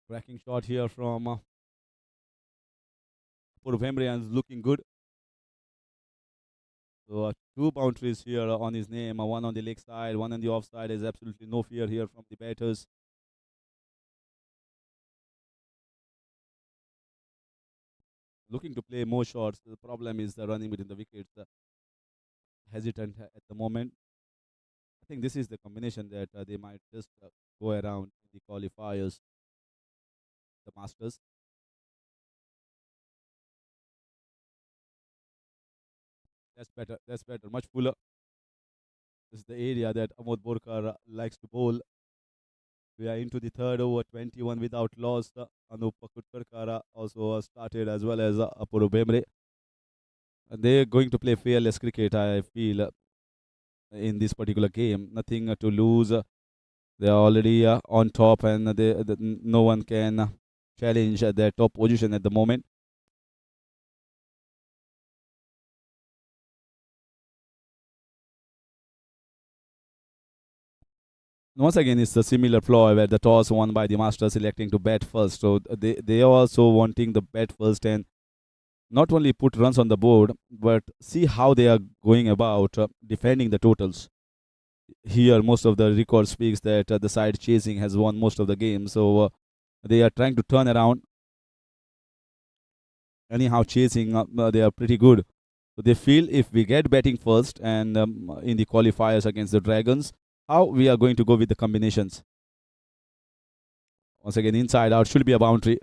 Cracking shot here from Purvembre and looking good. So two boundaries here on his name, one on the leg side, one on the offside. There's absolutely no fear here from the batters. Looking to play more shots. The problem is the running between the wickets. Hesitant at the moment. I think this is the combination that they might just go around in the qualifiers, the Masters. That's better. That's better. Much fuller. This is the area that Amod Borkar likes to bowl. We are into the third over, 21 without loss. Anup Kutkarkara also started as well as Apuro Bemre. And they're going to play fearless cricket, I feel, in this particular game. Nothing to lose. They are already on top, and no one can challenge their top position at the moment. Once again, it's a similar ploy where the toss won by the Masters electing to bat first. So they are also wanting the bat first and not only put runs on the board, but see how they are going about defending the totals. Here, most of the record speaks that the side chasing has won most of the games. So they are trying to turn around. Anyhow, chasing, they are pretty good. So they feel if we get batting first and in the qualifiers against the Dragons, how we are going to go with the combinations. Once again, inside out should be a boundary.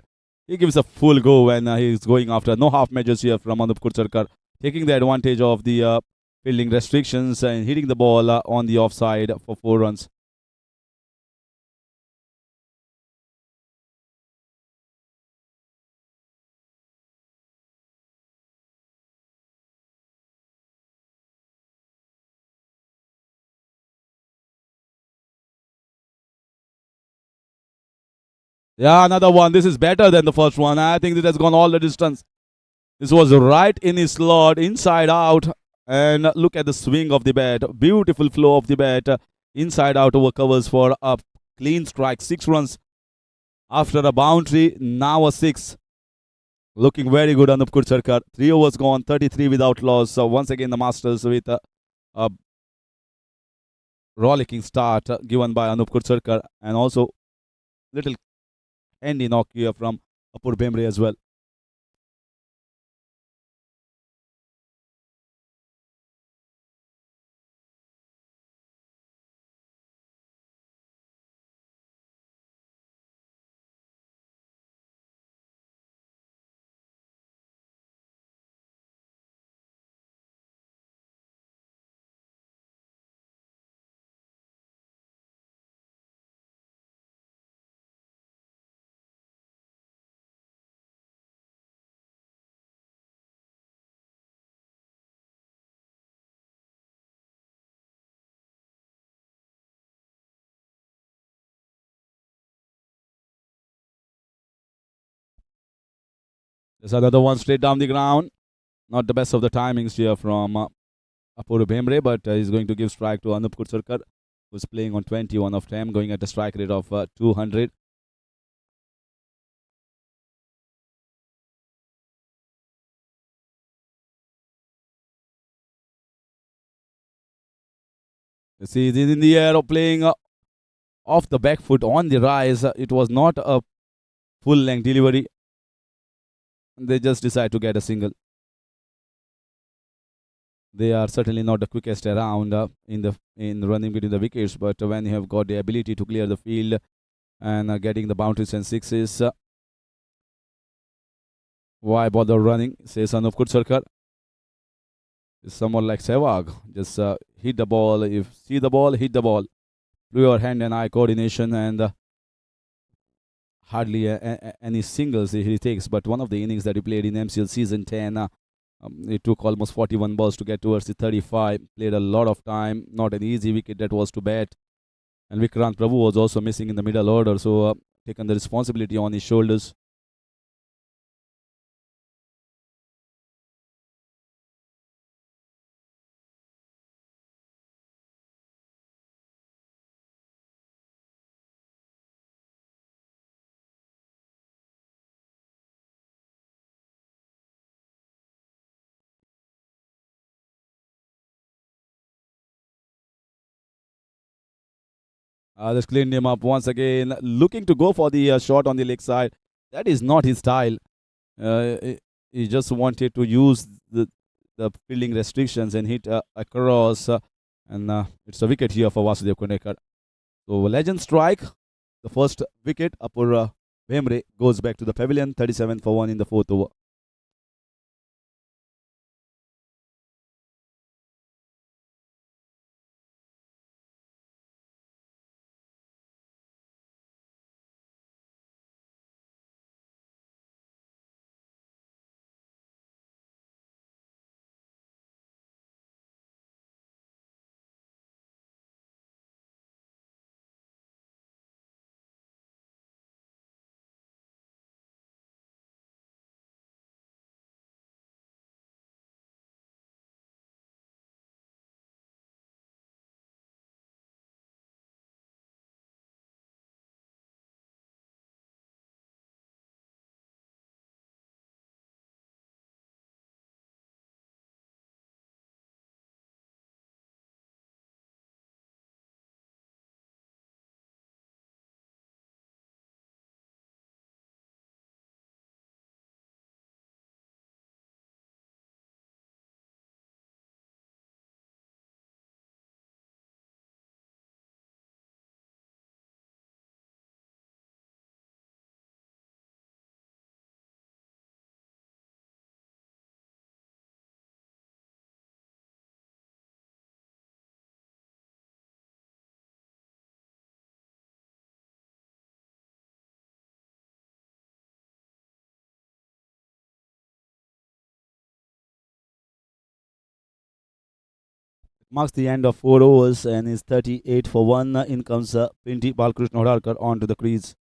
He gives a full go when he's going after. No half measures here from Anup Kutsarkar, taking the advantage of the fielding restrictions and hitting the ball on the offside for 4 runs. Yeah, another one. This is better than the first one. I think this has gone all the distance. This was right in his slot, inside out. And look at the swing of the bat. Beautiful flow of the bat. Inside out over covers for a clean strike. 6 runs after a boundary. Now a six. Looking very good, Anup Kutsarkar. 3 overs gone, 33 without loss. So once again, the Masters with a rollicking start given by Anup Kutsarkar. And also little handy knock here from Apur Bemre as well. There's another one straight down the ground. Not the best of the timings here from Apuru Bhemre, but he's going to give strike to Anup Kutsarkar, who's playing on 21 of 10, going at a strike rate of 200. You see, he's in the air, playing off the back foot on the rise. It was not a full length delivery. They just decide to get a single. They are certainly not the quickest around in running between the wickets, but when you have got the ability to clear the field and getting the boundaries and sixes, why bother running? Says Anup Kutsarkar. Someone like Sehwag, just hit the ball. If see the ball, hit the ball. Pure hand and eye coordination, and hardly any singles he takes. But one of the innings that he played in MCL season 10, it took almost 41 balls to get towards the 35. Played a lot of time. Not an easy wicket that was to bat. And Vikrant Prabhu was also missing in the middle order, so taken the responsibility on his shoulders. Just cleaned him up once again, looking to go for the shot on the leg side. That is not his style. He just wanted to use the fielding restrictions and hit across. And it's a wicket here for Vasudev Kunekar. So legend strike. The first wicket, Apur Bhemre goes back to the pavilion, 37 for 1 in the fourth over. Marks the end of 4 overs and is 38 for 1. In comes Pinty Balkrishna Hodarkar onto the crease.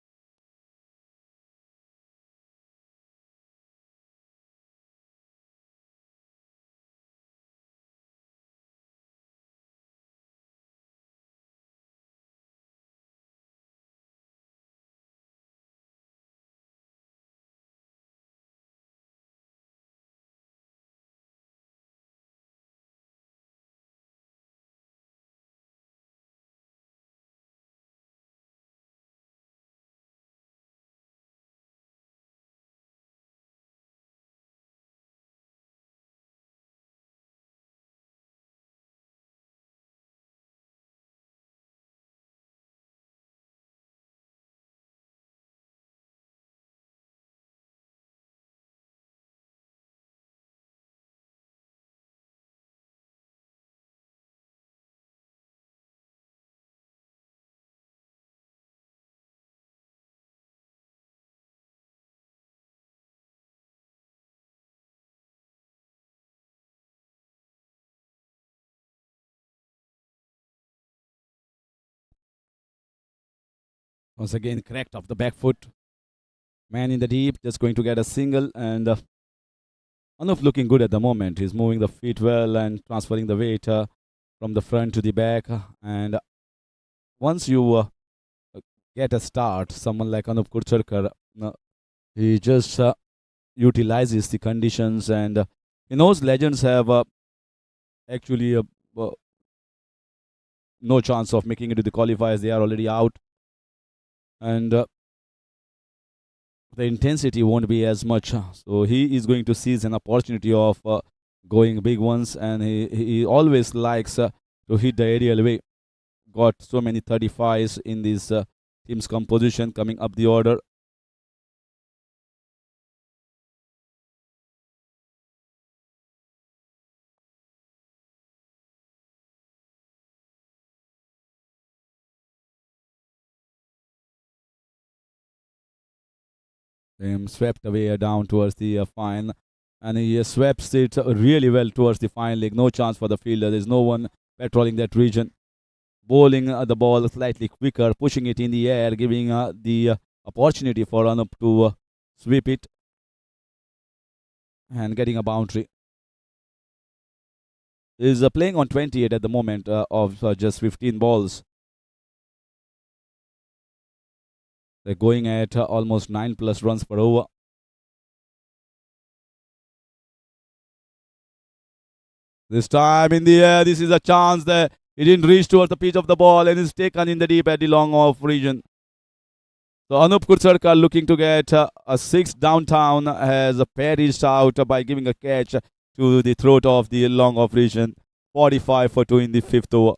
Once again, cracked off the back foot. Man in the deep, just going to get a single. And Anup looking good at the moment. He's moving the feet well and transferring the weight from the front to the back. And once you get a start, someone like Anup Kurcharkar, he just utilizes the conditions. And he knows legends have actually no chance of making it to the qualifiers. They are already out. And the intensity won't be as much. So he is going to seize an opportunity of going big ones, and he always likes to hit the aerial way. Got so many 35s in this team's composition coming up the order. Him swept away down towards the fine, and he sweeps it really well towards the fine leg. No chance for the fielder. There's no one patrolling that region. Bowling the ball slightly quicker, pushing it in the air, giving the opportunity for Anup to sweep it and getting a boundary. Is playing on 28 at the moment of just 15 balls. They're going at almost 9 plus runs per over. This time in the air, this is a chance there. He didn't reach towards the pitch of the ball and is taken in the deep at the long off region. So Anup Kursarkar looking to get a six downtown has perished out by giving a catch to the throat of the long off region. 45 for 2 in the fifth over.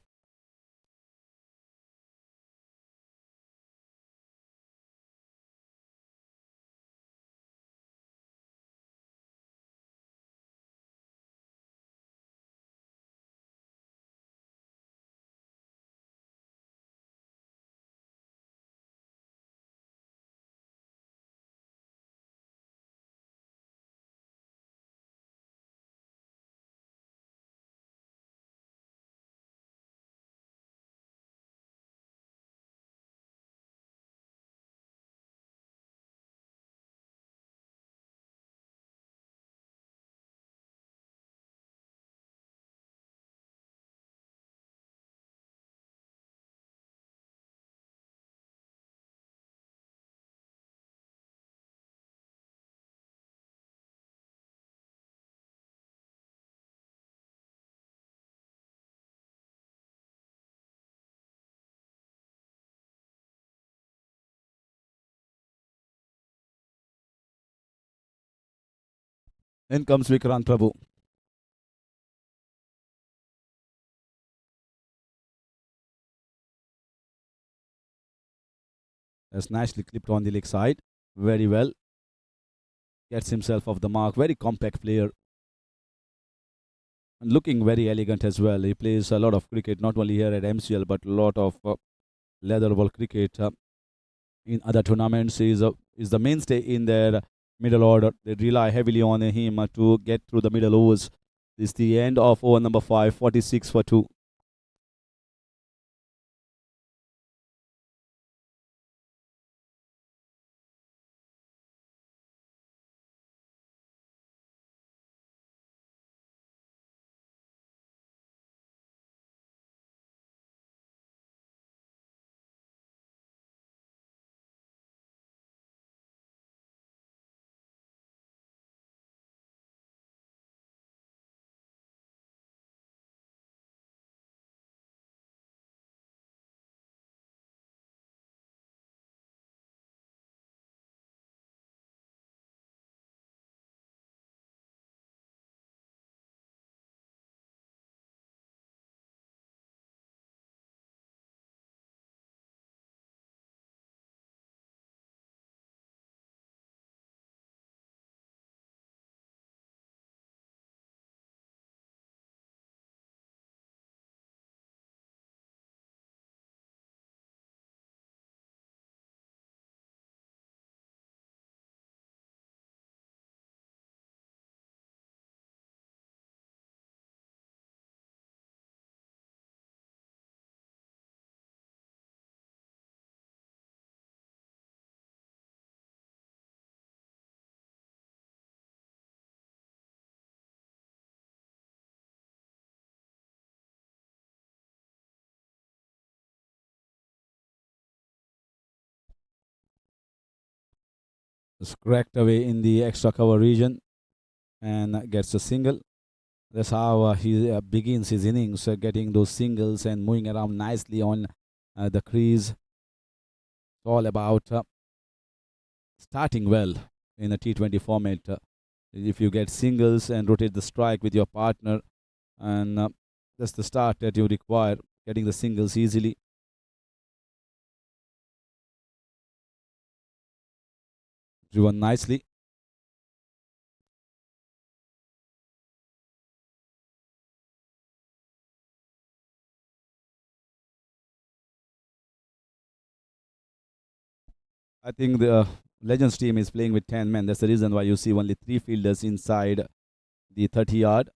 In comes Vikrant Prabhu. That's nicely clipped on the leg side. Very well. Gets himself off the mark. Very compact player. And looking very elegant as well. He plays a lot of cricket, not only here at MCL, but a lot of leather ball cricket in other tournaments. Is the mainstay in their middle order. They rely heavily on him to get through the middle overs. This is the end of over number 5, 46 for 2. It's cracked away in the extra cover region and gets a single. That's how he begins his innings, getting those singles and moving around nicely on the crease. It's all about starting well in a T20 format. If you get singles and rotate the strike with your partner, and that's the start that you require, getting the singles easily. Driven nicely. I think the Legends team is playing with 10 men. That's the reason why you see only 3 fielders inside the 30 yard.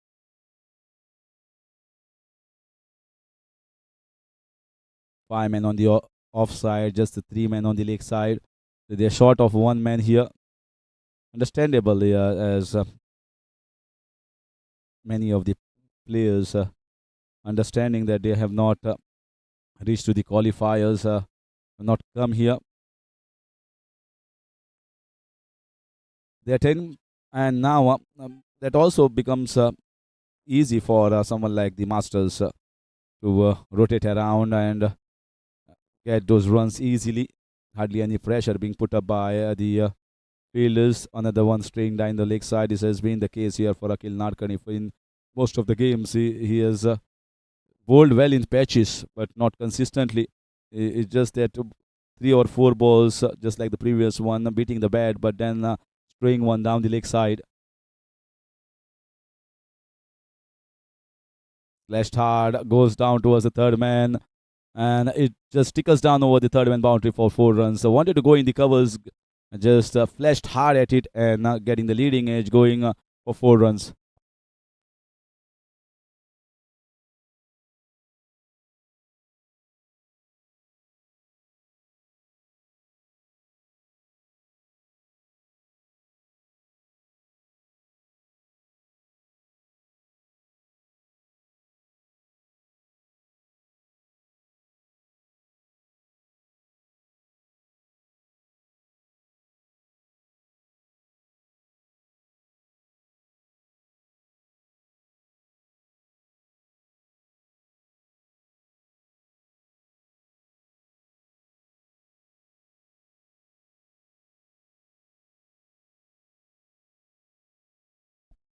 5 men on the offside, just the 3 men on the leg side. So they're short of 1 man here. Understandable as many of the players understanding that they have not reached to the qualifiers, not come here. They are 10, and now that also becomes easy for someone like the Masters. to rotate around and get those runs easily. Hardly any pressure being put up by the fielders. Another one straying down the leg side. This has been the case here for Akil Narkani. In most of the games, he has bowled well in patches, but not consistently. It's just that 3 or 4 balls, just like the previous one, beating the bat, but then straying one down the leg side. Slashed hard, goes down towards the third man, and it just tickles down over the third man boundary for 4 runs. So wanted to go in the covers, just flashed hard at it and getting the leading edge, going for 4 runs.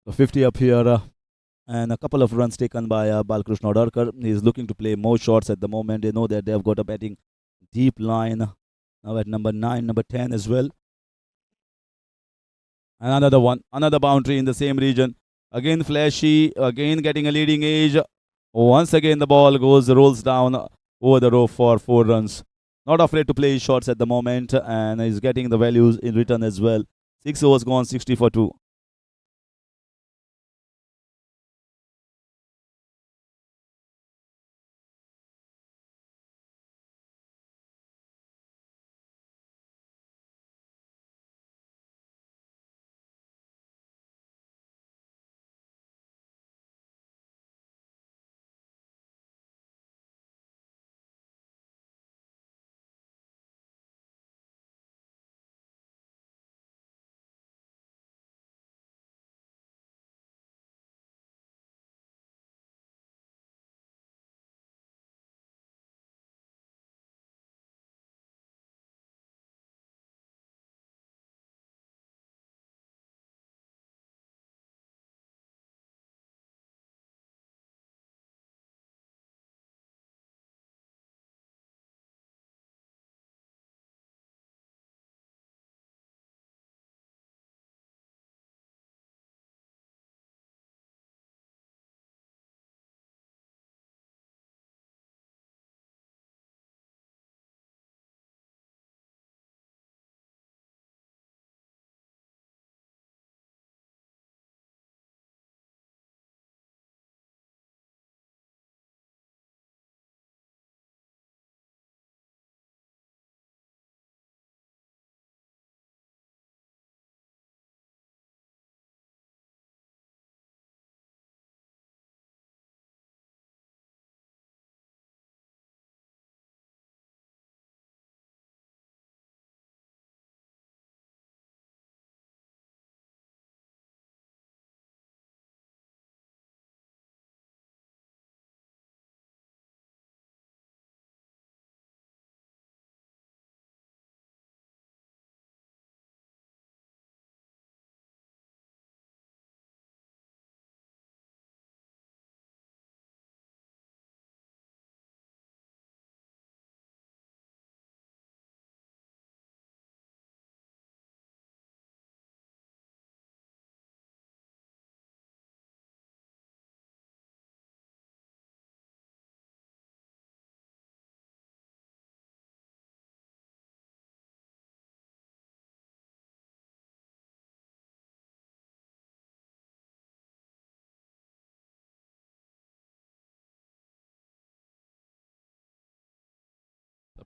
So 50 up here, and a couple of runs taken by Balkrishna Adarkar. He's looking to play more shots at the moment. They know that they have got a batting deep line now at number 9, number 10 as well. And another one, another boundary in the same region. Again flashy, again getting a leading edge. Once again the ball rolls down over the row for 4 runs. Not afraid to play his shots at the moment, and he's getting the values in return as well. 6 overs gone, 60 for 2.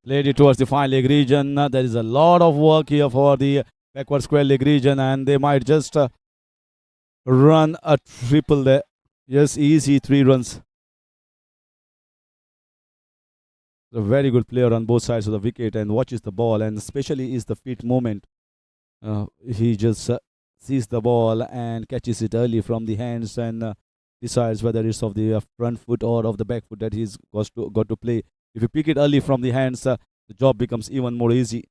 Played it towards the final leg region. There is a lot of work here for the backward square leg region, and they might just run a triple there. Yes, easy 3 runs. A very good player on both sides of the wicket and watches the ball, and especially is the feet movement. He just sees the ball and catches it early from the hands and decides whether it's of the front foot or of the back foot that he's got to play. If you pick it early from the hands, the job becomes even more easy.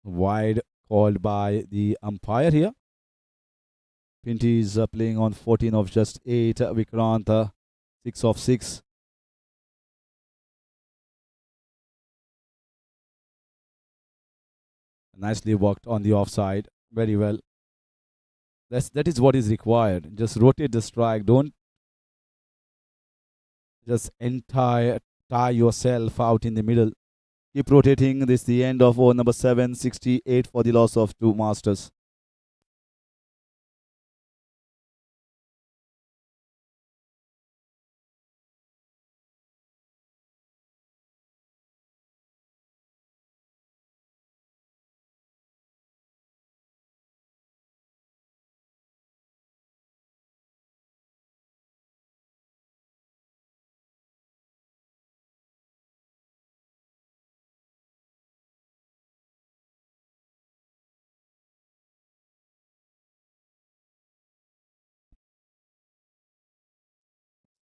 Wide called by the umpire here. Pinty is playing on 14 of just 8. Vikrant 6 of 6. Nicely worked on the offside. Very well. That is what is required. Just rotate the strike. Don't just entire tie yourself out in the middle. Keep rotating. This is the end of over number 768 for the loss of two Masters.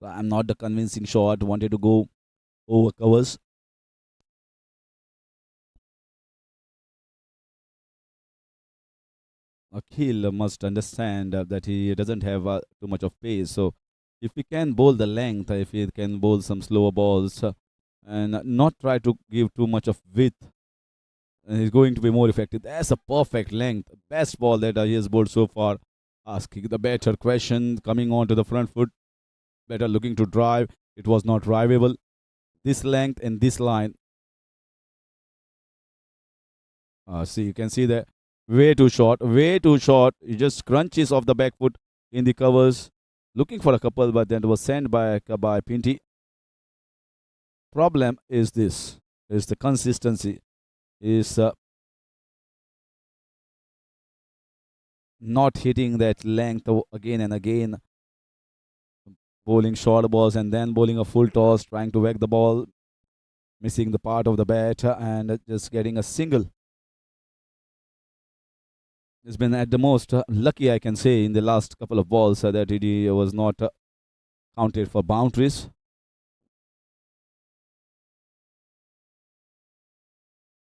So I'm not the convincing shot. Wanted to go over covers. Akhil must understand that he doesn't have too much of pace. So if he can bowl the length, if he can bowl some slower balls, and not try to give too much of width, he's going to be more effective. That's a perfect length. Best ball that he has bowled so far. Asking the better question, coming on to the front foot, better looking to drive. It was not drivable. This length and this line. See, you can see that way too short, way too short. He just crunches off the back foot in the covers, looking for a couple, but then it was sent by Pinty. Problem is this: is the consistency is not hitting that length again and again. Bowling short balls and then bowling a full toss, trying to whack the ball, missing the part of the bat, and just getting a single. It's been at the most lucky, I can say, in the last couple of balls that he was not counted for boundaries.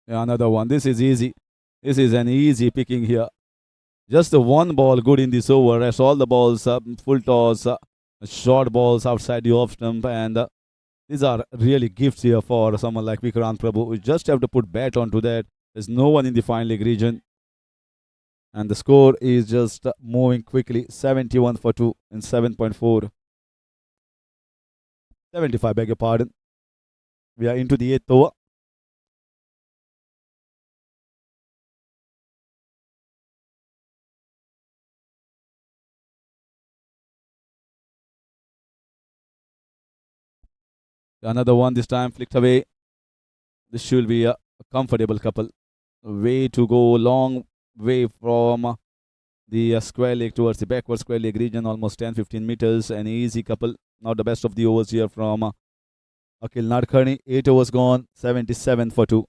Yeah, another one. This is easy. This is an easy picking here. Just the one ball good in this over. Rest all the balls full toss, short balls outside the off stump, and these are really gifts here for someone like Vikrant Prabhu. We just have to put bat onto that. There's no one in the fine leg region, and the score is just moving quickly. 71 for 2 in 7.4. 75, beg your pardon. We are into the eighth over. Another one this time flicked away. This should be a comfortable couple. Way to go, long way from the square leg towards the backward square leg region, almost 10-15 meters. An easy couple. Not the best of the overs here from Akhil Nadkarni. 8 overs gone, 77 for 2.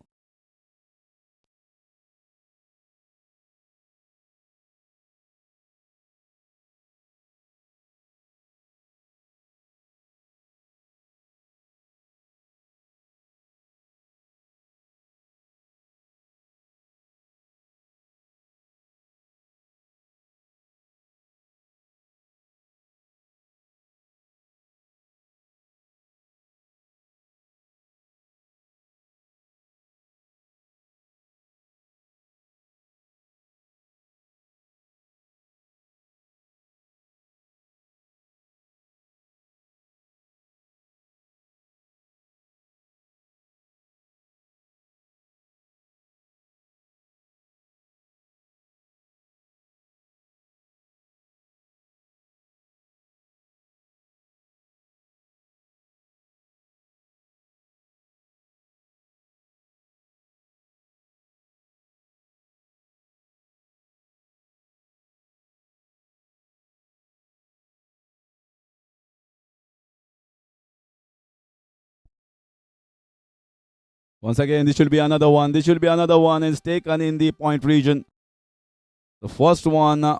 Once again, this should be another one. This should be another one. It's taken in the point region. The first one, that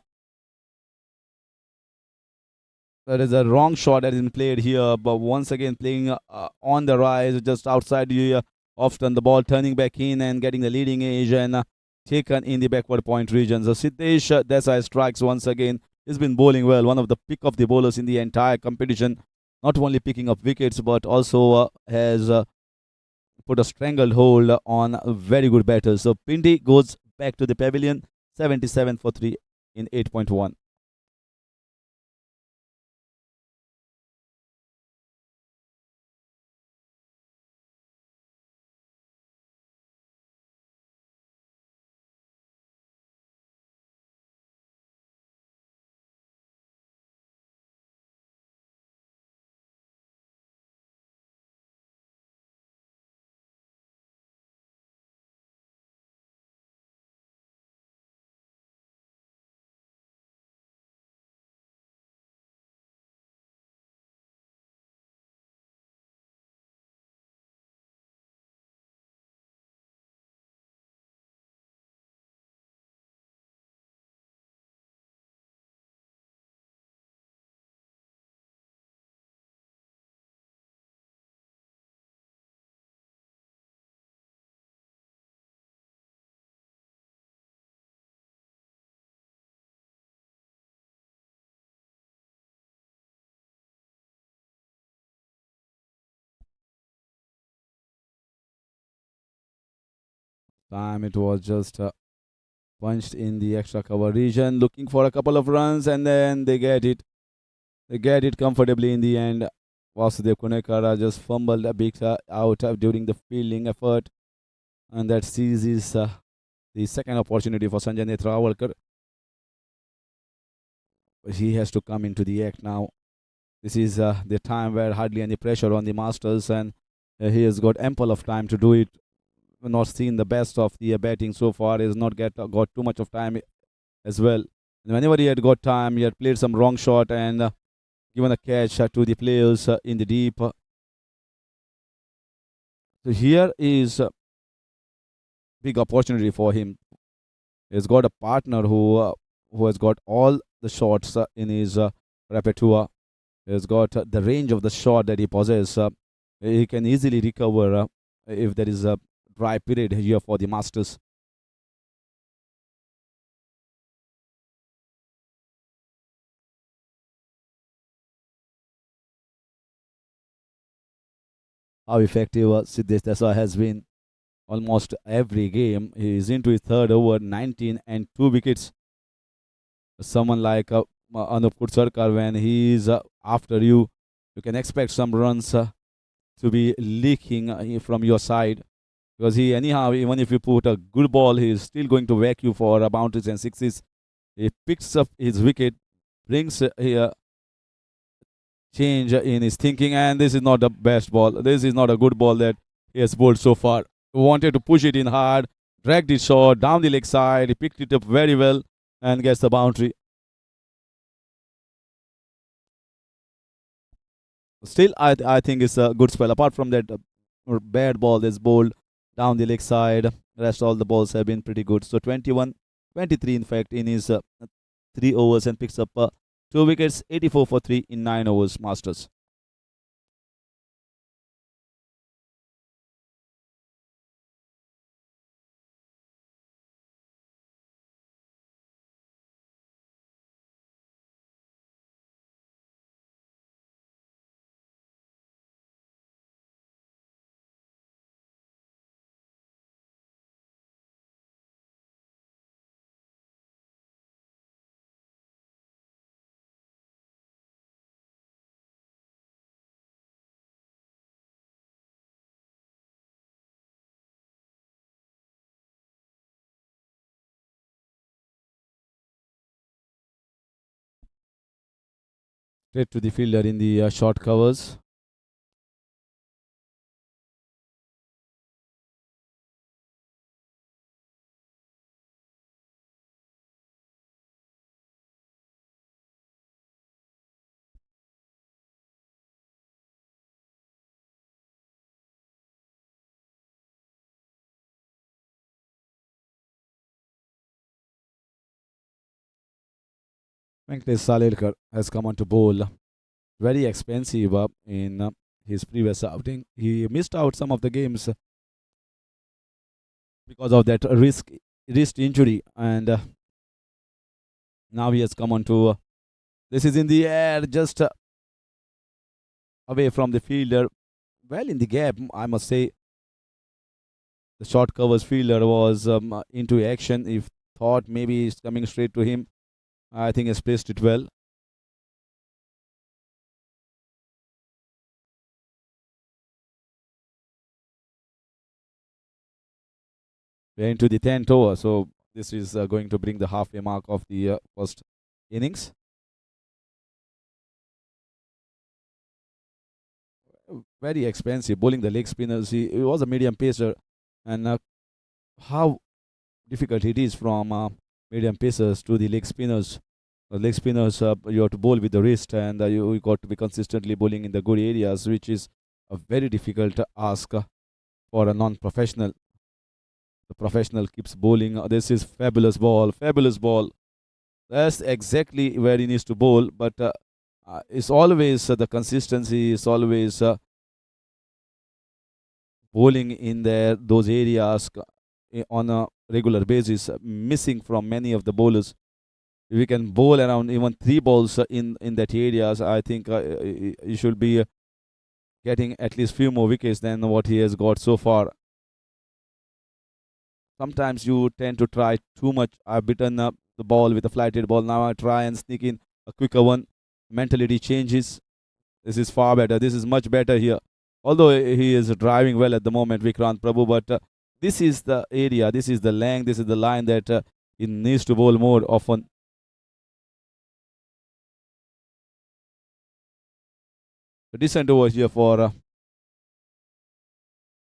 is a wrong shot that is been played here, but once again playing on the rise, just outside the often the ball turning back in and getting the leading edge and taken in the backward point region. So Siddesh Desai strikes once again. He's been bowling well, one of the pick of the bowlers in the entire competition. Not only picking up wickets, but also has put a strangled hold on a very good batters. So Pindi goes back to the pavilion, 77 for 3 in 8.1. Time it was just punched in the extra cover region, looking for a couple of runs, and then they get it. They get it comfortably in the end. Vasudev Kunekara just fumbled a bit out during the fielding effort, and that seizes the second opportunity for Sanjay Netrawalkar. He has to come into the act now. This is the time where hardly any pressure on the Masters, and he has got ample of time to do it. Not seen the best of the batting so far. He has not got too much of time as well. And whenever he had got time, he had played some wrong shot and given a catch to the players in the deep. So here is a big opportunity for him. He's got a partner who has got all the shots in his repertoire. He's got the range of the shot that he possesses. He can easily recover if there is a dry period here for the Masters. How effective Siddesh Desai has been almost every game. He is into his third over, 19 and 2 wickets. Someone like Anup Sarkar, when he is after you, you can expect some runs to be leaking from your side, because he anyhow, even if you put a good ball, he is still going to whack you for boundaries and sixes. He picks up his wicket, brings here change in his thinking, and this is not the best ball. This is not a good ball that he has bowled so far. Wanted to push it in hard, dragged his shot down the leg side. He picked it up very well and gets the boundary. Still, I think it's a good spell. Apart from that bad ball that's bowled down the leg side, rest all the balls have been pretty good. So 21, 23 in fact in his 3 overs, and picks up 2 wickets, 84 for 3 in 9 overs, Masters. Straight to the fielder in the short covers. Venkatesh Salelkar has come on to bowl. Very expensive in his previous outing. He missed out some of the games because of that wrist injury, and now he has come on to. This is in the air, just away from the fielder. Well, in the gap, I must say, the short covers fielder was into action. If thought maybe it's coming straight to him, I think he's placed it well. We're into the 10th over, so this is going to bring the halfway mark of the first innings. Very expensive bowling the leg spinners. He was a medium pacer, and how difficult it is from medium pacers to the leg spinners. The leg spinners, you have to bowl with the wrist, and you got to be consistently bowling in the good areas, which is a very difficult ask for a non-professional. The professional keeps bowling. This is fabulous ball, fabulous ball. That's exactly where he needs to bowl, but it's always the consistency is always bowling in there those areas on a regular basis, missing from many of the bowlers. If we can bowl around even three balls in that areas, I think he should be getting at least few more wickets than what he has got so far. Sometimes you tend to try too much. I've beaten up the ball with a flighted ball. Now I try and sneak in a quicker one. Mentality changes. This is far better. This is much better here. Although he is driving well at the moment, Vikrant Prabhu, but this is the area, this is the length, this is the line that he needs to bowl more often. A decent over here for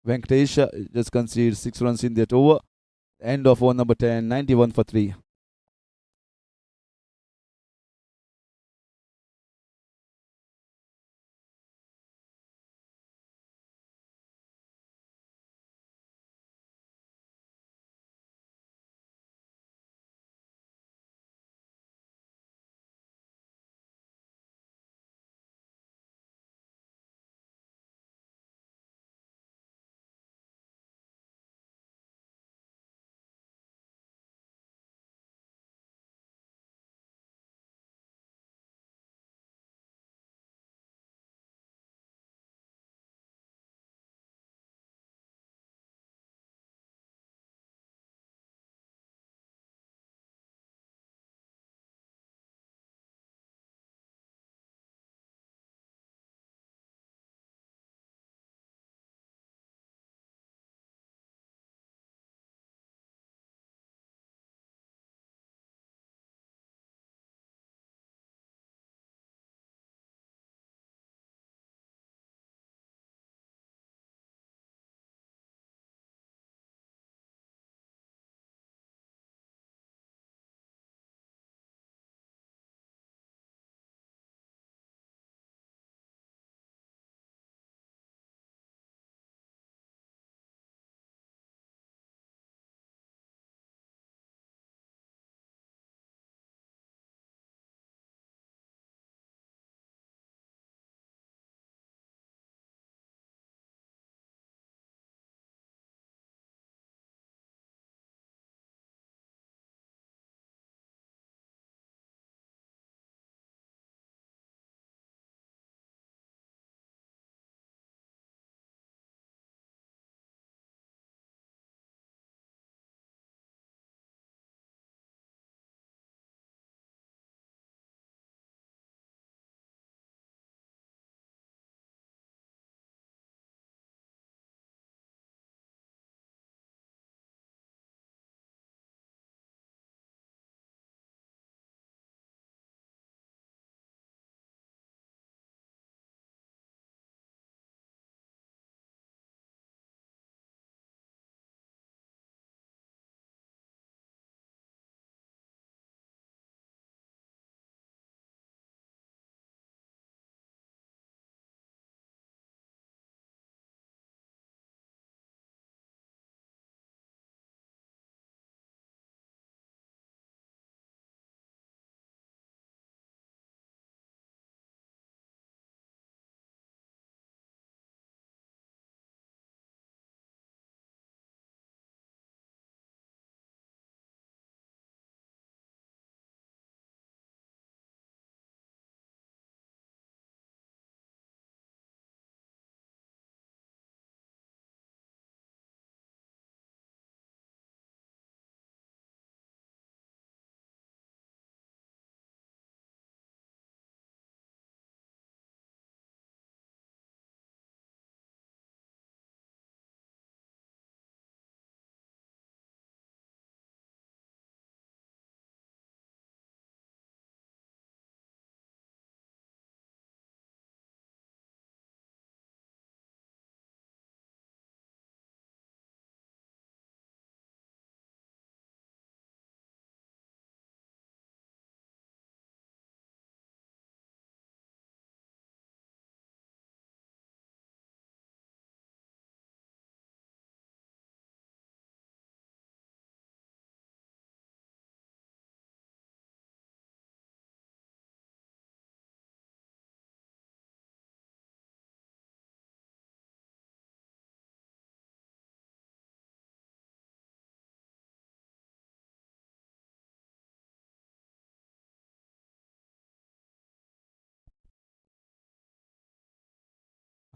Venkatesh. Just conceded 6 runs in that over. End of over number 10, 91 for 3.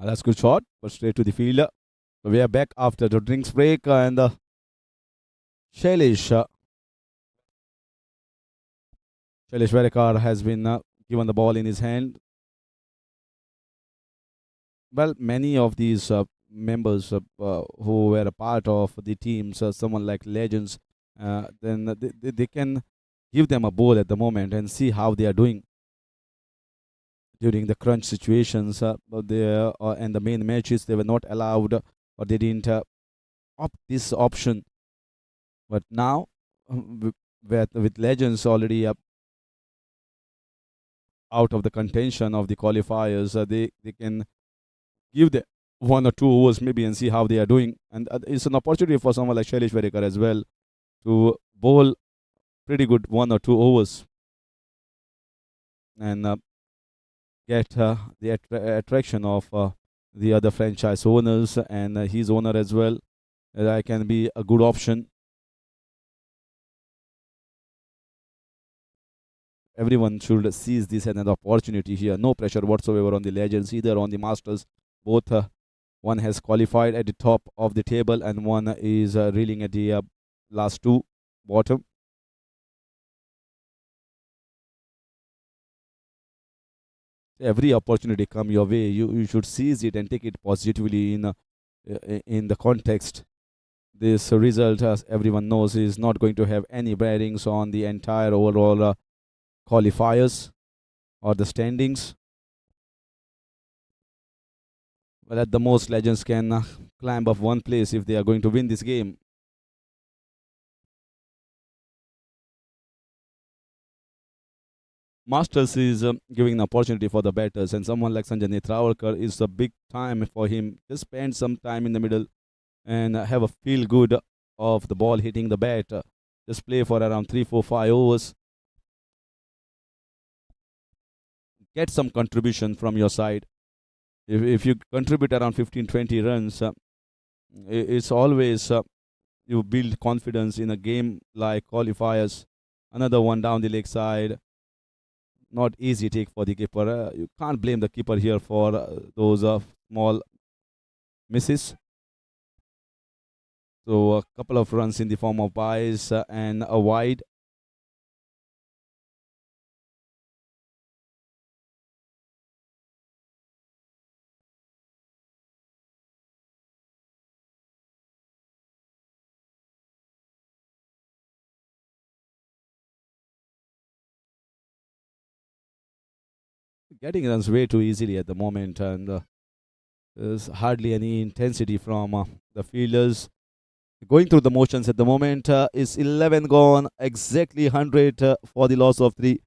That's good shot, but straight to the fielder. So we are back after the drinks break, and Shailesh, Shailesh Verekar has been given the ball in his hand. Well, many of these members who were a part of the teams, someone like legends, then they can give them a ball at the moment and see how they are doing during the crunch situations. And the main matches, they were not allowed or they didn't opt this option. But now, with legends already out of the contention of the qualifiers, they can give the 1 or 2 overs maybe and see how they are doing. And it's an opportunity for someone like Shailesh Varikar as well to bowl pretty good 1 or 2 overs and get the attraction of the other franchise owners and his owner as well. That can be a good option. Everyone should seize this as an opportunity here. No pressure whatsoever on the legends, either on the masters. Both one has qualified at the top of the table and one is reeling at the last two bottom. Every opportunity come your way, you should seize it and take it positively in the context. This result, as everyone knows, is not going to have any bearings on the entire overall qualifiers or the standings. Well, at the most, legends can climb up one place if they are going to win this game. Masters is giving an opportunity for the batters, and someone like Sanjay Netrawalkar is a big time for him. Just spend some time in the middle and have a feel good of the ball hitting the bat. Just play for around 3, 4, 5 overs. Get some contribution from your side. If you contribute around 15, 20 runs, it's always you build confidence in a game like qualifiers. Another one down the leg side. Not easy take for the keeper. You can't blame the keeper here for those small misses. So a couple of runs in the form of byes and a wide. Getting runs way too easily at the moment, and there's hardly any intensity from the fielders. Going through the motions at the moment is 11 gone, exactly 100 for the loss of 3.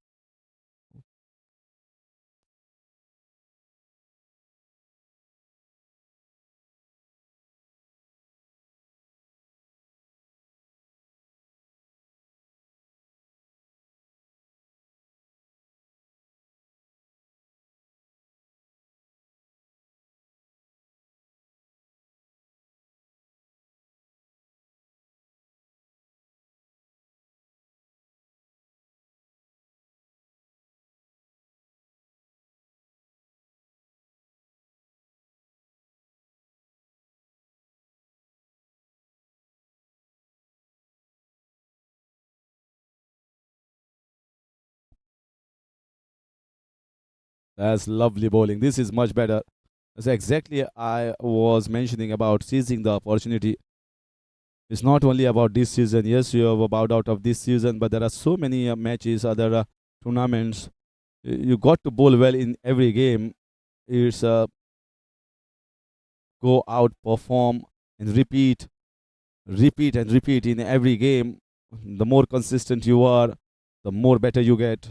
That's lovely bowling. This is much better. That's exactly I was mentioning about seizing the opportunity. It's not only about this season. Yes, you have bowed out of this season, but there are so many matches, other tournaments. You got to bowl well in every game. It's go out, perform, and repeat and repeat in every game. The more consistent you are, the more better you get.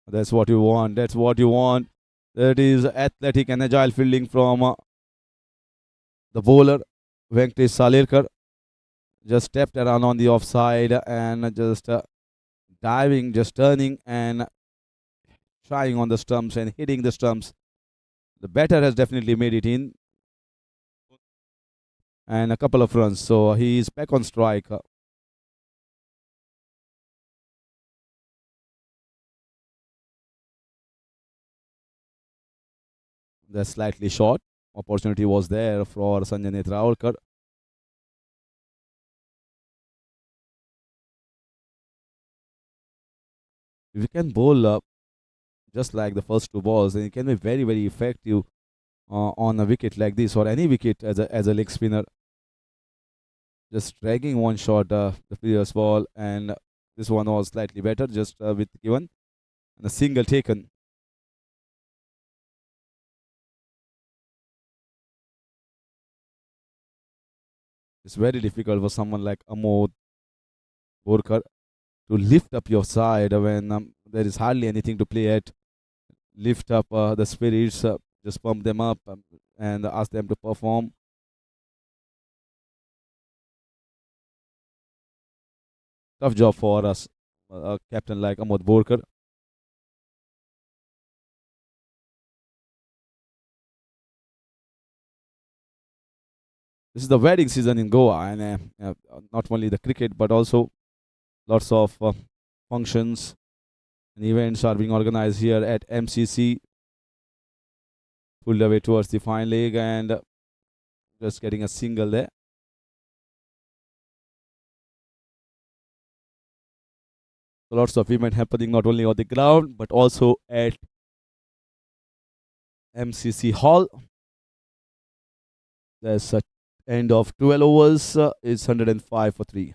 That's what you want. That's what you want. That is athletic and agile fielding from the bowler, Venkatesh Salirkar. Just stepped around on the offside and just diving, just turning and trying on the stumps and hitting the stumps. The batter has definitely made it in and a couple of runs. So he is back on strike. That's slightly short. Opportunity was there for Sanjay Netravalkar. If you can bowl just like the first two balls, then it can be very, very effective on a wicket like this or any wicket as a leg spinner. Just dragging one shot the previous ball, and this one was slightly better, just with given and a single taken. It's very difficult for someone like Amod Borkar to lift up your side when there is hardly anything to play at. Lift up the spirits, just pump them up and ask them to perform. Tough job for us, a captain like Amod Borkar. This is the wedding season in Goa, and not only the cricket but also lots of functions and events are being organized here at MCC. Pulled away towards the fine leg and just getting a single there. So lots of event happening not only on the ground but also at MCC Hall. There's a end of 12 overs is 105 for 3.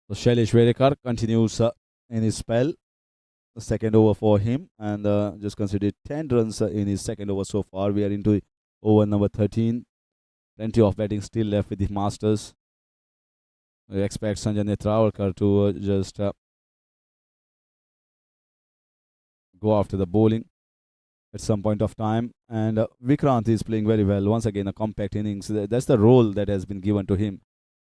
So Shailesh Verekar continues in his spell. The second over for him and just considered 10 runs in his second over so far. We are into over number 13. Plenty of batting still left with the Masters. We expect Sanjay Netravalkar to just go after the bowling at some point of time. And Vikrant is playing very well. Once again, a compact innings. That's the role that has been given to him.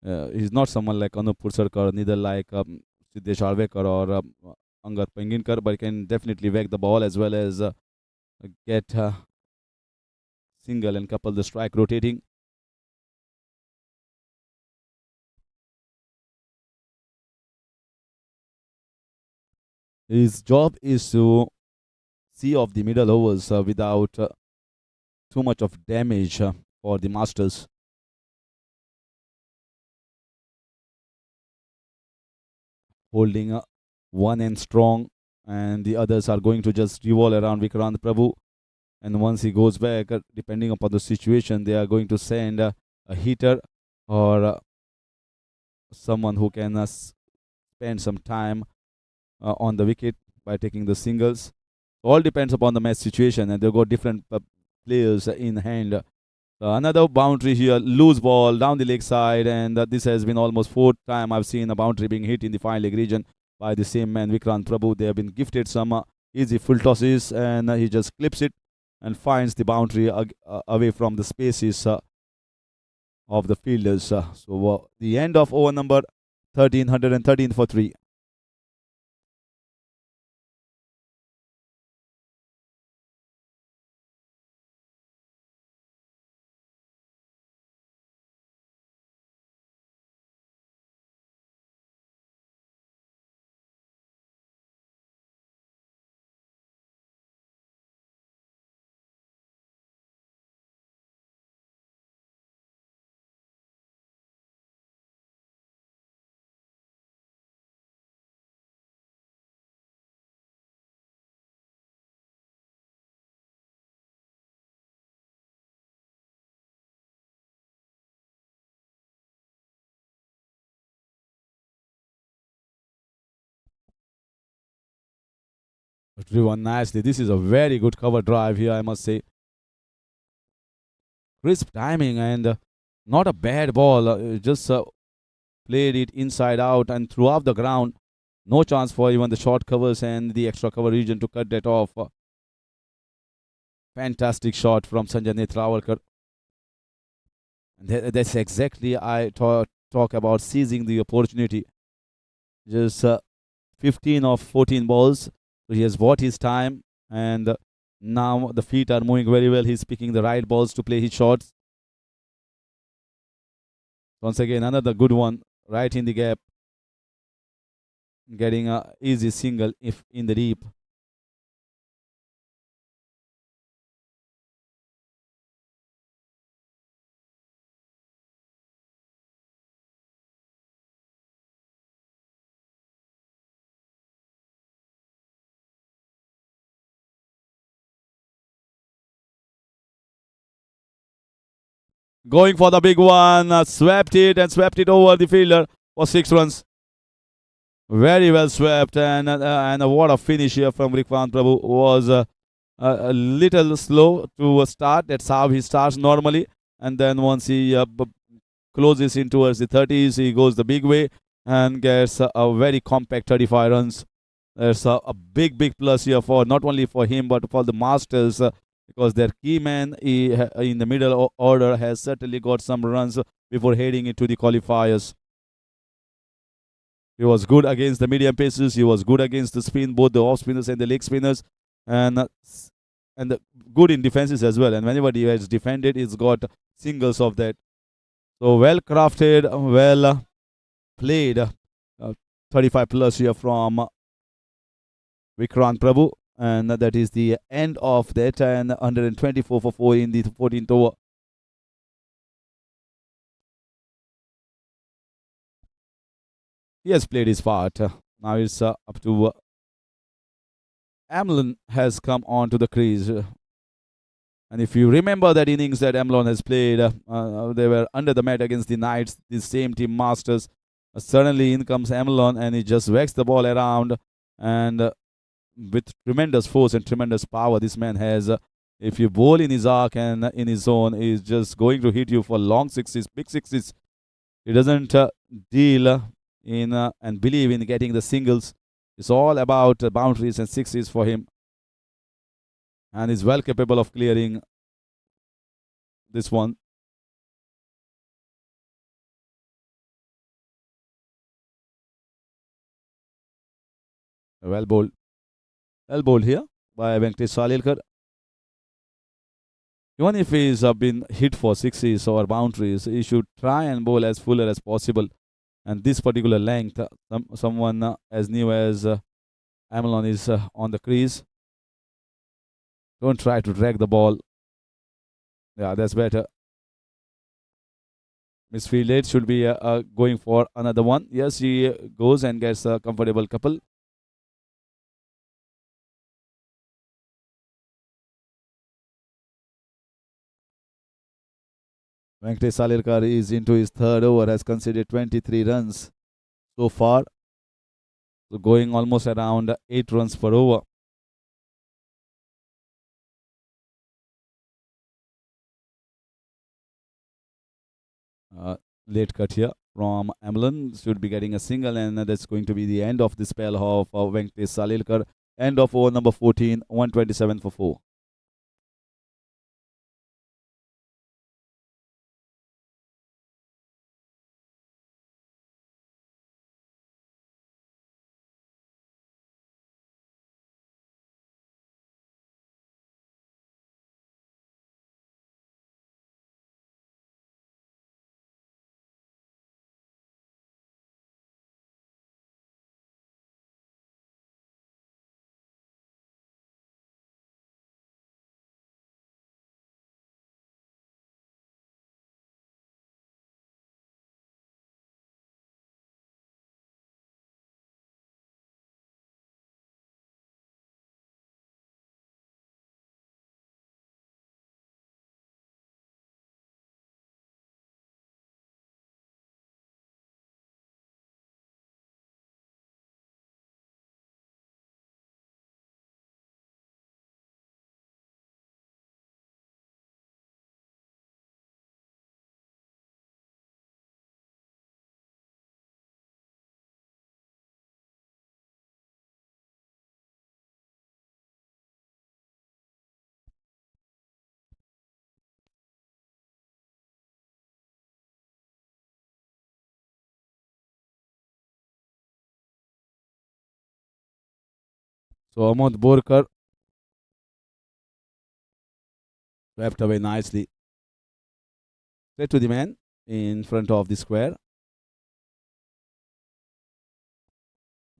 He's not someone like Anup Pursarkar, neither like Siddesh Alvekar or Angar Penginkar, but he can definitely whack the ball as well as get single and couple the strike rotating. His job is to see off the middle overs without too much of damage for the Masters. Holding one end strong, and the others are going to just revolve around Vikrant Prabhu. And once he goes back, depending upon the situation, they are going to send a hitter or someone who can spend some time on the wicket by taking the singles. All depends upon the match situation, and they've got different players in hand. Another boundary here, loose ball down the leg side, and this has been almost fourth time I've seen a boundary being hit in the fine leg region by the same man, Vikrant Prabhu. They have been gifted some easy full tosses, and he just clips it and finds the boundary away from the spaces of the fielders. So the end of over number 1313 for 3. Driven nicely. This is a very good cover drive here, I must say. Crisp timing and not a bad ball. Just played it inside out and throughout the ground. No chance for even the short covers and the extra cover region to cut that off. Fantastic shot from Sanjay Netravalkar. That's exactly I talk about seizing the opportunity. Just 15 of 14 balls. So he has bought his time and now the feet are moving very well. He's picking the right balls to play his shots. Once again, another good one right in the gap. Getting a easy single if in the deep. Going for the big one. Swept it and swept it over the fielder for 6 runs. Very well swept and what a finish here from Rikwant Prabhu was a little slow to start. That's how he starts normally. And then once he closes in towards the 30s, he goes the big way and gets a very compact 35 runs. There's a big, big plus here for not only for him but for the Masters because their key man in the middle order has certainly got some runs before heading into the qualifiers. He was good against the medium paces. He was good against the spin, both the off spinners and the leg spinners, and good in defenses as well. And whenever he has defended, he's got singles of that. So well crafted, well played. 35 plus here from Vikrant Prabhu, and that is the end of that. And 124 for 4 in the 14th over. He has played his part. Now it's up to Amlon has come on to the crease. And if you remember that innings that Amlon has played, they were under the mat against the Knights, the same team Masters. Suddenly in comes Amlon and he just whacks the ball around. And with tremendous force and tremendous power, this man has. If you bowl in his arc and in his zone, he's just going to hit you for long sixes, big sixes. He doesn't deal in and believe in getting the singles. It's all about boundaries and sixes for him. And is well capable of clearing this one. Well bowled. Well bowled here by Venkatesh Salilkar. Even if he's been hit for sixes or boundaries, he should try and bowl as fuller as possible. And this particular length, someone as new as Amelon is on the crease. Don't try to drag the ball. Yeah, that's better. Misfielded should be going for another one. Yes, he goes and gets a comfortable couple. Venkatesh Salirkar is into his third over, has conceded 23 runs so far. So going almost around 8 runs per over. Late cut here from Amlin should be getting a single, and that's going to be the end of the spell of Venkatesh Salilkar. End of over number 14, 127 for 4. So Amod Borkar swept away nicely. Straight to the man in front of the square.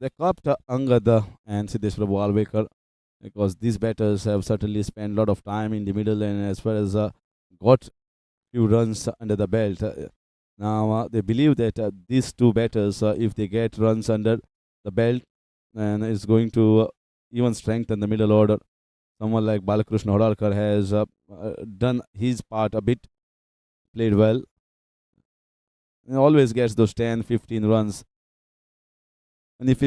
They copped Angad and Siddesh Prabhu Alvekar because these batters have certainly spent a lot of time in the middle and as far as got few runs under the belt. Now they believe that these two batters, if they get runs under the belt, and it's going to even strengthen the middle order. Someone like Balakrishna Hodalkar has done his part a bit, played well, and always gets those 10, 15 runs. And if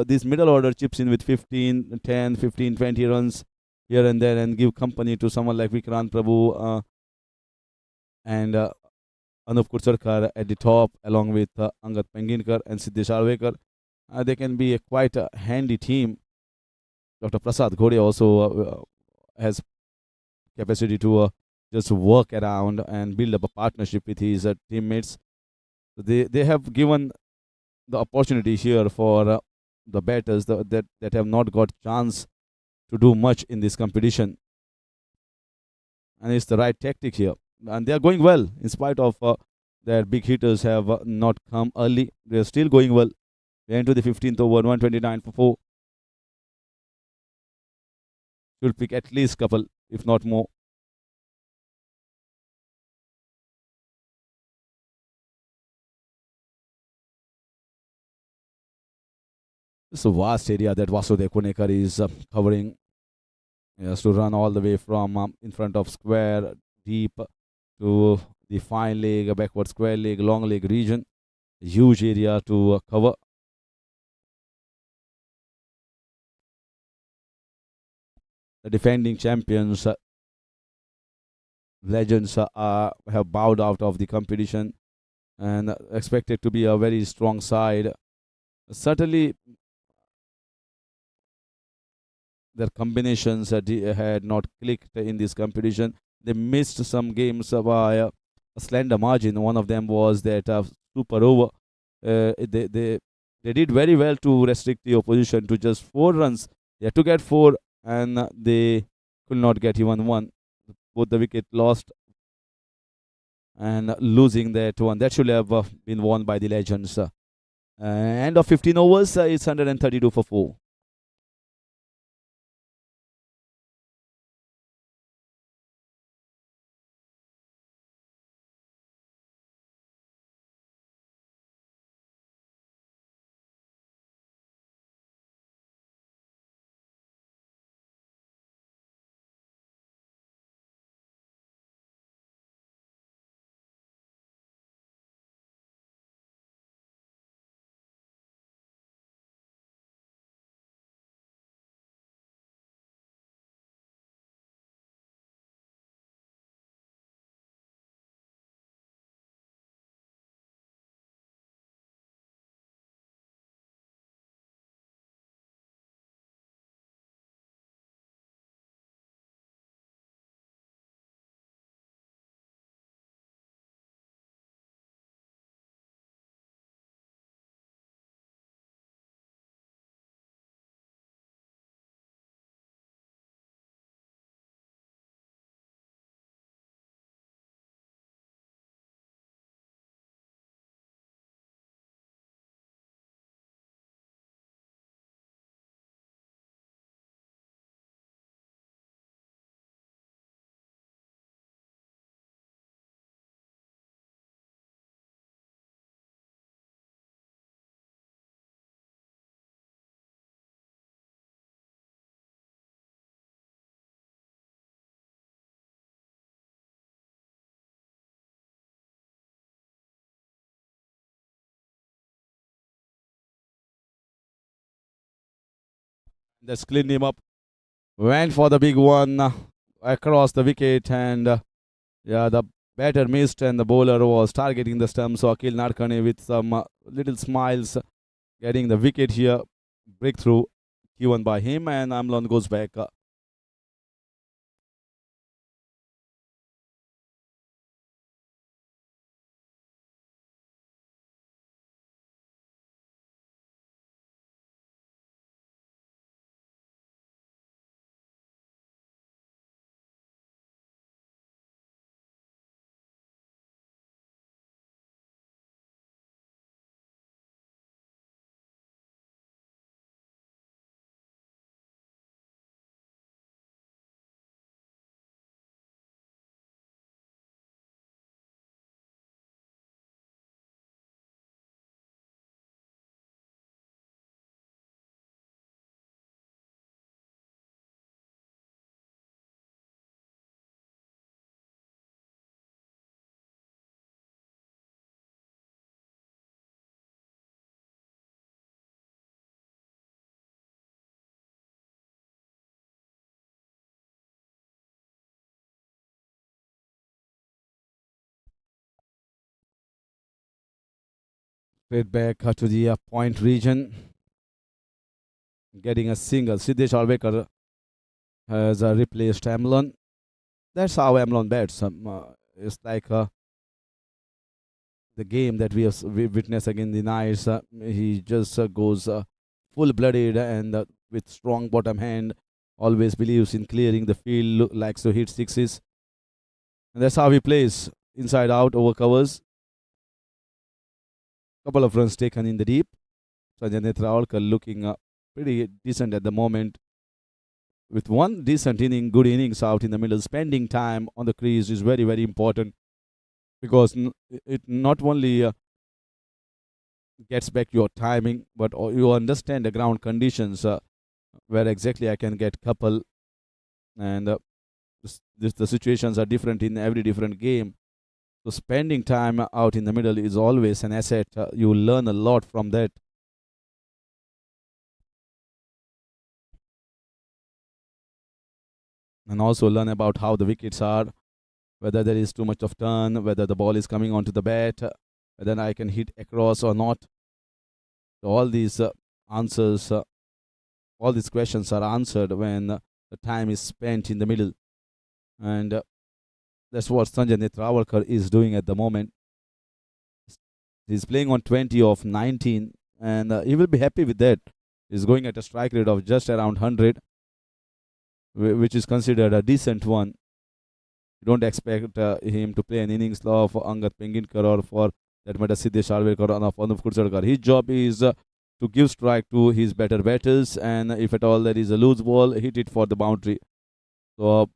this middle order chips in with 15, 10, 15, 20 runs here and there and give company to someone like Vikrant Prabhu and Anup Kursarkar at the top, along with Angad Penginkar and Siddesh Arvekar, they can be quite a handy team. Dr. Prasad Ghode also has capacity to just work around and build up a partnership with his teammates. So they have given the opportunity here for the batters that have not got chance to do much in this competition, and it's the right tactic here. And they are going well in spite of their big hitters have not come early. They are still going well. They enter the 15th over, 129 for 4. Should pick at least couple, if not more. It's a vast area that Vasudev Kunekar is covering. He has to run all the way from in front of square, deep to the fine leg, backward square leg, long leg region. Huge area to cover. The defending champions, legends, have bowed out of the competition and expected to be a very strong side. Certainly, their combinations had not clicked in this competition. They missed some games by a slender margin. One of them was that super over. They did very well to restrict the opposition to just 4 runs. They had to get 4, and they could not get even one. Both the wicket lost and losing that one. That should have been won by the legends. End of 15 overs, it's 132 for 4. Let's clean him up. Went for the big one across the wicket, and yeah, the batter missed, and the bowler was targeting the stump. So Akil Narkane with some little smiles, getting the wicket here, breakthrough given by him, and Amlan goes back. Straight back to the point region, getting a single. Siddesh Alvekar has replaced Amlon. That's how Amlon bats. It's like the game that we witnessed again the Knights. He just goes full-blooded and with strong bottom hand. Always believes in clearing the field. Likes to hit sixes, and that's how he plays. Inside out over covers. Couple of runs taken in the deep. Sanjay Netravalkar looking pretty decent at the moment. With one decent inning, good innings out in the middle, spending time on the crease is very, very important because it not only gets back your timing, but you understand the ground conditions where exactly I can get couple, and the situations are different in every different game. So spending time out in the middle is always an asset. You learn a lot from that. And also learn about how the wickets are, whether there is too much of turn, whether the ball is coming onto the bat, whether I can hit across or not. So all these answers, all these questions are answered when the time is spent in the middle. And that's what Sanjay Netravalkar is doing at the moment. He's playing on 20 of 19, and he will be happy with that. He's going at a strike rate of just around 100, which is considered a decent one. You don't expect him to play an innings law for Angad Penginkar or for that matter Siddesh Alvekar or Anup Kursadkar. His job is to give strike to his better batters, and if at all there is a loose ball, hit it for the boundary. So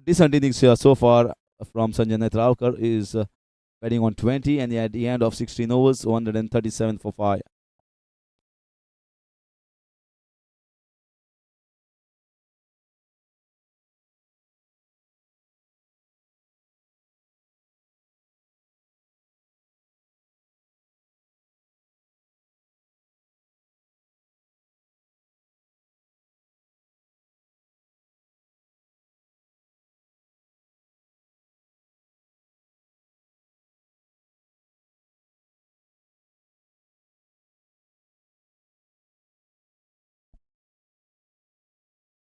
decent innings here so far from Sanjay Netravalkar is batting on 20, and at the end of 16 overs, 137 for 5.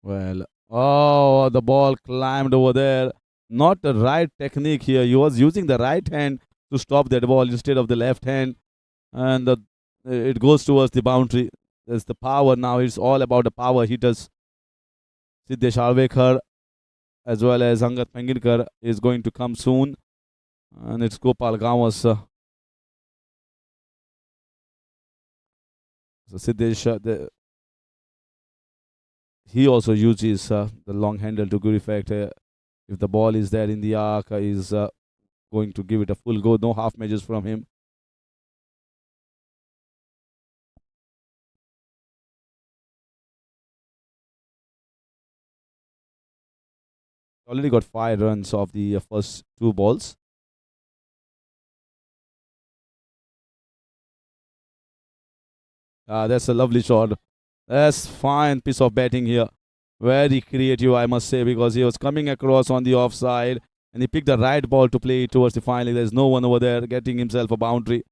Well, oh, the ball climbed over there. Not the right technique here. He was using the right hand to stop that ball instead of the left hand, and it goes towards the boundary. There's the power now. It's all about the power hitters. Siddesh Alvekar as well as Angad Penginkar is going to come soon, and it's Gopal Gawas. So Siddesh, he also uses the long handle to good effect. If the ball is there in the arc, is going to give it a full go. No half measures from him. Already got 5 runs off the first 2 balls. That's a lovely shot. That's fine piece of batting here. Very creative, I must say, because he was coming across on the offside and he picked the right ball to play towards the final. There's no one over there getting himself a boundary.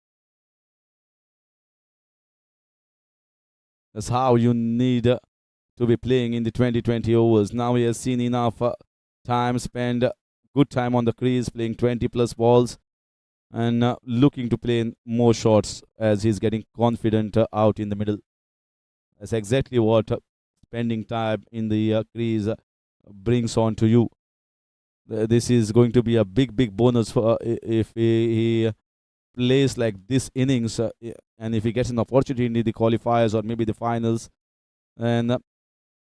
That's how you need to be playing in the 2020 overs. Now he has seen enough time, spent good time on the crease, playing 20 plus balls, and looking to play more shots as he's getting confident out in the middle. That's exactly what spending time in the crease brings on to you. This is going to be a big, big bonus for if he plays like this innings, and if he gets an opportunity in the qualifiers or maybe the finals, and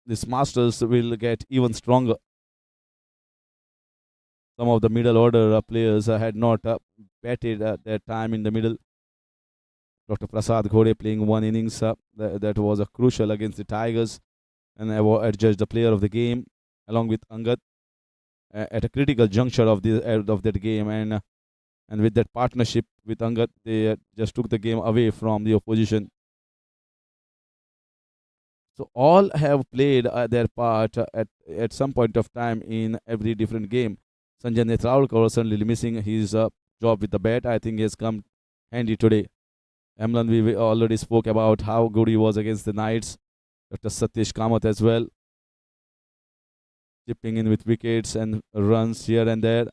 this Masters will get even stronger. Some of the middle order players had not batted at their time in the middle. Dr. Prasad Ghode playing one innings that was crucial against the Tigers, and adjudged the player of the game along with Angad at a critical juncture of that game, and with that partnership with Angad, they just took the game away from the opposition. So all have played their part at some point of time in every different game. Sanjay Netravalkar was certainly missing his job with the bat. I think he has come handy today. Emlan, we already spoke about how good he was against the Knights. Dr. Satish Kamath as well, chipping in with wickets and runs here and there.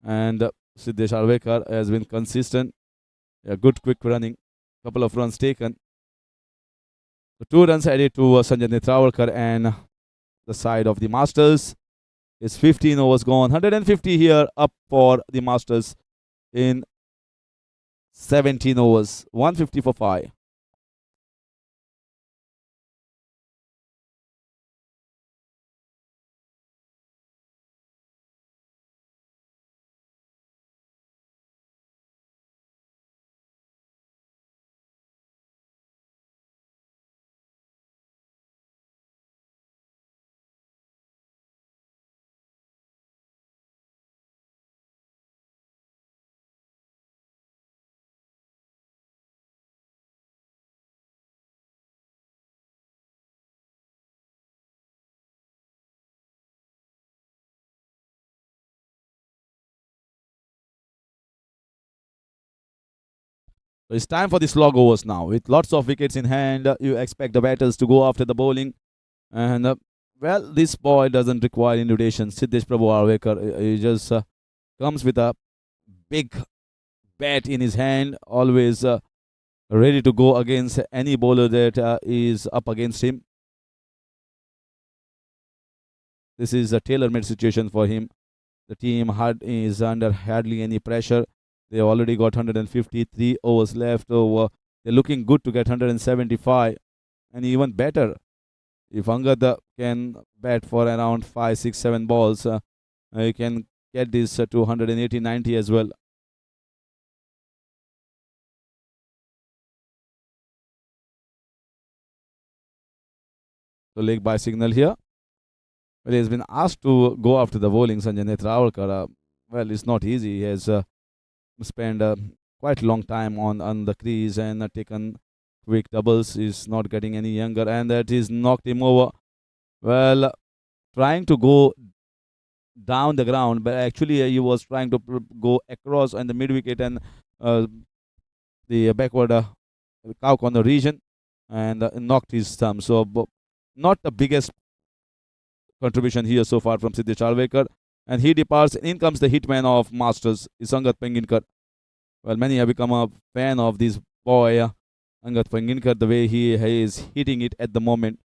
And Siddesh Arvekar has been consistent. Yeah, good quick running. Couple of runs taken. So 2 runs added to Sanjay Netravalkar and the side of the Masters. It's 15 overs gone. 150 here up for the Masters in 17 overs. 150 for 5. So it's time for the slog overs now. With lots of wickets in hand, you expect the batters to go after the bowling. And well, this boy doesn't require invitation. Siddesh Prabhu Arvekar, he just comes with a big bat in his hand, always ready to go against any bowler that is up against him. This is a tailor-made situation for him. The team is under hardly any pressure. They already got 153 overs left over. They're looking good to get 175, and even better if Angad can bat for around 5, 6, 7 balls. You can get this to 180, 90 as well. So leg by signal here. Well, he has been asked to go after the bowling, Sanjay Netravalkar. Well, it's not easy. He has spent quite a long time on the crease and taken quick doubles. He's not getting any younger, and that is knocked him over. Well, trying to go down the ground, but actually he was trying to go across on the mid wicket and the backward cow corner region, and knocked his thumb. So, not the biggest contribution here so far from Siddesh Arvekar. And he departs. In comes the hitman of Masters, Isangat Penginkar. Well, many have become a fan of this boy, Angat Penginkar, the way he is hitting it at the moment.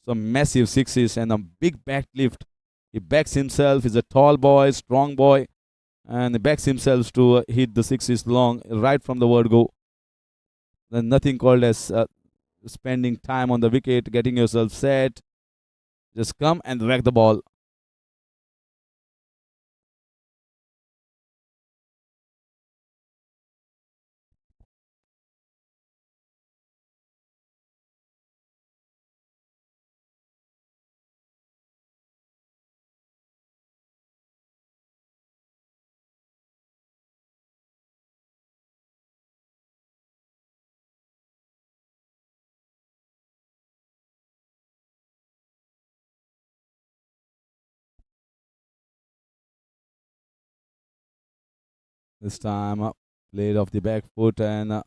Some massive sixes and a big back lift. He backs himself. He's a tall boy, strong boy, and he backs himself to hit the sixes long right from the word go. There's nothing called as spending time on the wicket, getting yourself set. Just come and whack the ball. This time, played off the back foot and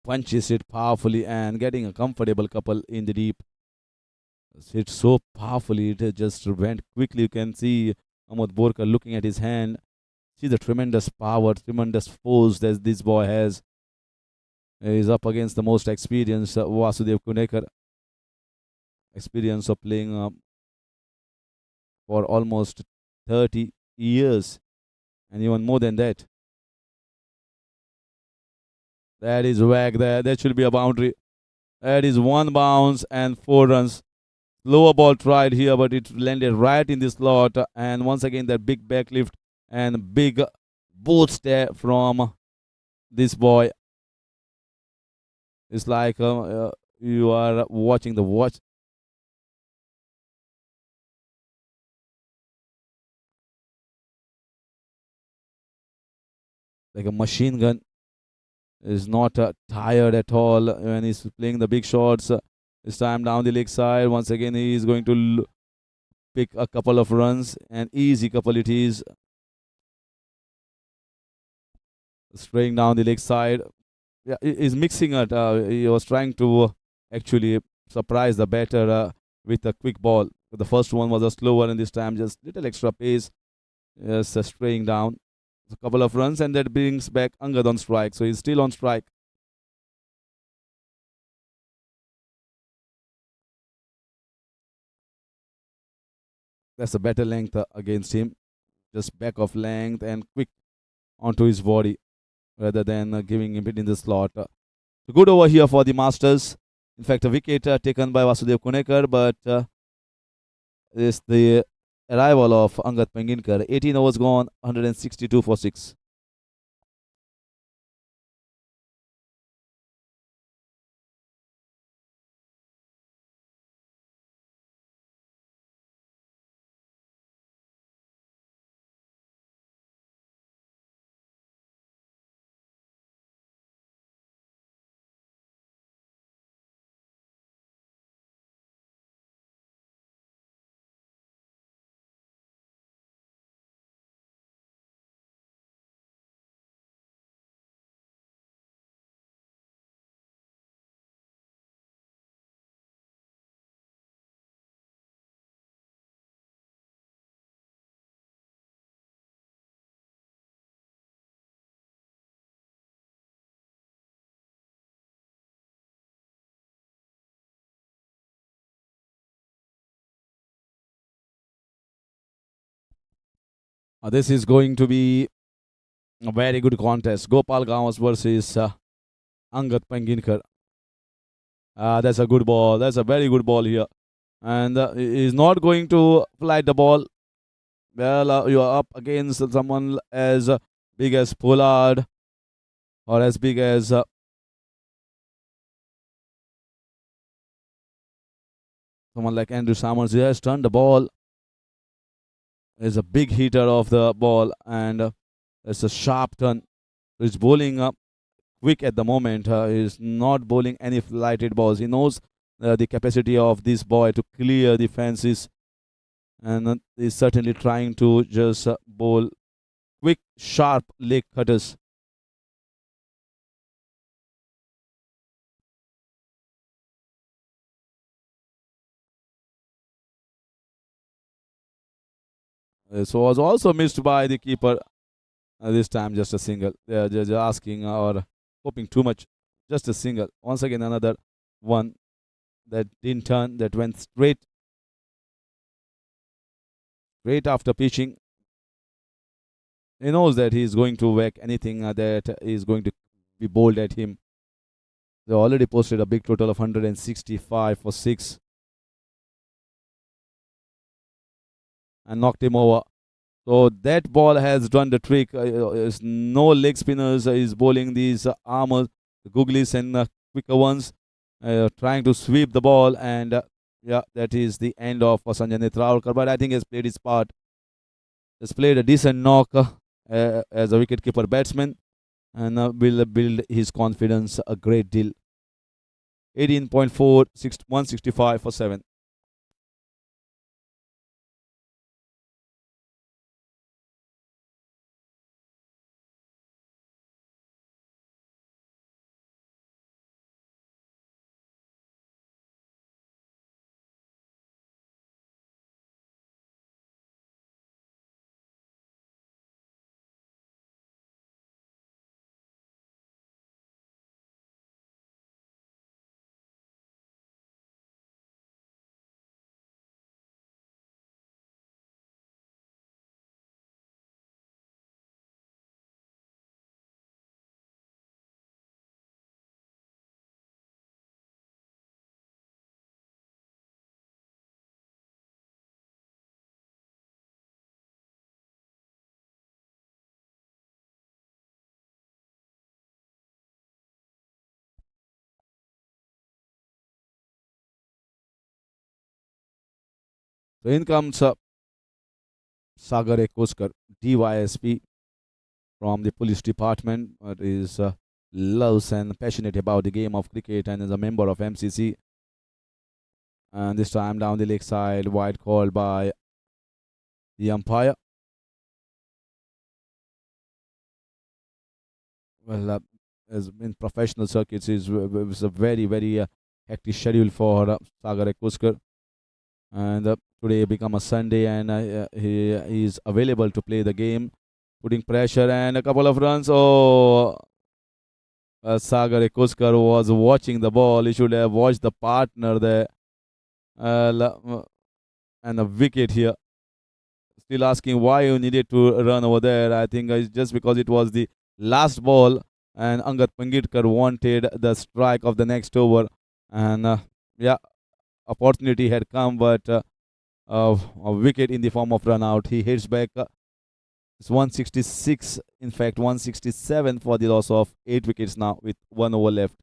punches it powerfully and getting a comfortable couple in the deep. It's hit so powerfully, it just went quickly. You can see Ahmed Borkar looking at his hand. See the tremendous power, tremendous force that this boy has. He's up against the most experienced Vasudev Kunekar. Experience of playing for almost 30 years and even more than that. That is whack there. That should be a boundary. That is one bounce and 4 runs. Lower ball tried here, but it landed right in the slot. And once again, that big back lift and big boot step from this boy. It's like you are watching the watch. Like a machine gun. Is not tired at all when he's playing the big shots. This time down the leg side. Once again, he is going to pick a couple of runs. An easy couple it is. Spraying down the leg side. Yeah, he's mixing it. He was trying to actually surprise the batter with a quick ball. The first one was a slower, and this time just little extra pace, just straying down. A couple of runs, and that brings back Angad on strike. So he's still on strike. That's a better length against him. Just back of length and quick onto his body rather than giving him it in the slot. So good over here for the Masters. In fact, a wicket taken by Vasudev Kunekar, but is the arrival of Angad Penginkar. 18 overs gone, 162 for 6. This is going to be a very good contest. Gopal Gauss versus Angad Penginkar. That's a good ball. That's a very good ball here. And he's not going to flight the ball. Well, you are up against someone as big as Pollard or as big as someone like Andrew Summers. He has turned the ball. Is a big hitter of the ball, and it's a sharp turn. He's bowling up quick at the moment. He's not bowling any flighted balls. He knows the capacity of this boy to clear the fences, and he's certainly trying to just bowl quick, sharp leg cutters. This was also missed by the keeper. This time, just a single. They are just asking or hoping too much. Just a single. Once again, another one that didn't turn, that went straight after pitching. He knows that he's going to whack anything that is going to be bowled at him. They already posted a big total of 165 for 6 and knocked him over. So that ball has done the trick. There's no leg spinners. He's bowling these armors, the googlies and quicker ones, trying to sweep the ball. And yeah, that is the end of Sanjay Netravalkar. But I think he's played his part. He's played a decent knock as a wicketkeeper batsman, and will build his confidence a great deal. 18.4, 165 for 7. So in comes Sagar Ekoskar, DYSP from the police department, but is loves and passionate about the game of cricket and is a member of MCC. And this time down the leg side, wide called by the umpire. Well, as in professional circuits, is a very very hectic schedule for Sagar Ekoskar, and today become a Sunday, and he is available to play the game, putting pressure and a couple of runs. Oh, Sagar Ekoskar was watching the ball. He should have watched the partner there, and a wicket here. Still asking why you needed to run over there. I think it's just because it was the last ball, and Angat Pangidkar wanted the strike of the next over, and yeah, opportunity had come, but a wicket in the form of run out. He hits back. It's 166, in fact 167 for the loss of 8 wickets now with 1 over left.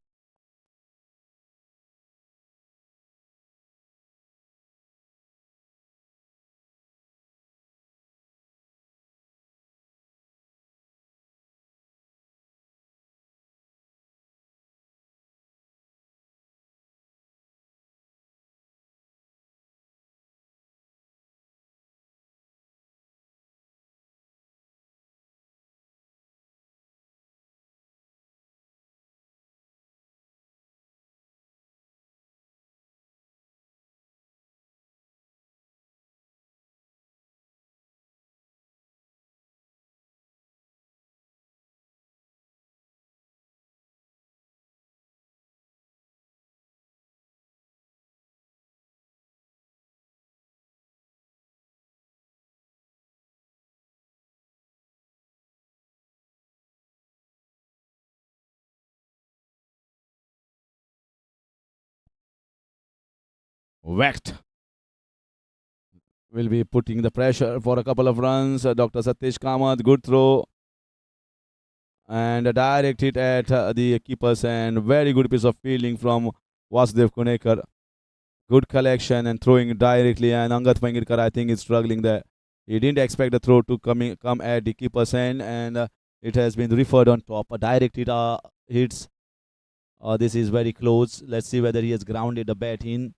Whacked. Will be putting the pressure for a couple of runs. Dr. Satish Kamath, good throw. And a direct hit at the keepers, and very good piece of fielding from Vasudev Kunekar. Good collection and throwing directly, and Angat Pangidkar I think is struggling there. He didn't expect the throw to come at the keeper's end, and it has been referred on top. A direct hit hits. This is very close. Let's see whether he has grounded the bat in.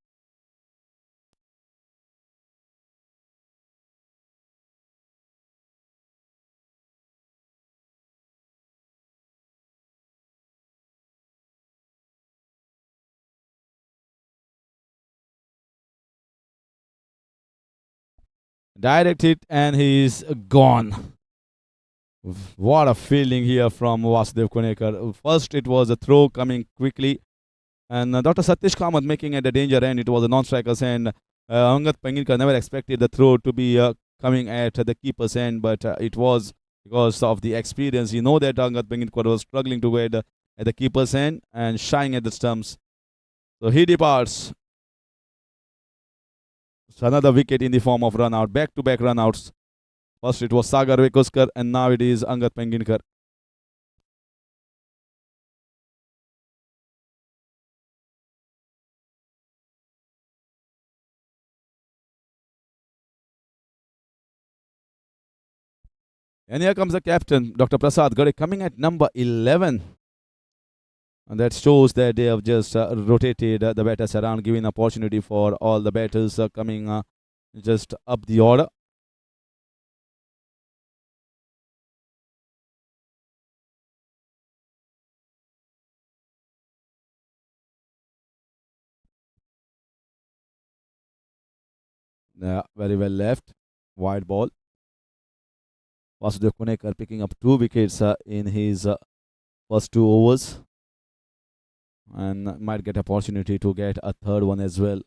Direct hit, and he's gone. What a fielding here from Vasudev Kunekar. First, it was a throw coming quickly, and Dr. Satish Kamath making at the danger end. It was a non-striker's end. Angat Pangidkar never expected the throw to be coming at the keeper's end, but it was because of the experience. You know that Angat Pangidkar was struggling to get at the keeper's end and shying at the stumps. So he departs. So another wicket in the form of run out. Back-to-back run outs. First it was Sagar Ekoskar, and now it is Angat Pangidkar. And here comes the captain, Dr. Prasad Gade, coming at number 11. And that shows that they have just rotated the batters around, giving opportunity for all the batters coming just up the order. Yeah, very well left. Wide ball. Vasudev Kunekar picking up 2 wickets in his first 2 overs, and might get opportunity to get a third one as well.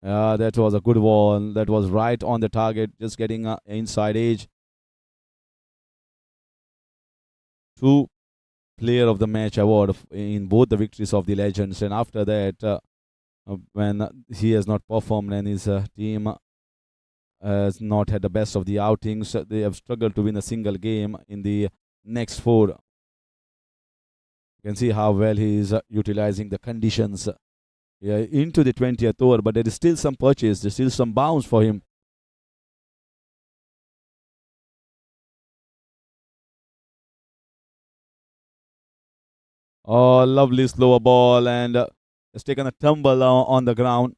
Yeah, that was a good ball. That was right on the target, just getting inside edge. 2 Player of the Match award in both the victories of the Legends, and after that, when he has not performed and his team has not had the best of the outings, they have struggled to win a single game in the next 4. You can see how well he is utilizing the conditions into the 20th over, but there is still some purchase, there's still some bounce for him. Oh, lovely slower ball, and has taken a tumble on the ground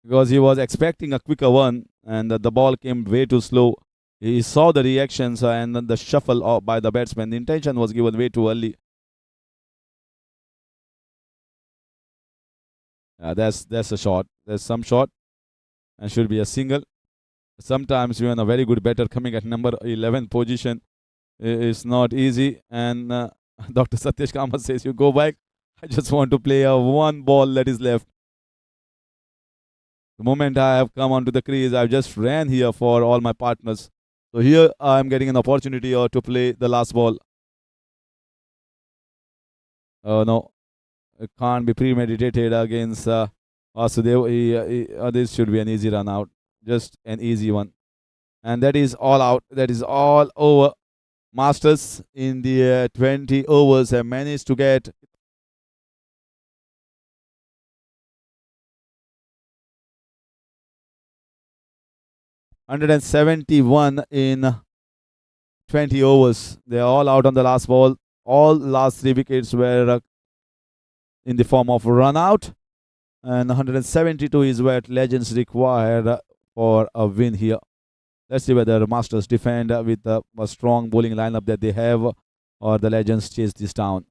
because he was expecting a quicker one, and the ball came way too slow. He saw the reactions and the shuffle by the batsman. The intention was given way too early, That's a shot. There's some shot and should be a single. Sometimes even a very good batter coming at number 11 position is not easy. And Dr. Satyesh Kamath says, "You go back. I just want to play a one ball that is left." The moment I have come onto the crease, I've just ran here for all my partners. So here I'm getting an opportunity to play the last ball. No, it can't be premeditated against Vasudev. This should be an easy run out. Just an easy one. And that is all out. That is all over. Masters in the 20 overs have managed to get 171 in 20 overs. They are all out on the last ball. All last three wickets were in the form of run out. And 172 is what Legends require for a win here. Let's see whether Masters defend with a strong bowling lineup that they have, or the Legends chase this down.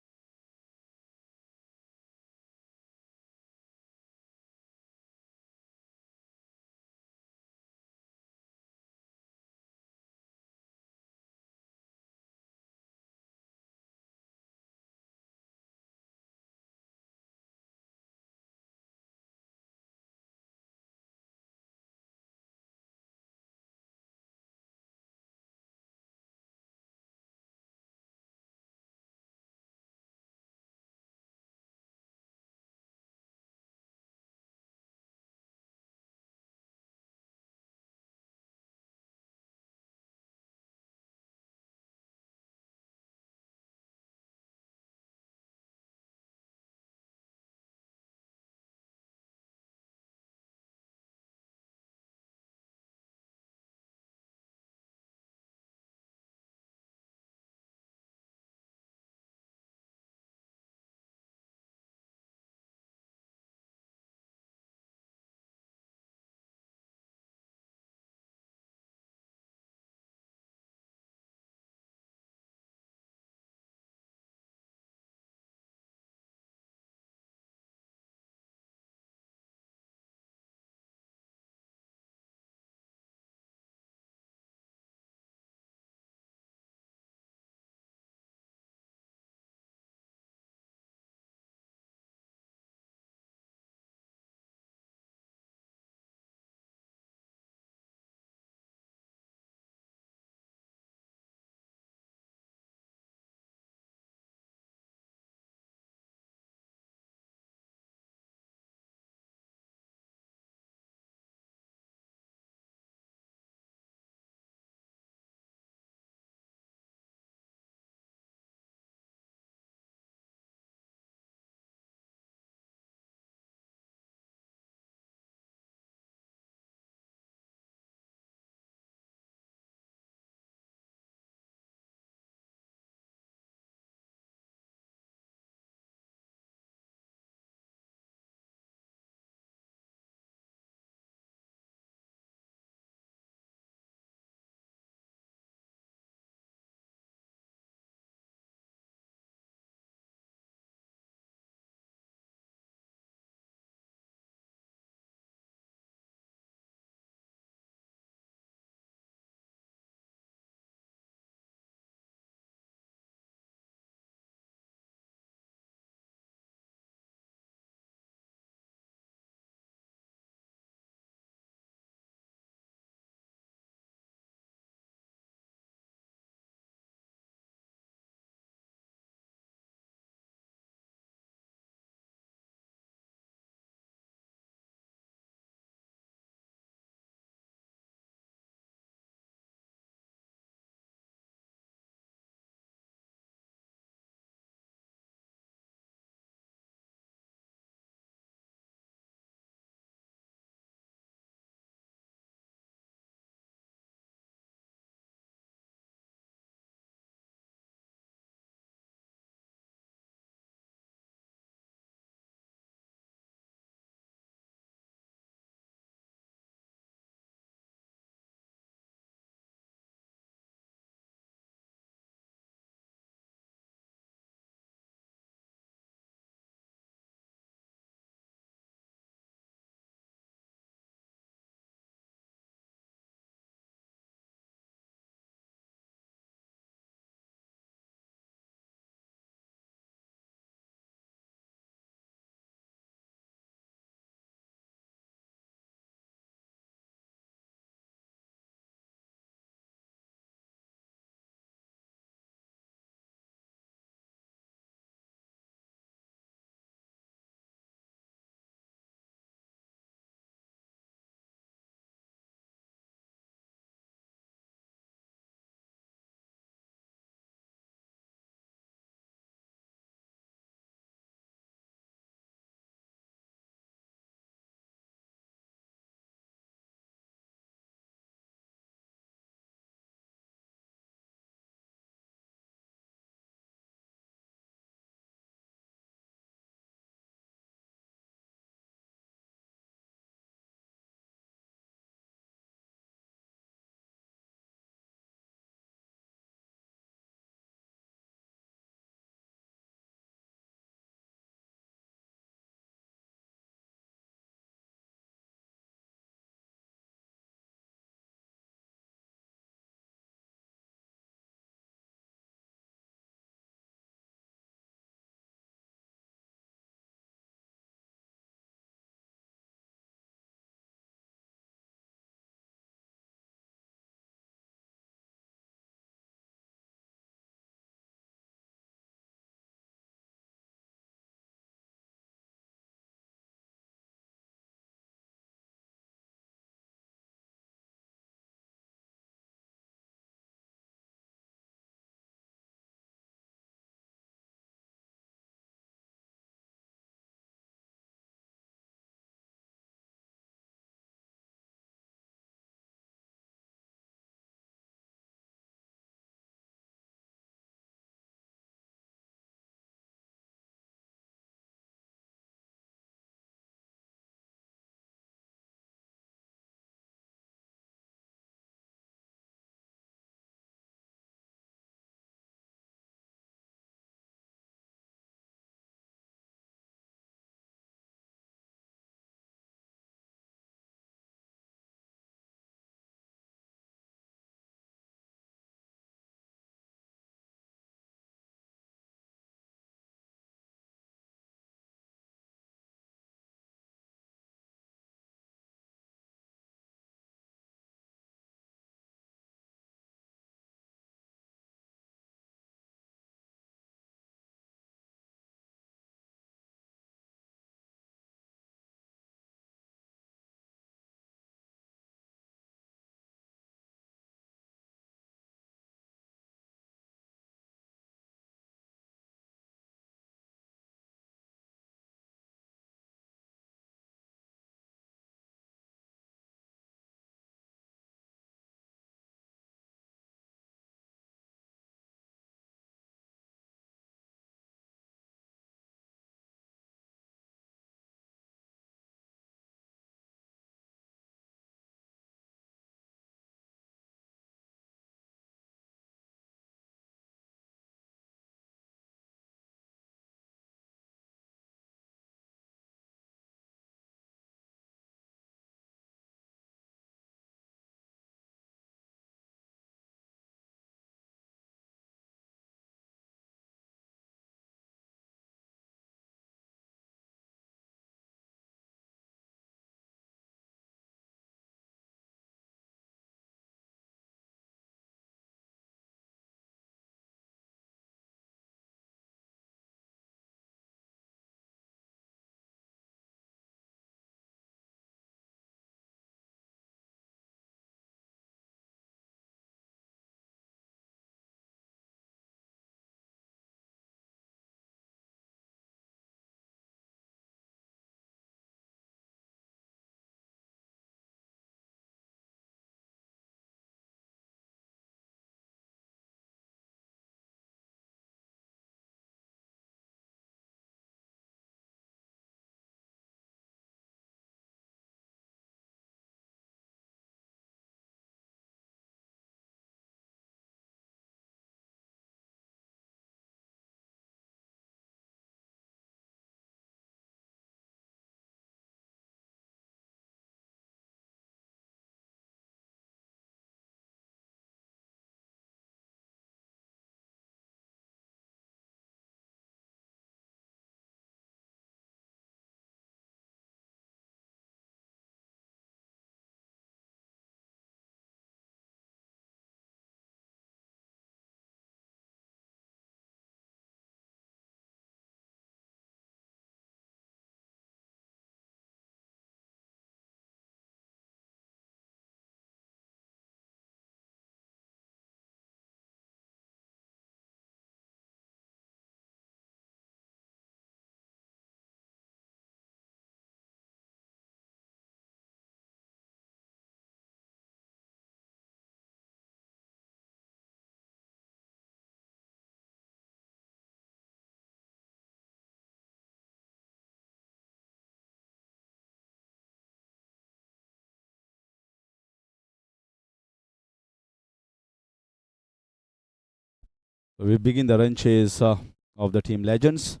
So we begin the run chase of the team legends.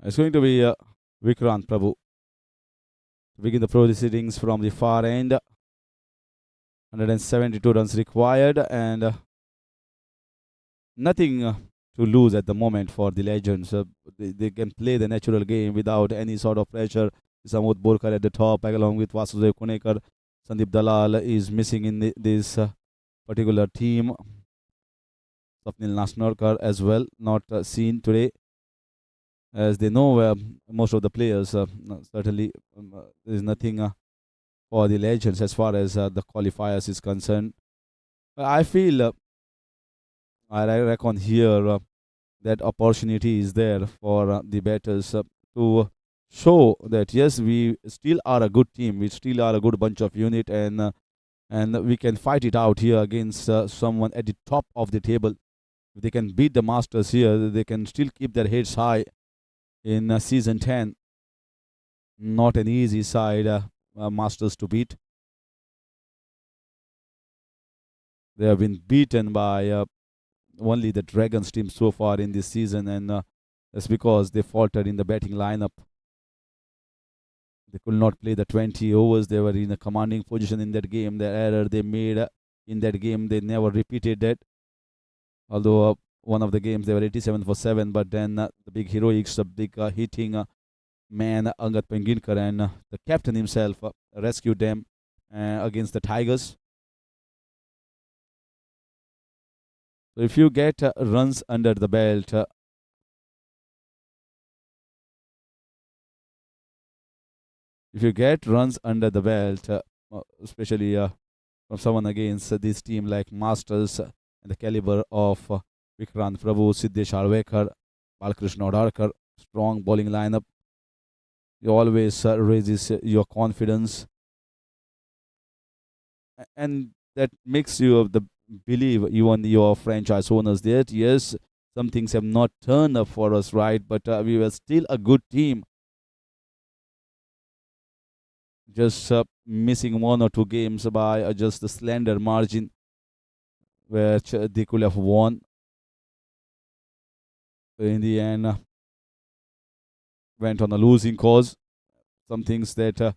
It's going to be Vikrant Prabhu. Begin the proceedings from the far end. 172 runs required, and nothing to lose at the moment for the legends. They can play the natural game without any sort of pressure. Samod Borkar at the top, along with Vasudev Kunekar. Sandeep Dalal is missing in this particular team. Swapnil Nasnarkar as well, not seen today. As they know, most of the players, certainly there is nothing for the legends as far as the qualifiers is concerned. I feel, I reckon here that opportunity is there for the batters to show that yes, we still are a good team, we still are a good bunch of unit, and we can fight it out here against someone at the top of the table. If they can beat the Masters here, they can still keep their heads high in season 10. Not an easy side, Masters to beat. They have been beaten by only the Dragons team so far in this season, and that's because they faltered in the batting lineup. They could not play the 20 overs. They were in a commanding position in that game. The error they made in that game, they never repeated that. Although one of the games they were 87 for 7, but then the big heroics, the big hitting man Angat Penginkar and the captain himself rescued them against the Tigers. So if you get runs under the belt, especially from someone against this team like Masters and the caliber of Vikrant Prabhu, Siddesh Arvekar, Balkrishna Odarkar, strong bowling lineup, it always raises your confidence, and that makes you believe even your franchise owners that yes, some things have not turned up for us right, but we were still a good team. Just missing one or two games by just a slender margin, which they could have won. In the end, went on a losing cause. Some things that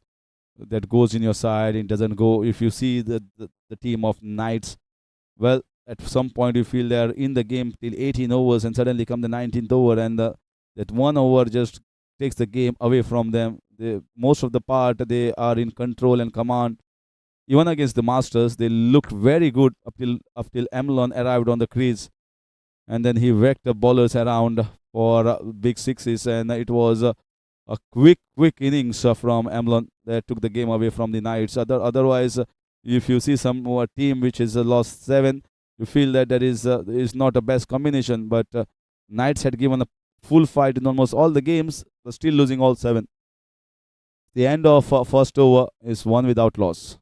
goes in your side, it doesn't go. If you see the team of Knights, well, at some point you feel they are in the game till 18 overs, and suddenly come the 19th over, and that 1 over just takes the game away from them. Most of the part they are in control and command. Even against the Masters, they looked very good up till Emlon arrived on the crease, and then he whacked the bowlers around for big sixes, and it was a quick innings from Emlon that took the game away from the Knights. Otherwise, if you see some team which is lost 7, you feel that that is not a best combination. But Knights had given a full fight in almost all the games, but still losing all 7. The end of first over is 1 without loss.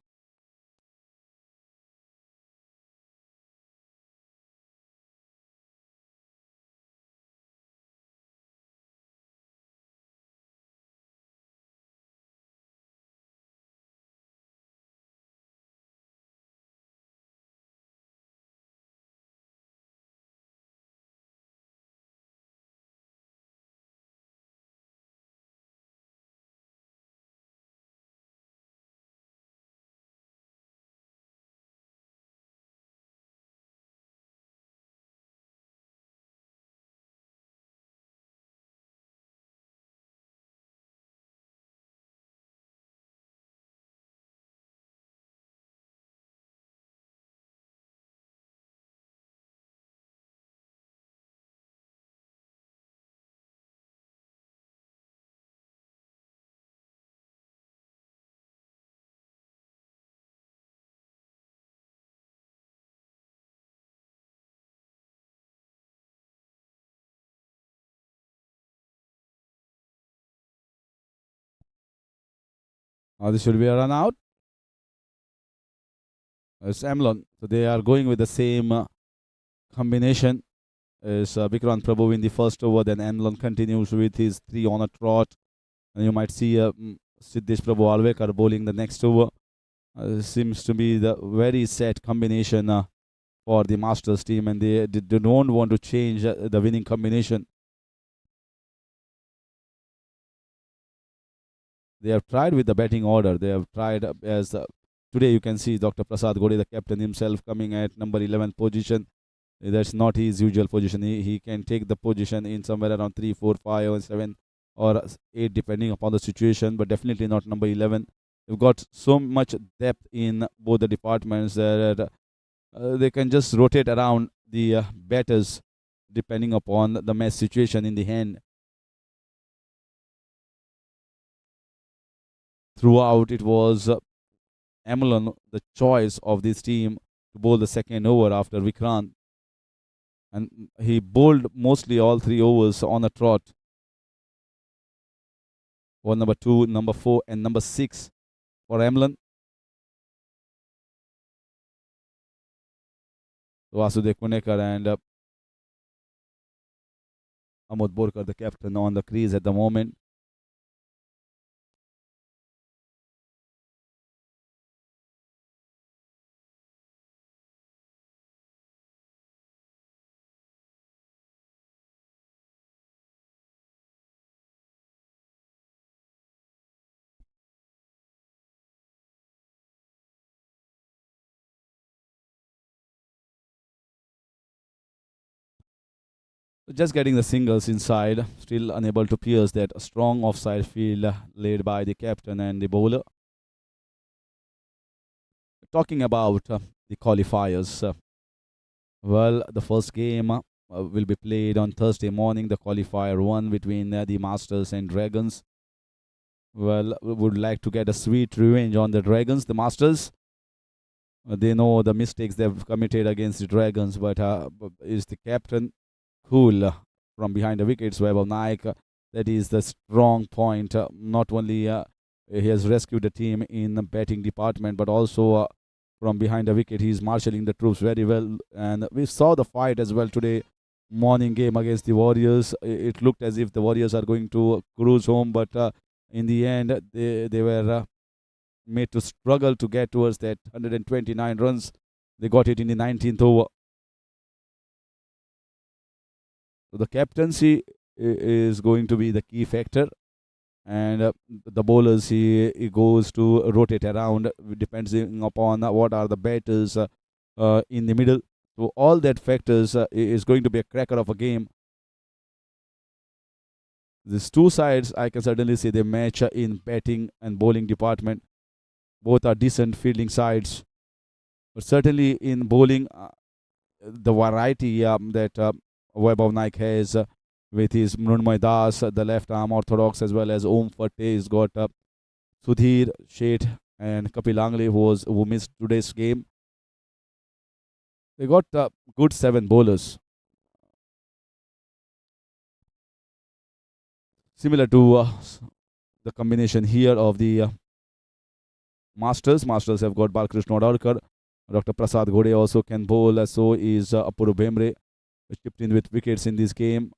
This should be a run out. It's Emlon. So they are going with the same combination as Vikrant Prabhu in the first over. Then Emlon continues with his 3 on a trot. And you might see Siddesh Prabhu Alvekar bowling the next over. Seems to be the very set combination for the Masters team, and they don't want to change the winning combination. They have tried with the batting order. They have tried as today you can see Dr. Prasad Gode, the captain himself, coming at number 11 position. That's not his usual position. He can take the position in somewhere around 3, 4, 5, or 7, or 8, depending upon the situation, but definitely not number 11. We've got so much depth in both the departments that they can just rotate around the batters depending upon the match situation in the hand. Throughout, it was Amlon the choice of this team to bowl the second over after Vikrant, and he bowled mostly all 3 overs on a trot. Over number 2, number 4, and number 6 for Amlon. Vasudev Kunekar and Amod Borkar, the captain, on the crease at the moment. Just getting the singles inside, still unable to pierce that strong offside field laid by the captain and the bowler. Talking about the qualifiers, well, the first game will be played on Thursday morning, the qualifier 1 between the Masters and Dragons. Well, we would like to get a sweet revenge on the Dragons. The Masters, they know the mistakes they've committed against the Dragons, but is the captain cool from behind the wickets? Vaibhav Naik, that is the strong point. Not only he has rescued the team in the batting department, but also from behind the wicket, he is marshalling the troops very well. And we saw the fight as well today, morning game against the Warriors. It looked as if the Warriors are going to cruise home, but in the end, they were made to struggle to get towards that 129 runs. They got it in the 19th over. So the captaincy is going to be the key factor, and the bowlers he goes to rotate around depending upon what are the batters in the middle. So all that factors is going to be a cracker of a game. These two sides, I can certainly say they match in batting and bowling department. Both are decent fielding sides, but certainly in bowling, the variety that Vaibhav Naik has with his Mrunmoy Das, the left arm orthodox, as well as Om Fate. He's got Sudhir Sheth and Kapil Angle, who missed today's game. They got good 7 bowlers. Similar to the combination here of the Masters. Masters have got Balkrishna Odadkar. Dr. Prasad Gode also can bowl. So is Apuru Bemre, chipped in with wickets in this game.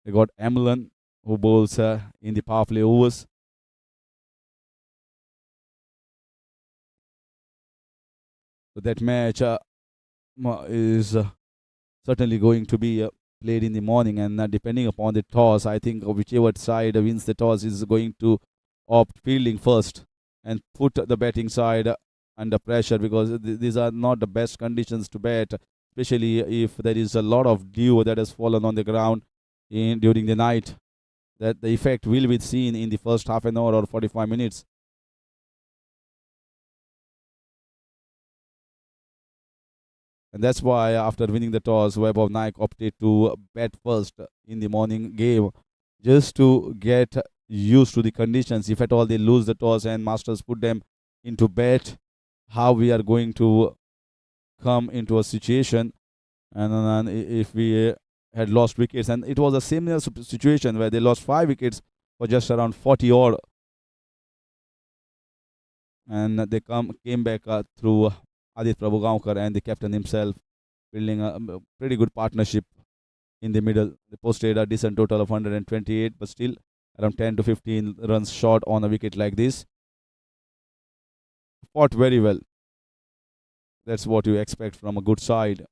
They got Amlan, who bowls in the power play overs. So that match is certainly going to be played in the morning, and depending upon the toss, I think whichever side wins the toss is going to opt fielding first and put the batting side under pressure, because these are not the best conditions to bat, especially if there is a lot of dew that has fallen on the ground during the night. That the effect will be seen in the first half an hour or 45 minutes. And that's why after winning the toss, Vaibhav Naik opted to bat first in the morning game, just to get used to the conditions. If at all they lose the toss and Masters put them into bat, how we are going to come into a situation. And if we had lost wickets, and it was a similar situation where they lost 5 wickets for just around 40 odd, and they came back through Adit Prabhu Gaonkar and the captain himself, building a pretty good partnership in the middle. They posted a decent total of 128, but still around 10 to 15 runs short on a wicket like this. Fought very well. That's what you expect from a good side.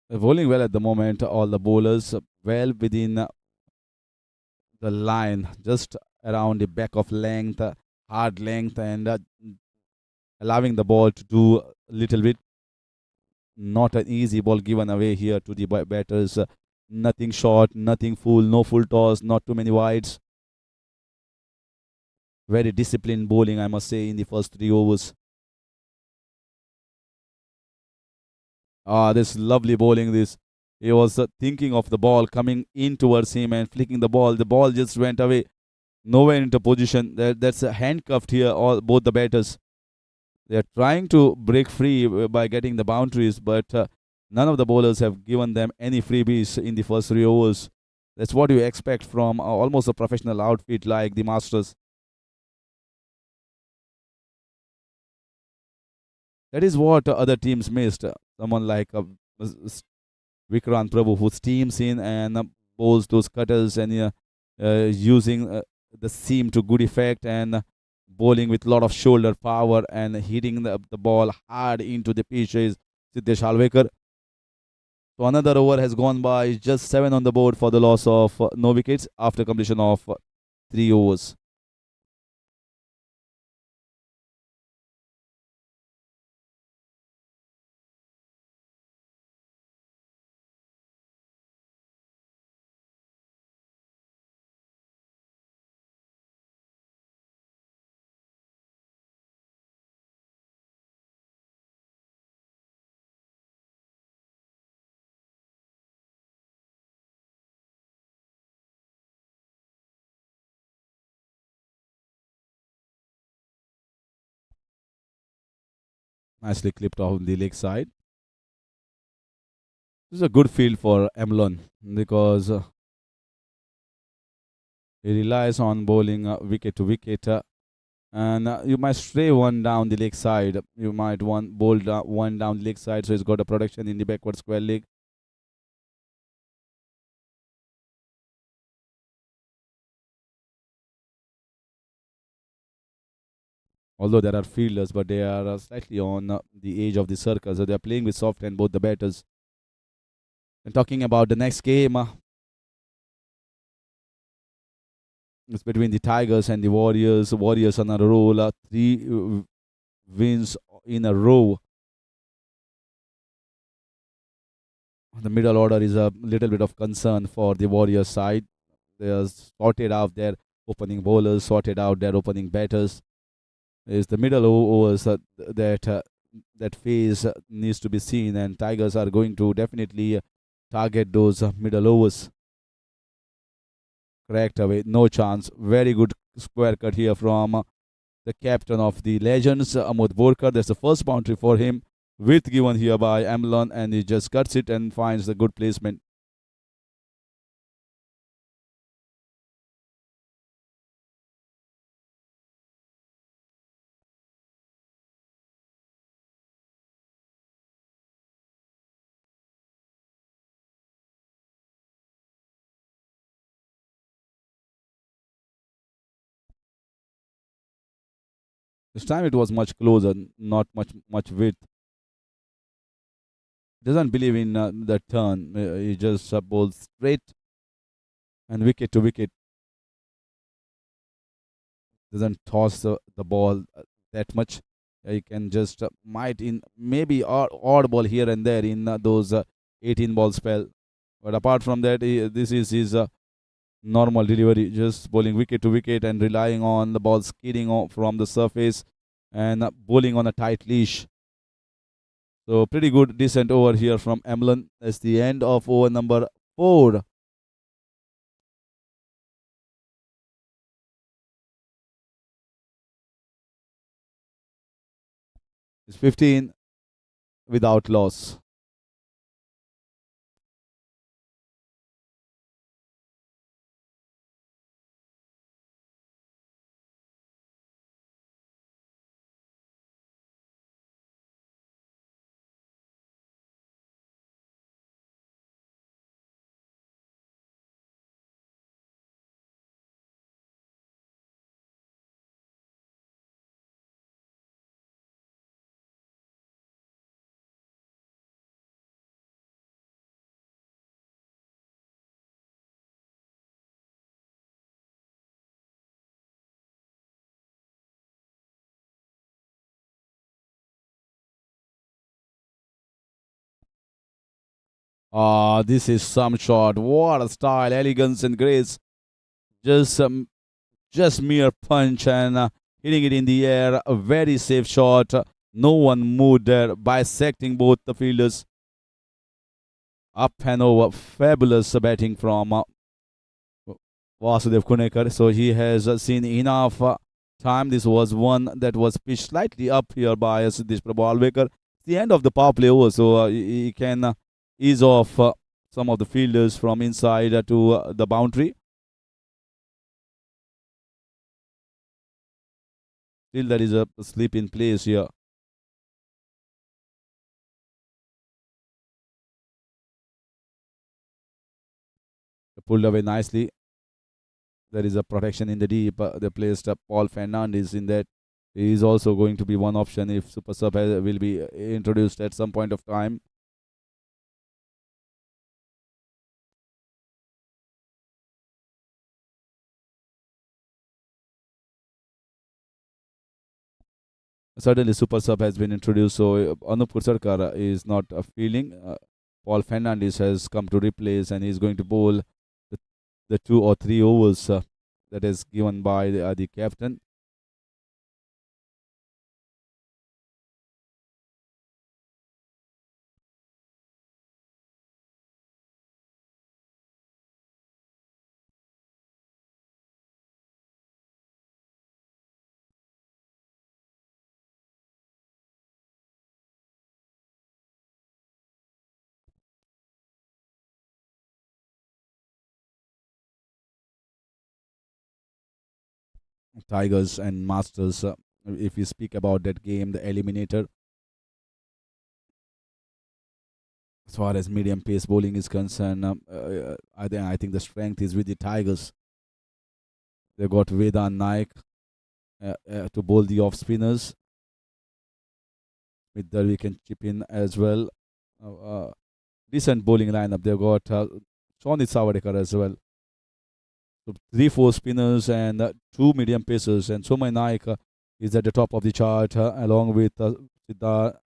They're bowling well at the moment. All the bowlers well within the line, just around the back of length, hard length, and allowing the ball to do a little bit. Not an easy ball given away here to the batters. Nothing short, nothing full, no full toss, not too many wides. Very disciplined bowling, I must say, in the first 3 overs. Ah, this lovely bowling. This he was thinking of the ball coming in towards him and flicking the ball. The ball just went away, nowhere into position. That's handcuffed here. All both the batters. They are trying to break free by getting the boundaries, but none of the bowlers have given them any freebies in the first 3 overs. That's what you expect from almost a professional outfit like the Masters. That is what other teams missed. Someone like Vikrant Prabhu, who steams in and bowls those cutters and using the seam to good effect and bowling with a lot of shoulder power and hitting the ball hard into the pitch is Siddesh Halvekar. So another over has gone by, just 7 on the board for the loss of no wickets after completion of 3 overs. Nicely clipped off the leg side. This is a good field for Emlon because he relies on bowling wicket to wicket. And you might stray one down the leg side. You might want bowl one down the leg side, so he's got a protection in the backward square leg. Although there are fielders, but they are slightly on the edge of the circle, so they are playing with soft hand, both the batters. And talking about the next game, it's between the Tigers and the Warriors. Warriors on a roll, 3 wins in a row. The middle order is a little bit of concern for the Warriors side. They are sorted out their opening bowlers, sorted out their opening batters. Is the middle overs that phase needs to be seen, and Tigers are going to definitely target those middle overs. Correct away, no chance. Very good square cut here from the captain of the Legends, Amod Borkar. That's the first boundary for him, with given here by Amlon, and he just cuts it and finds the good placement. This time it was much closer, not much width. Doesn't believe in the turn. He just bowls straight and wicket to wicket. Doesn't toss the ball that much. He can just might in maybe odd ball here and there in those 18 ball spell. But apart from that, this is his normal delivery, just bowling wicket to wicket and relying on the ball skidding off from the surface and bowling on a tight leash. So pretty good, decent over here from Emlyn. That's the end of over number 4. It's 15 without loss. Ah, this is some shot. What a style, elegance, and grace. Just just mere punch and hitting it in the air. A very safe shot. No one moved there, bisecting both the fielders. Up and over. Fabulous batting from Vasudev Kunekar. So he has seen enough time. This was one that was pitched slightly up here by Siddhesh Prabhu Alvekar. The end of the power play over, so he can ease off some of the fielders from inside to the boundary. Still, there is a slip in place here. Pulled away nicely. There is a protection in the deep. They placed Paul Fernandes in that. He is also going to be one option if Super Sub will be introduced at some point of time. Certainly, Super Sub has been introduced, so Anup Kursarkar is not fielding. Paul Fernandes has come to replace, and he's going to bowl the 2 or 3 overs that is given by the captain. Tigers and Masters. If we speak about that game, the eliminator, as far as medium pace bowling is concerned, I think the strength is with the Tigers. They got Vedan Naik to bowl the off spinners. With that, we can chip in as well. Decent bowling lineup. They've got Shonit Savadekar as well. So 3, 4 spinners and 2 medium pacers. And Somay Naik is at the top of the chart along with Siddha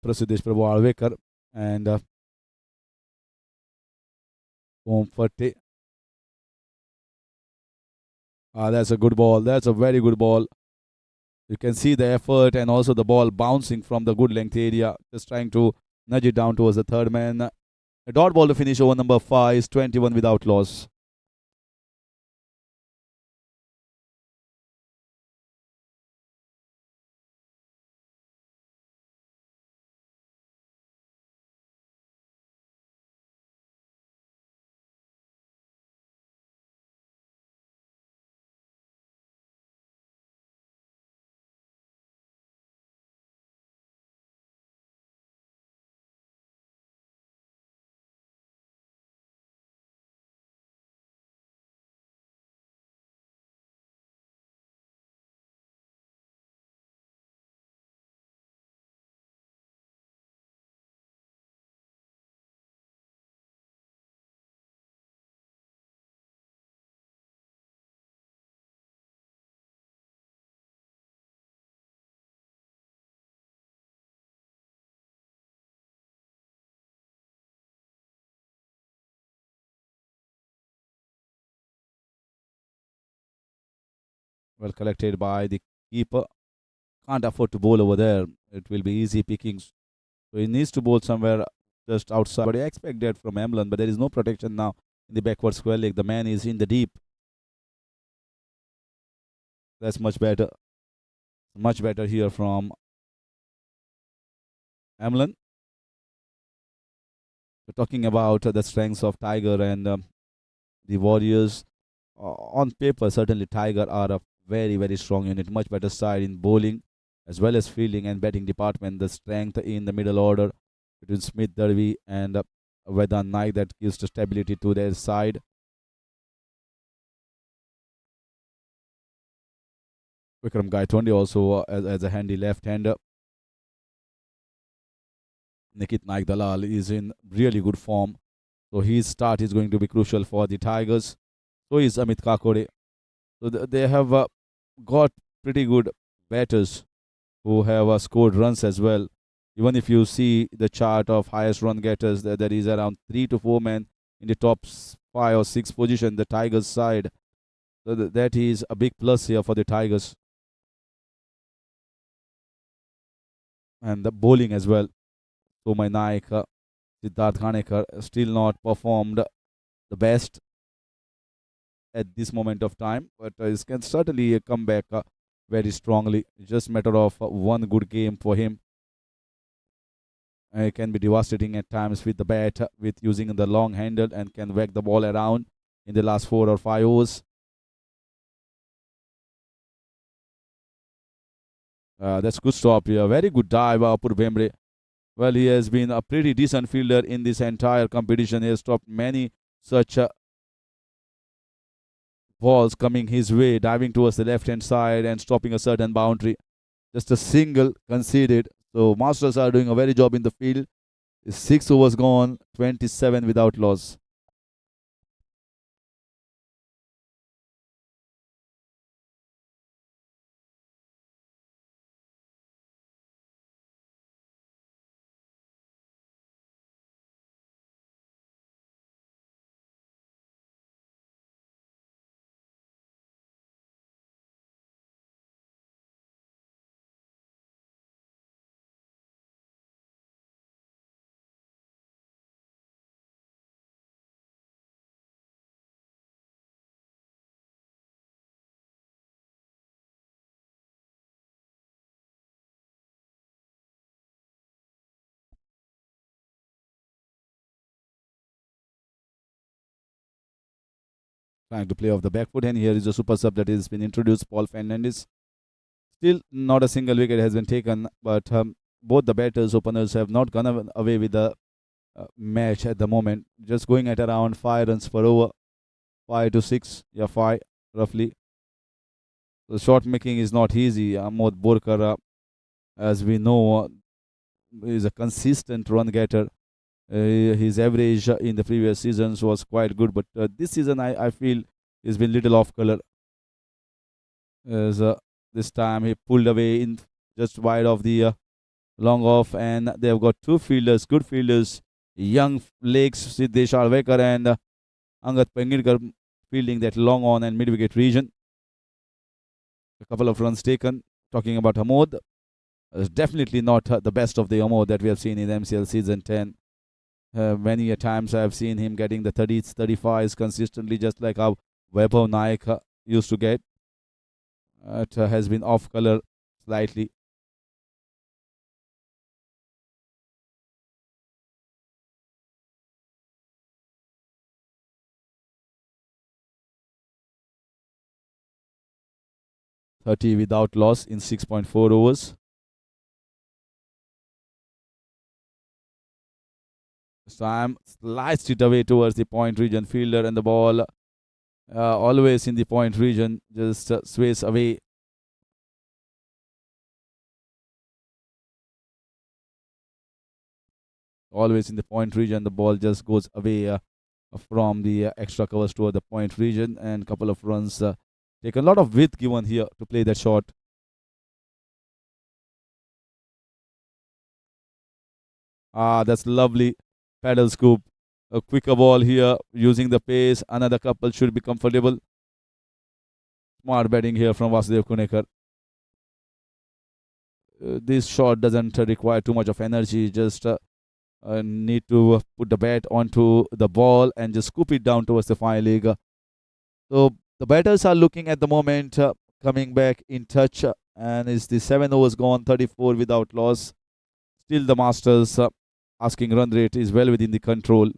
Prasidesh Prabhu Alvekar and Om Fate. That's a good ball. That's a very good ball. You can see the effort and also the ball bouncing from the good length area, just trying to nudge it down towards the third man. A dot ball to finish over number 5 is 21 without loss. Well collected by the keeper. Can't afford to bowl over there. It will be easy pickings. So he needs to bowl somewhere just outside. But I expect that from Emlan, but there is no protection now in the backward square leg. The man is in the deep. That's much better. Much better here from Emlan. We're talking about the strengths of Tiger and the Warriors. On paper, certainly Tiger are a very, very strong unit. Much better side in bowling as well as fielding and batting department. The strength in the middle order between Smith, Darby, and Vedan Naik that gives the stability to their side. Vikram Gaitonde also as a handy left-hander. Nikit Naik Dalal is in really good form. So his start is going to be crucial for the Tigers. So is Amit Kakore. So they have got pretty good batters who have scored runs as well. Even if you see the chart of highest run getters, there is around 3 to 4 men in the top 5 or 6 position, the Tigers side. So that is a big plus here for the Tigers. And the bowling as well. So my Naik, Siddharth Ghanekar, still not performed the best at this moment of time, but he can certainly come back very strongly. It's just matter of one good game for him. It can be devastating at times with the bat, with using the long handle, and can whack the ball around in the last 4 or 5 overs. That's good stop here. Very good dive, Apur Bemre. Well, he has been a pretty decent fielder in this entire competition. He has stopped many such balls coming his way, diving towards the left hand side and stopping a certain boundary. Just a single conceded. So Masters are doing a very job in the field. 6 overs gone, 27 without loss. Trying to play off the back foot, and here is a super sub that has been introduced, Paul Fernandez. Still, not a single wicket has been taken, but both the batters, openers have not gone away with the match at the moment. Just going at around 5 runs per over, 5 to 6, yeah, 5 roughly. The shot making is not easy. Amod Borkar, as we know, is a consistent run getter. His average in the previous seasons was quite good, but this season I feel he's been little off color. As this time he pulled away in just wide of the long off, and they've got two fielders, good fielders, young legs, Siddesh Alvekar and Angat Pengirkar fielding that long on and mid wicket region. A couple of runs taken. Talking about Hamod, definitely not the best of the Hamod that we have seen in MCL season 10. Many a times I have seen him getting the 30s, 35s consistently, just like how Vaibhav Naik used to get. It has been off color slightly. .30 without loss in 6.4 overs. Sam sliced it away towards the point region fielder, and the ball always in the point region just sways away. Always in the point region, the ball just goes away from the extra covers toward the point region, and a couple of runs take a lot of width given here to play that shot. That's lovely paddle scoop. A quicker ball here using the pace. Another couple should be comfortable. Smart batting here from Vasudev Kunekar. This shot doesn't require too much of energy. Just need to put the bat onto the ball and just scoop it down towards the final leg. So the batters are looking at the moment coming back in touch, and is the 7 overs gone, 34 without loss. Still the Masters asking run rate is well within the control.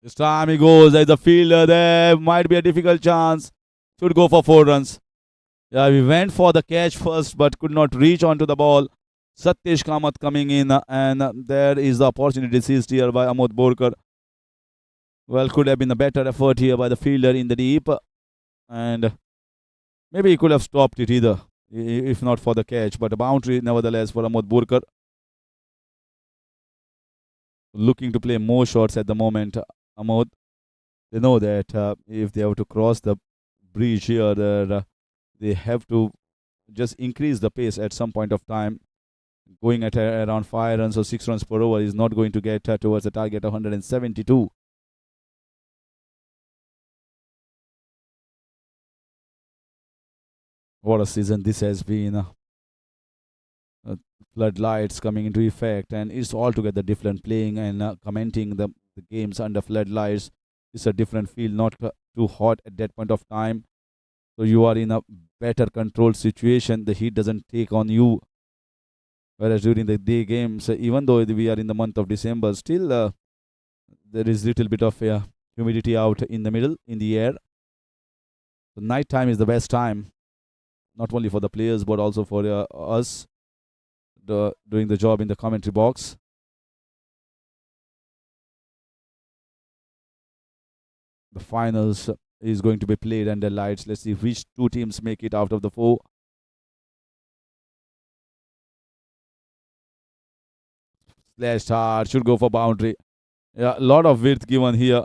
This time he goes. There's a fielder there. Might be a difficult chance. Should go for 4 runs. Yeah, we went for the catch first, but could not reach onto the ball. Satyesh Kamath coming in, and there is the opportunity seized here by Amod Borkar. Well, could have been a better effort here by the fielder in the deep, and maybe he could have stopped it either, if not for the catch. But a boundary, nevertheless, for Amod Borkar. Looking to play more shots at the moment. Amod, they know that if they have to cross the bridge here, they have to just increase the pace at some point of time. Going at around 5 runs or 6 runs per over is not going to get towards the target of 172. What a season this has been. Floodlights coming into effect, and it's altogether different. Playing and commenting the games under floodlights is a different feel, not too hot at that point of time. So you are in a better controlled situation. The heat doesn't take on you. Whereas during the day games, even though we are in the month of December, still there is little bit of humidity out in the middle in the air. So night time is the best time, not only for the players but also for us doing the job in the commentary box. The finals is going to be played under lights. Let's see which two teams make it out of the four. Slashed hard, should go for boundary. Yeah, a lot of width given here.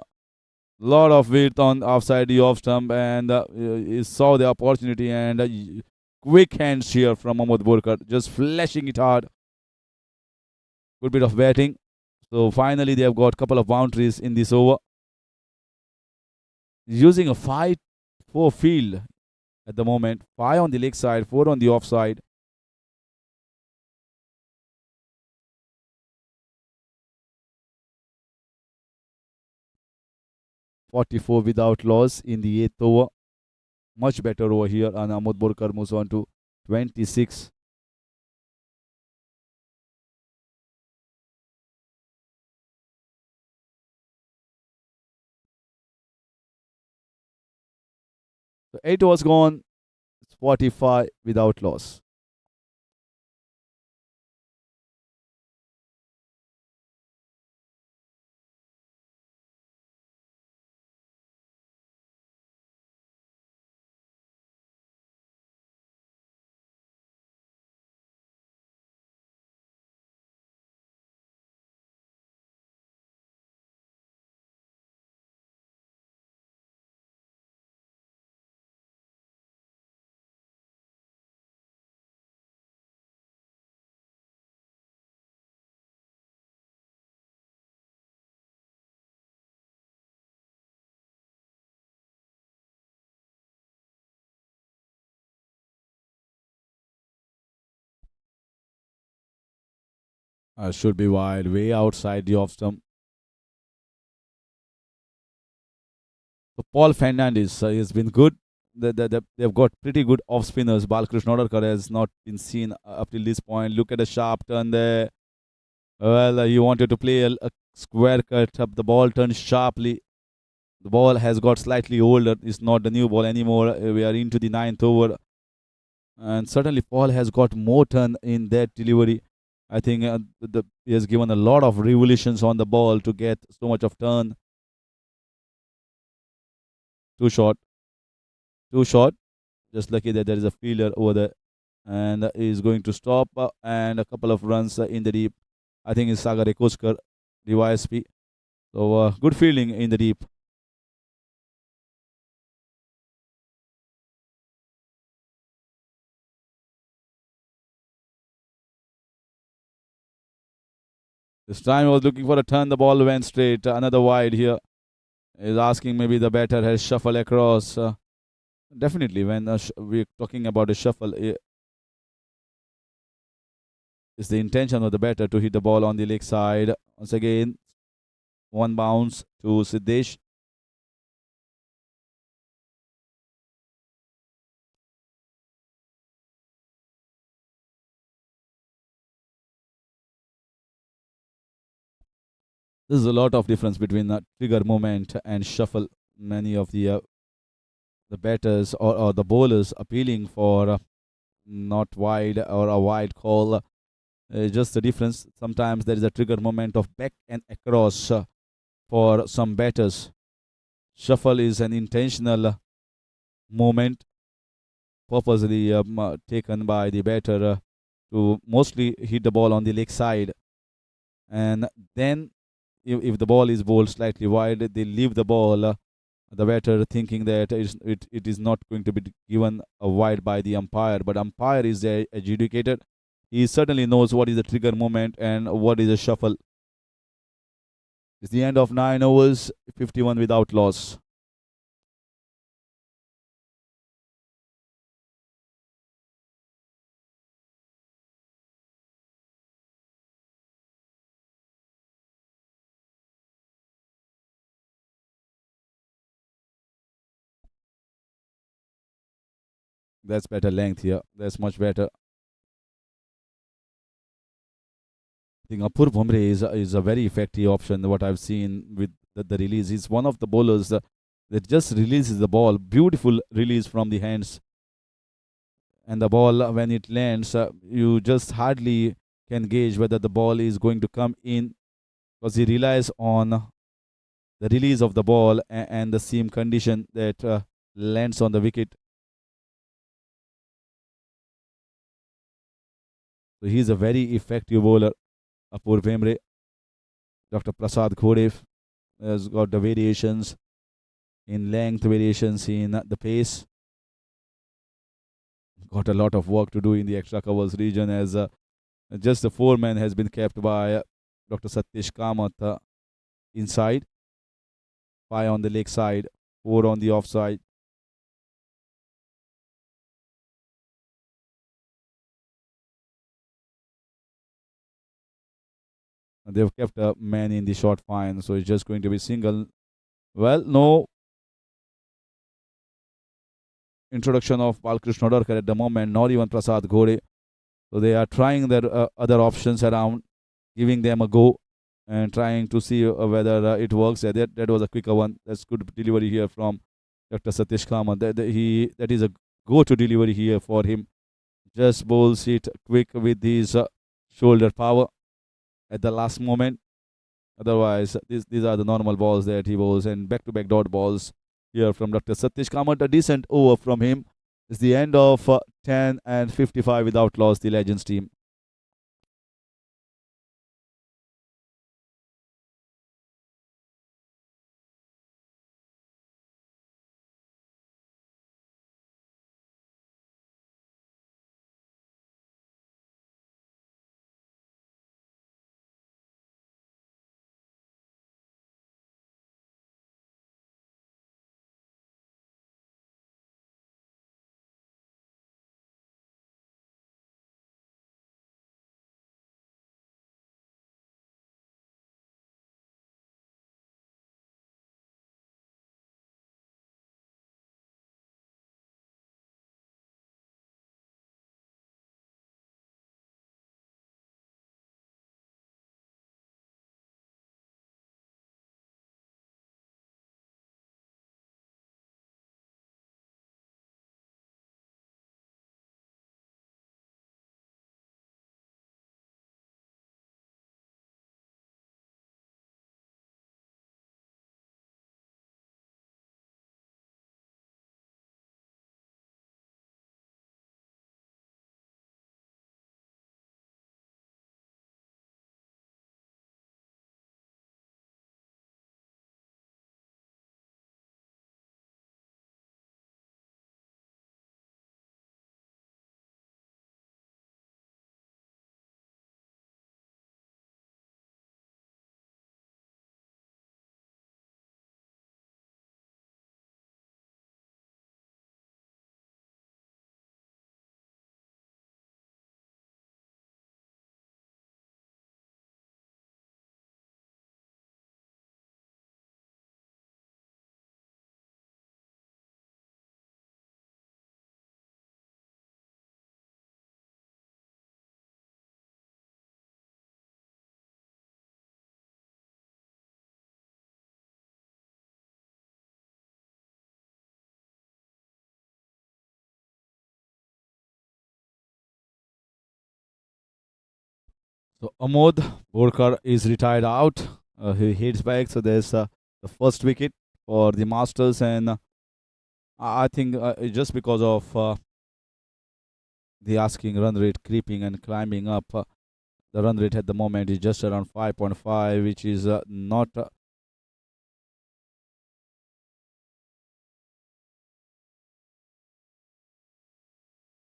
Lot of width on offside the off stump, and he saw the opportunity, and quick hands here from Mahmoud Borkar, just flashing it hard. Good bit of batting. So finally they have got a couple of boundaries in this over. Using a 5-4 field at the moment. 5 on the leg side, 4 on the offside. .44 without loss in the 8th over. Much better over here, and Ahmad Borkar moves on to 26. So 8 overs gone, 45 without loss. Should be wide, way outside the off stump. So Paul Fernandez has been good. They've got pretty good off spinners. Balkrishna Nadarkar has not been seen up till this point. Look at the sharp turn there. Well, you wanted to play a square cut up. The ball turned sharply. The ball has got slightly older. It's not the new ball anymore. We are into the 9th over. And certainly Paul has got more turn in that delivery. I think he has given a lot of revolutions on the ball to get so much of turn. Too short. Too short. Just lucky that there is a fielder over there. And is going to stop. And a couple of runs in the deep. I think it's Sagar Ekoskar, the YSP. So good fielding in the deep. This time I was looking for a turn. The ball went straight. Another wide here. Is asking maybe the batter has shuffle across. Definitely, when we're talking about a shuffle, it's the intention of the batter to hit the ball on the leg side. Once again, one bounce to Siddesh. There's a lot of difference between trigger movement and shuffle. Many of the batters or the bowlers appealing for not wide or a wide call. Just the difference. Sometimes there is a trigger movement of back and across for some batters. Shuffle is an intentional movement purposely taken by the batter to mostly hit the ball on the leg side. And then, if the ball is bowled slightly wide, they leave the ball, the batter thinking that it is not going to be given a wide by the umpire. But umpire is the adjudicator. He certainly knows what is the trigger moment and what is a shuffle. It's the end of 9 overs, 51 without loss. That's better length here. That's much better. I think Apur Bumre is a very effective option. What I've seen with the release, he's one of the bowlers that just releases the ball. Beautiful release from the hands, and the ball when it lands, you just hardly can gauge whether the ball is going to come in because he relies on the release of the ball and the seam condition that lands on the wicket. So he's a very effective bowler, Apur Bumre. Dr. Prasad Khodev has got the variations in length, variations in the pace. Got a lot of work to do in the extra covers region as just the foreman has been kept by Dr. Satish Kamath inside, five on the leg side, four on the offside. And they've kept a man in the short fine, so it's just going to be single. Well, no introduction of Balkrishna Dorkar at the moment, not even Prasad Ghode. So they are trying their other options around, giving them a go and trying to see whether it works. That was a quicker one. That's good delivery here from Dr. Satish Kamath. That is a go-to delivery here for him. Just bowls it quick with his shoulder power at the last moment. Otherwise, these are the normal balls that he bowls, and back-to-back dot balls here from Dr. Satish Kamath. A decent over from him. It's the end of 10 and 55 without loss, the Legends team. So Amod Borkar is retired out. He hits back. So there's the first wicket for the Masters, and I think just because of the asking run rate creeping and climbing up, the run rate at the moment is just around 5.5, which is not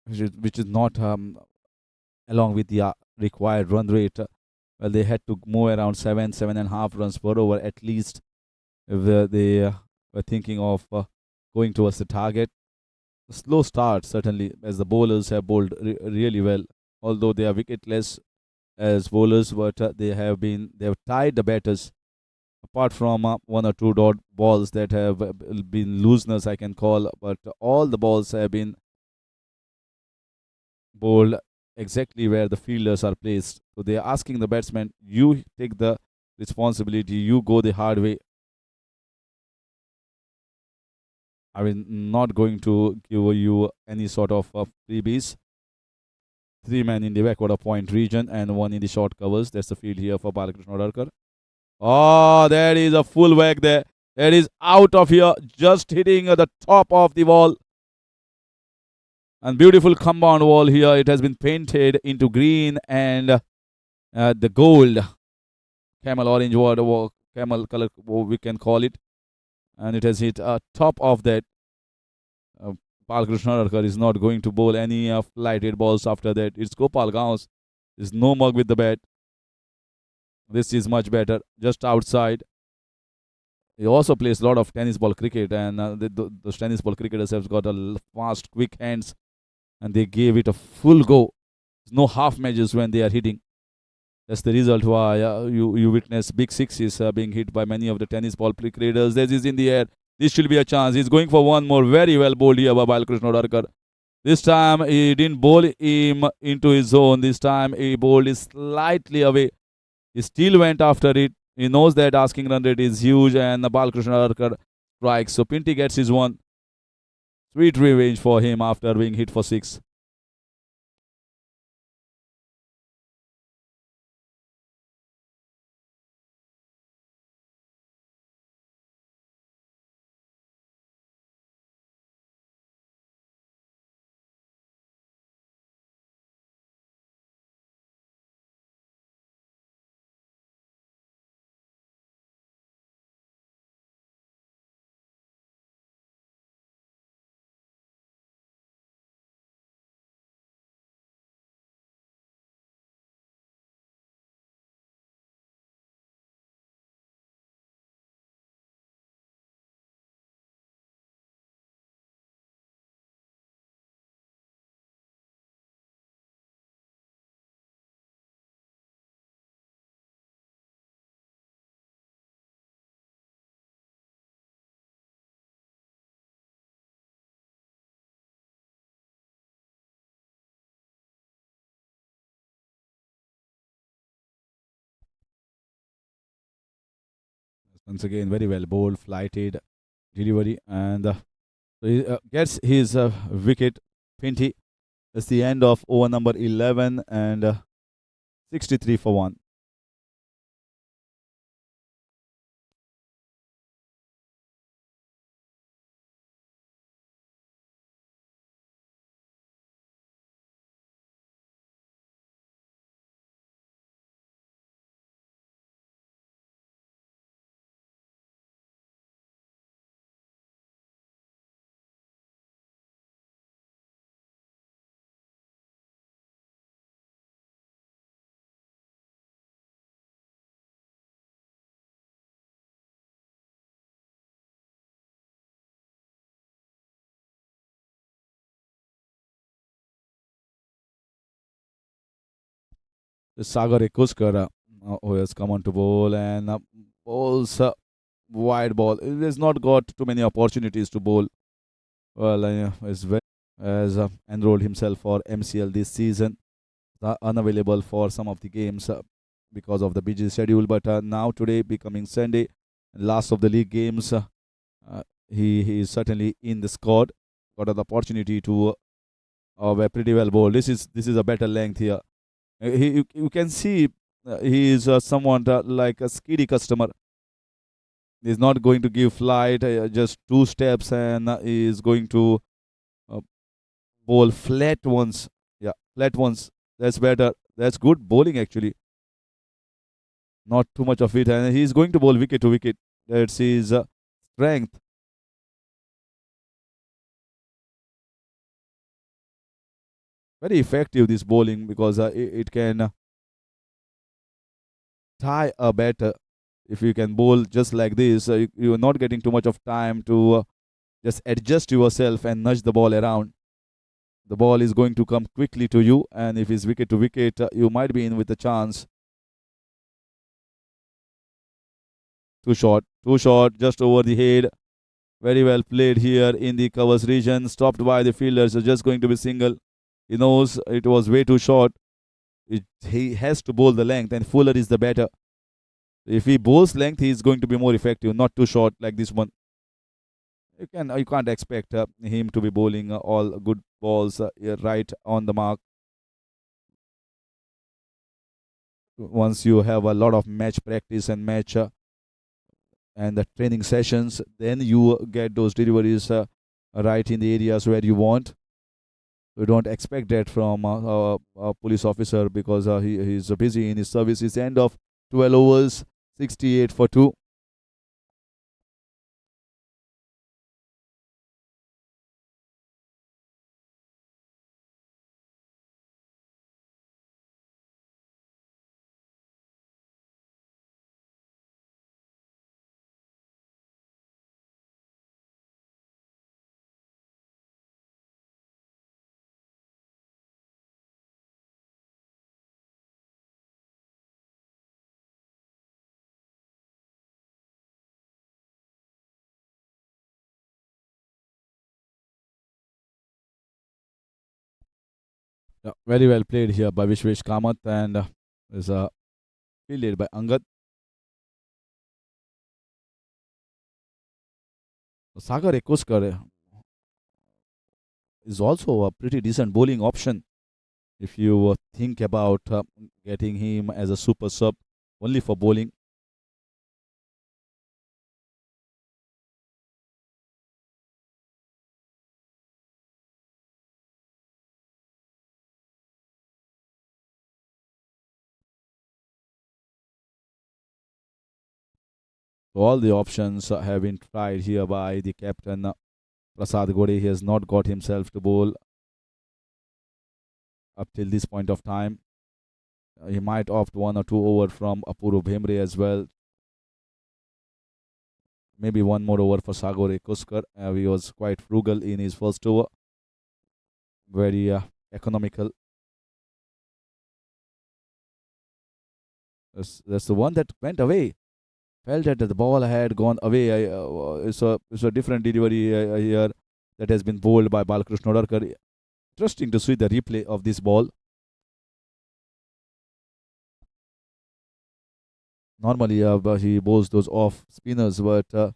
which is not along with the required run rate. Well, they had to move around 7.5 runs per over at least if they were thinking of going towards the target. A slow start, certainly, as the bowlers have bowled really well, although they are wicketless as bowlers, but they have tied the batters. Apart from one or two dot balls that have been looseness, I can call, but all the balls have been bowled exactly where the fielders are placed. So they are asking the batsman, you take the responsibility, you go the hard way. I mean, not going to give you any sort of freebies. Three men in the backward point region and one in the short covers. That's the field here for Balakrishna Adarkar. Oh, there is a full whack there. That is out of here, just hitting the top of the wall. And beautiful compound wall here. It has been painted into green and the gold, camel orange water, camel color, we can call it. And it has hit top of that. Uh, Balkrishna Adarkar is not going to bowl any flighted balls after that. It's Gopal Gaus. There's no mug with the bat. This is much better. Just outside. He also plays a lot of tennis ball cricket, and those tennis ball cricketers have got a fast, quick hands, and they gave it a full go. There's no half measures when they are hitting. That's the result why you witness big sixes being hit by many of the tennis ball cricketers. This is in the air. This should be a chance. He's going for one more. Very well bowled here by Balkrishna Adarkar. This time he didn't bowl him into his zone. This time he bowled it slightly away. He still went after it. He knows that asking run rate is huge, and Balkrishna Adarkar strikes. So Pinty gets his one. Sweet revenge for him after being hit for six. Once again, very well bowled, flighted delivery, and so he gets his wicket. Pinty. That's the end of over number 11 and 63 for one. Sagar Ekuskar, who has come on to bowl and bowls wide ball. He has not got too many opportunities to bowl. Well, has enrolled himself for MCL this season. Unavailable for some of the games because of the busy schedule. But now today becoming Sunday, last of the league games, he is certainly in the squad. Got an opportunity to pretty well bowl. This is a better length here. You can see he is someone like a skiddy customer. He's not going to give flight, just two steps, and he is going to uh, bowl flat ones. Yeah, flat ones. That's better. That's good bowling actually. Not too much of it, and he's going to bowl wicket to wicket. That's his strength. Very effective this bowling because it can tie a batter. If you can bowl just like this, you're not getting too much of time to just adjust yourself and nudge the ball around. The ball is going to come quickly to you, and if it's wicket to wicket, you might be in with a chance. Too short, just over the head. Very well played here in the covers region. Stopped by the fielders. So just going to be single. He knows it was way too short. He has to bowl the length, and Fuller is the better. If he bowls length, he is going to be more effective. Not too short like this one. You can't expect him to be bowling all good balls right on the mark. Once you have a lot of match practice and match and the training sessions, then you get those deliveries right in the areas where you want. We don't expect that from a police officer because he's busy in his service. It's the end of 12 overs, 68 for 2. Yeah, very well played here by Vishwesh Kamath and is fielded by Angad. Sagar Ekoskar is also a pretty decent bowling option if you think about getting him as a super sub only for bowling. So all the options have been tried here by the captain Prasad Gode. He has not got himself to bowl up till this point of time. He might opt one or two over from Apuru Bhemre as well. Maybe one more over for Sagore Kuskar. He was quite frugal in his first over. Very economical. That's the one that went away. Felt that the ball had gone away. It's a different delivery here that has been bowled by Balakrishna Odarkar. Interesting to see the replay of this ball. Normally, he bowls those off spinners, but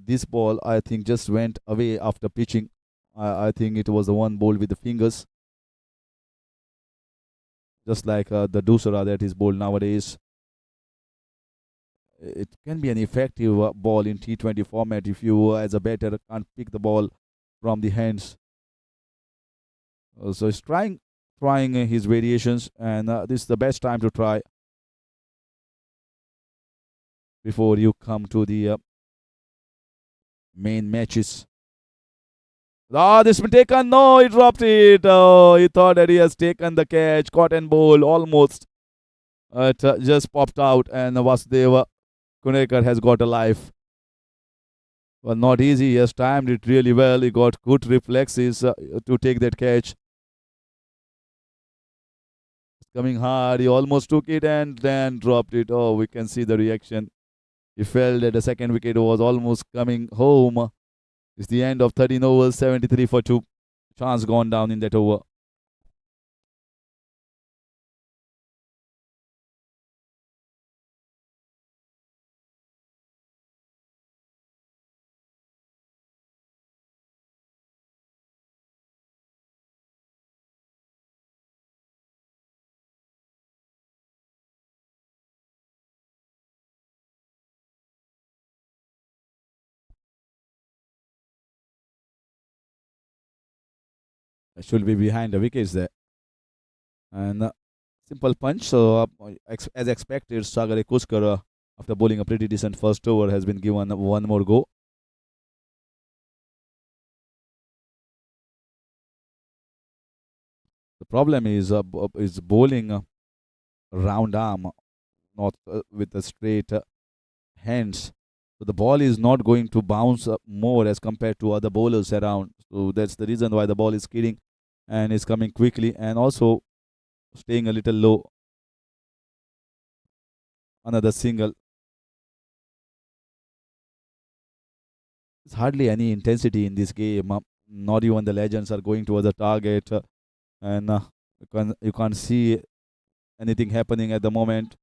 this ball, I think, just went away after pitching. I think it was the one bowled with the fingers, just like the Dusara that is bowled nowadays. It can be an effective ball in T20 format if you, as a batter, can't pick the ball from the hands. So he's trying his variations, and this is the best time to try before you come to the main matches. Ah, this been taken. No, he dropped it. Oh, he thought that he has taken the catch, caught and bowl almost. It just popped out, and Vasudeva Kunekar has got a life. Well, not easy. He has timed it really well. He got good reflexes to take that catch. Coming hard, he almost took it and then dropped it. Oh, we can see the reaction. He felt that the second wicket was almost coming home. It's the end of 13 overs, 73 for 2. Chance gone down in that over. Should be behind the wickets there. And simple punch. So, as expected, Sagar Kuskar, after bowling a pretty decent first over, has been given one more go. The problem is bowling round arm, not with a straight hands. So the ball is not going to bounce more as compared to other bowlers around. So that's the reason why the ball is skidding and is coming quickly and also staying a little low. Another single. There's hardly any intensity in this game. Not even the legends are going towards the target, and you can't see anything happening at the moment.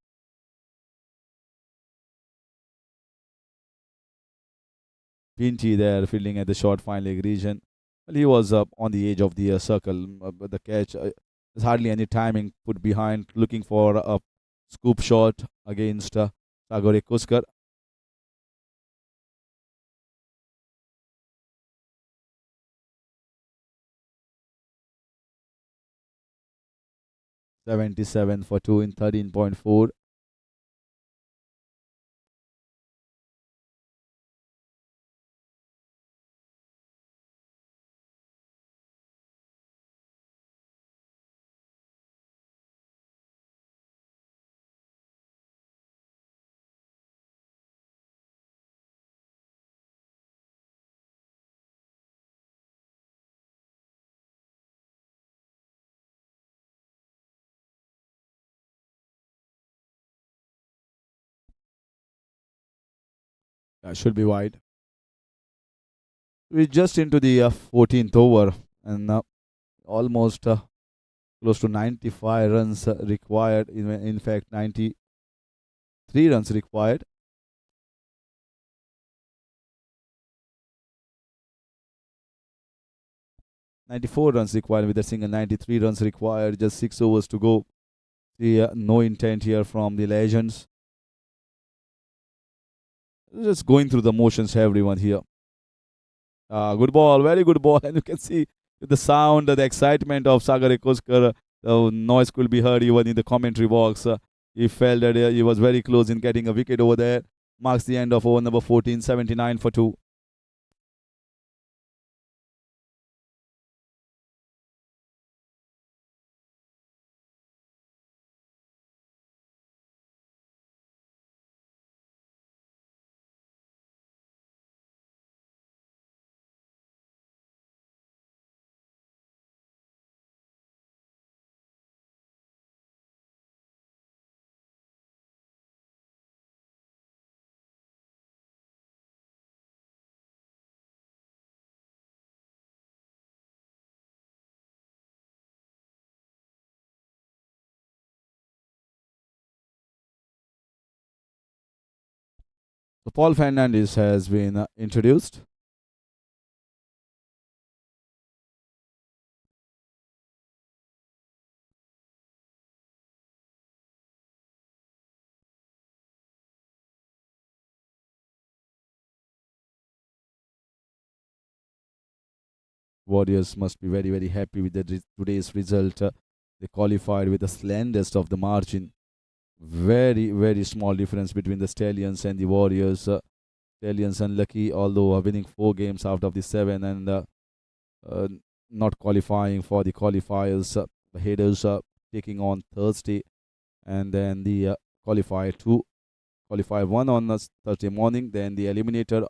Pinty there fielding at the short fine leg region. Well, he was on the edge of the circle, but the catch. There's hardly any timing put behind, looking for a scoop shot against Sagore Kuskar. 77 for 2 in 13.4. Should be wide. We're just into the 14th over and almost close to 95 runs required. In fact, 93 runs required. 94 runs required with a single, 93 runs required, just 6 overs to go. No intent here from the legends. Just going through the motions, everyone here. Good ball, very good ball. And you can see the sound, the excitement of Sagar Ekoskar. The noise could be heard even in the commentary box. He felt that he was very close in getting a wicket over there. Marks the end of over number 14, 79 for 2. So Paul Fernandez has been introduced. Warriors must be very, very happy with today's result. They qualified with the slenderest of the margin. Very, very small difference between the Stallions and the Warriors. Stallions unlucky, although are winning 4 games out of the 7 and uh, not qualifying for the qualifiers. The headers taking on Thursday, and then the qualifier 2, qualifier 1 on Thursday morning, then the eliminator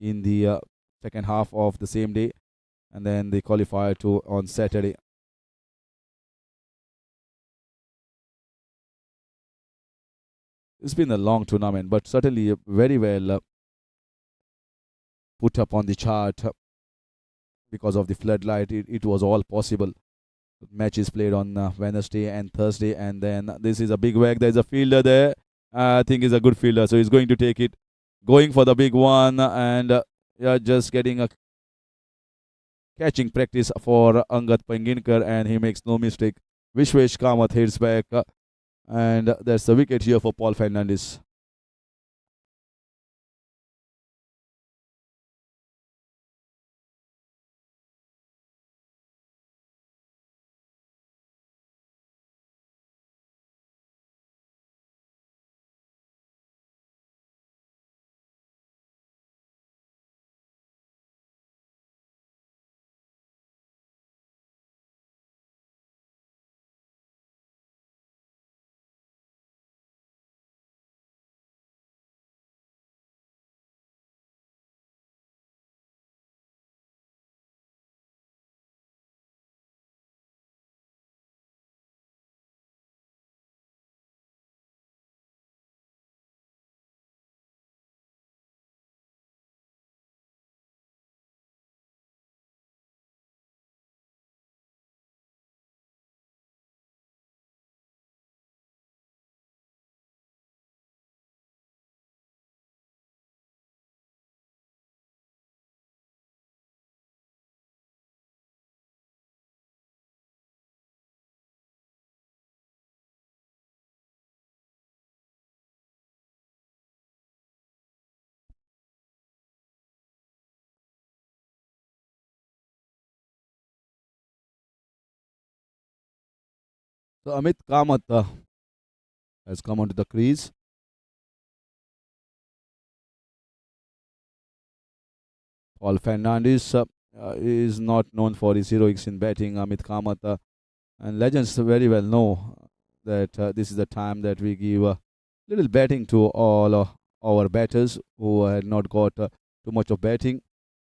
in the second half of the same day, and then the qualifier 2 on Saturday. It's been a long tournament, but certainly very well put up on the chart because of the floodlight. It was all possible. Matches played on Wednesday and Thursday, and then this is a big whack. There's a fielder there. I think he's a good fielder, so he's going to take it, going for the big one, and yeah, just getting a catching practice for Angat Panginkar, and he makes no mistake. Vishwesh Kamath hits back, and that's the wicket here for Paul Fernandez. So Amit Kamath has come onto the crease. Paul Fernandes is not known for his heroics in batting. Amit Kamath and legends very well know that this is the time that we give little batting to all our batters who had not got too much of batting.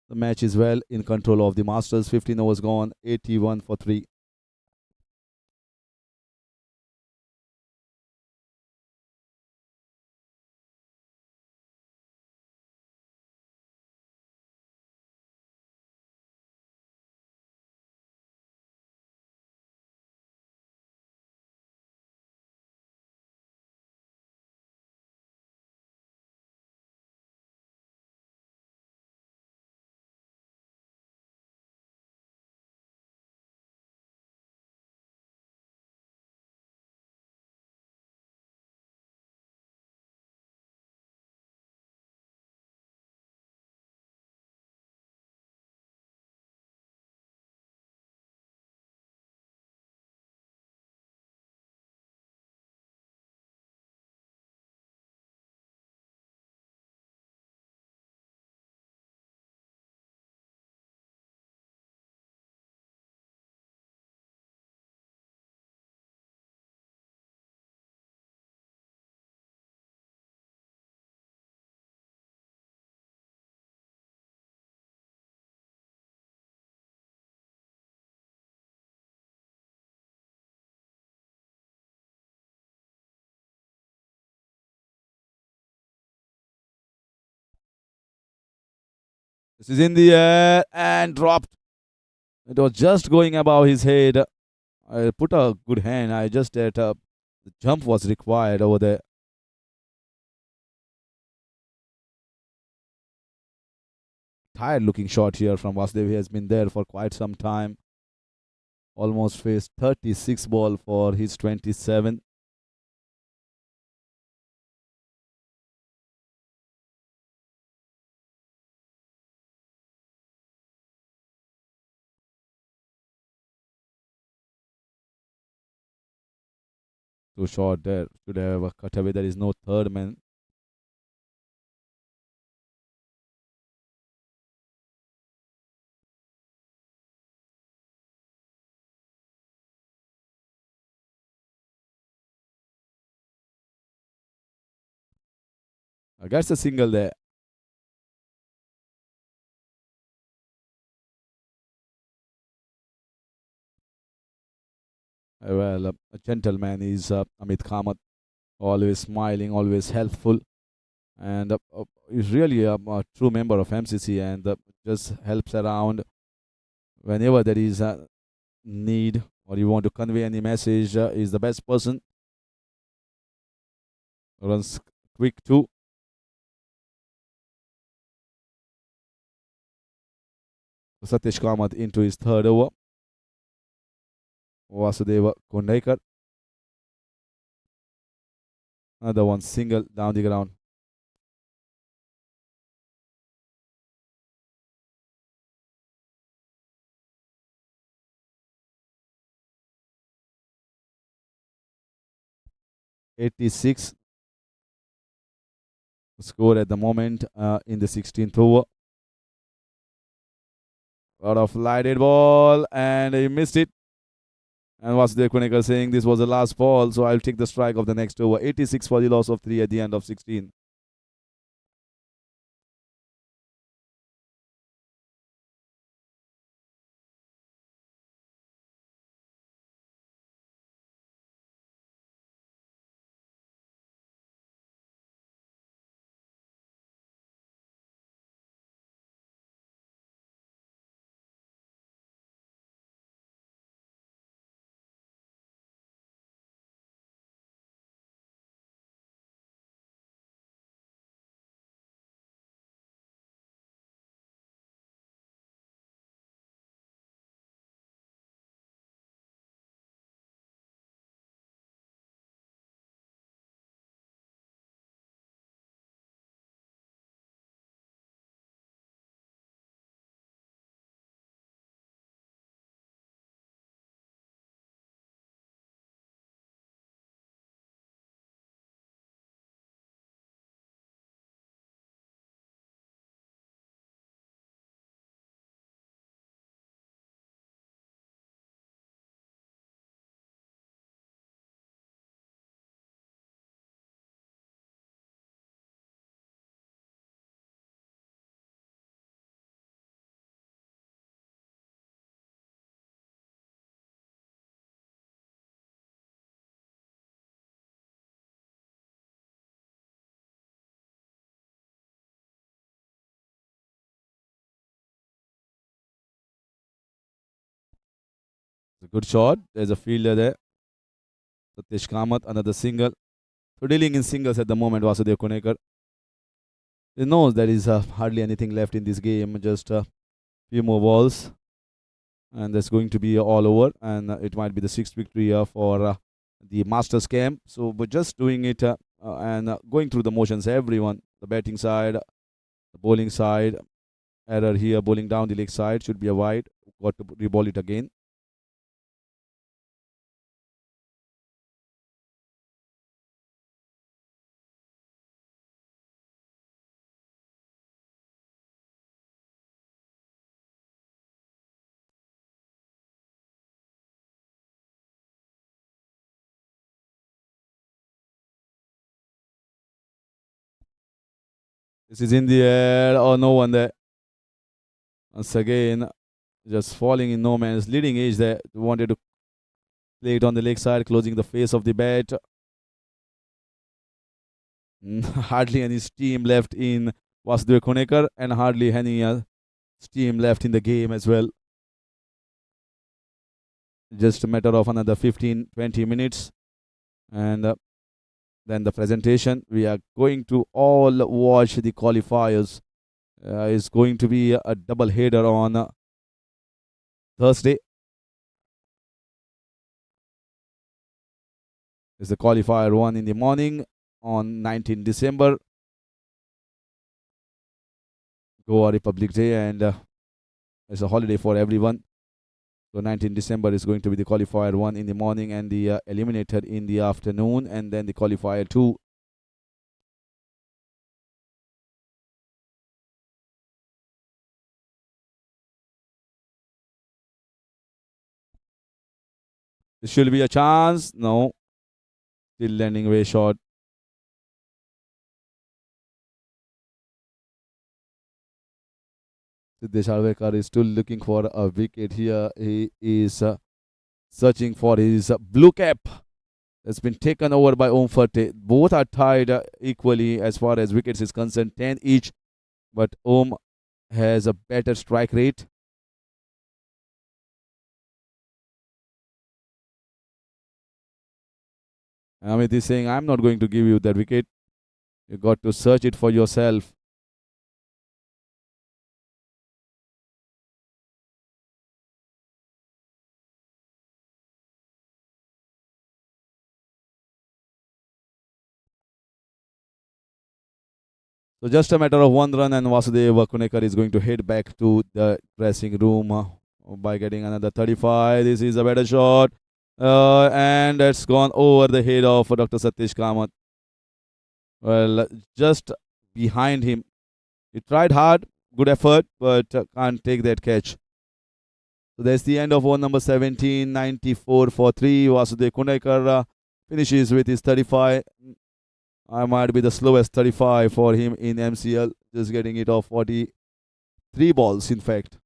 The match is well in control of the Masters. 15 overs gone, 81 for 3. This is in the air and dropped. It was just going above his head. I put a good hand. I just that the jump was required over there. Tired looking shot here from Vasudev. He has been there for quite some time. Almost faced 36 ball for his 27. Too short there. Should have a cutaway. There is no third man. Gets a single there. Well, a gentleman is Amit Kamath. Always smiling, always helpful, and is really a true member of MCC and just helps around whenever there is a need or you want to convey any message. Is the best person. Runs quick too. Satish Kamath into his third over. Vasudeva Kondaikar. Another one single down the ground. '86 score at the moment in the 16th over. Lot of lighted ball and he missed it. And Vasudev Kunekar saying this was the last ball, so I'll take the strike of the next over. 86 for the loss of 3 at the end of 16. It's a good shot. There's a fielder there. Satish Kamath, another single. So dealing in singles at the moment, Vasudev Kunekar. He knows there is hardly anything left in this game, just a few more balls, and that's going to be all over. And it might be the sixth victory for the Masters camp. So we're just doing it and going through the motions, everyone, the batting side, the bowling side, error here, bowling down the leg side, should be a wide, got to reball it again. This is in the air, oh, no one there. Once again, just falling in no man's leading edge there. Wanted to play it on the leg side, closing the face of the bat. Hardly any steam left in Vasudev Kunekar, and hardly any steam left in the game as well. Just a matter of another 15-20 minutes, and then the presentation. We are going to all watch the qualifiers. It's going to be a double header on Thursday. It's the qualifier 1 in the morning on 19 December, Goa Republic Day, and it's a holiday for everyone. So 19 December is going to be the qualifier 1 in the morning and the eliminator in the afternoon, and then the qualifier 2. This should be a chance. No. Still landing way short. Siddesh Arvekar is still looking for a wicket here. He is searching for his blue cap. It's been taken over by Om Ferte. Both are tied equally as far as wickets is concerned, 10 each. But Om has a better strike rate. Amit is saying, I'm not going to give you that wicket. You got to search it for yourself. So just a matter of one run, and Vasudev Kunekar is going to head back to the dressing room by getting another 35. This is a better shot. And that's gone over the head of Dr. Satish Kamath. Well, just behind him. He tried hard, good effort, but can't take that catch. So that's the end of over number 17, 94 for 3. Vasudev Kunekar finishes with his 35. I might be the slowest 35 for him in MCL, just getting it off 43 balls, in fact.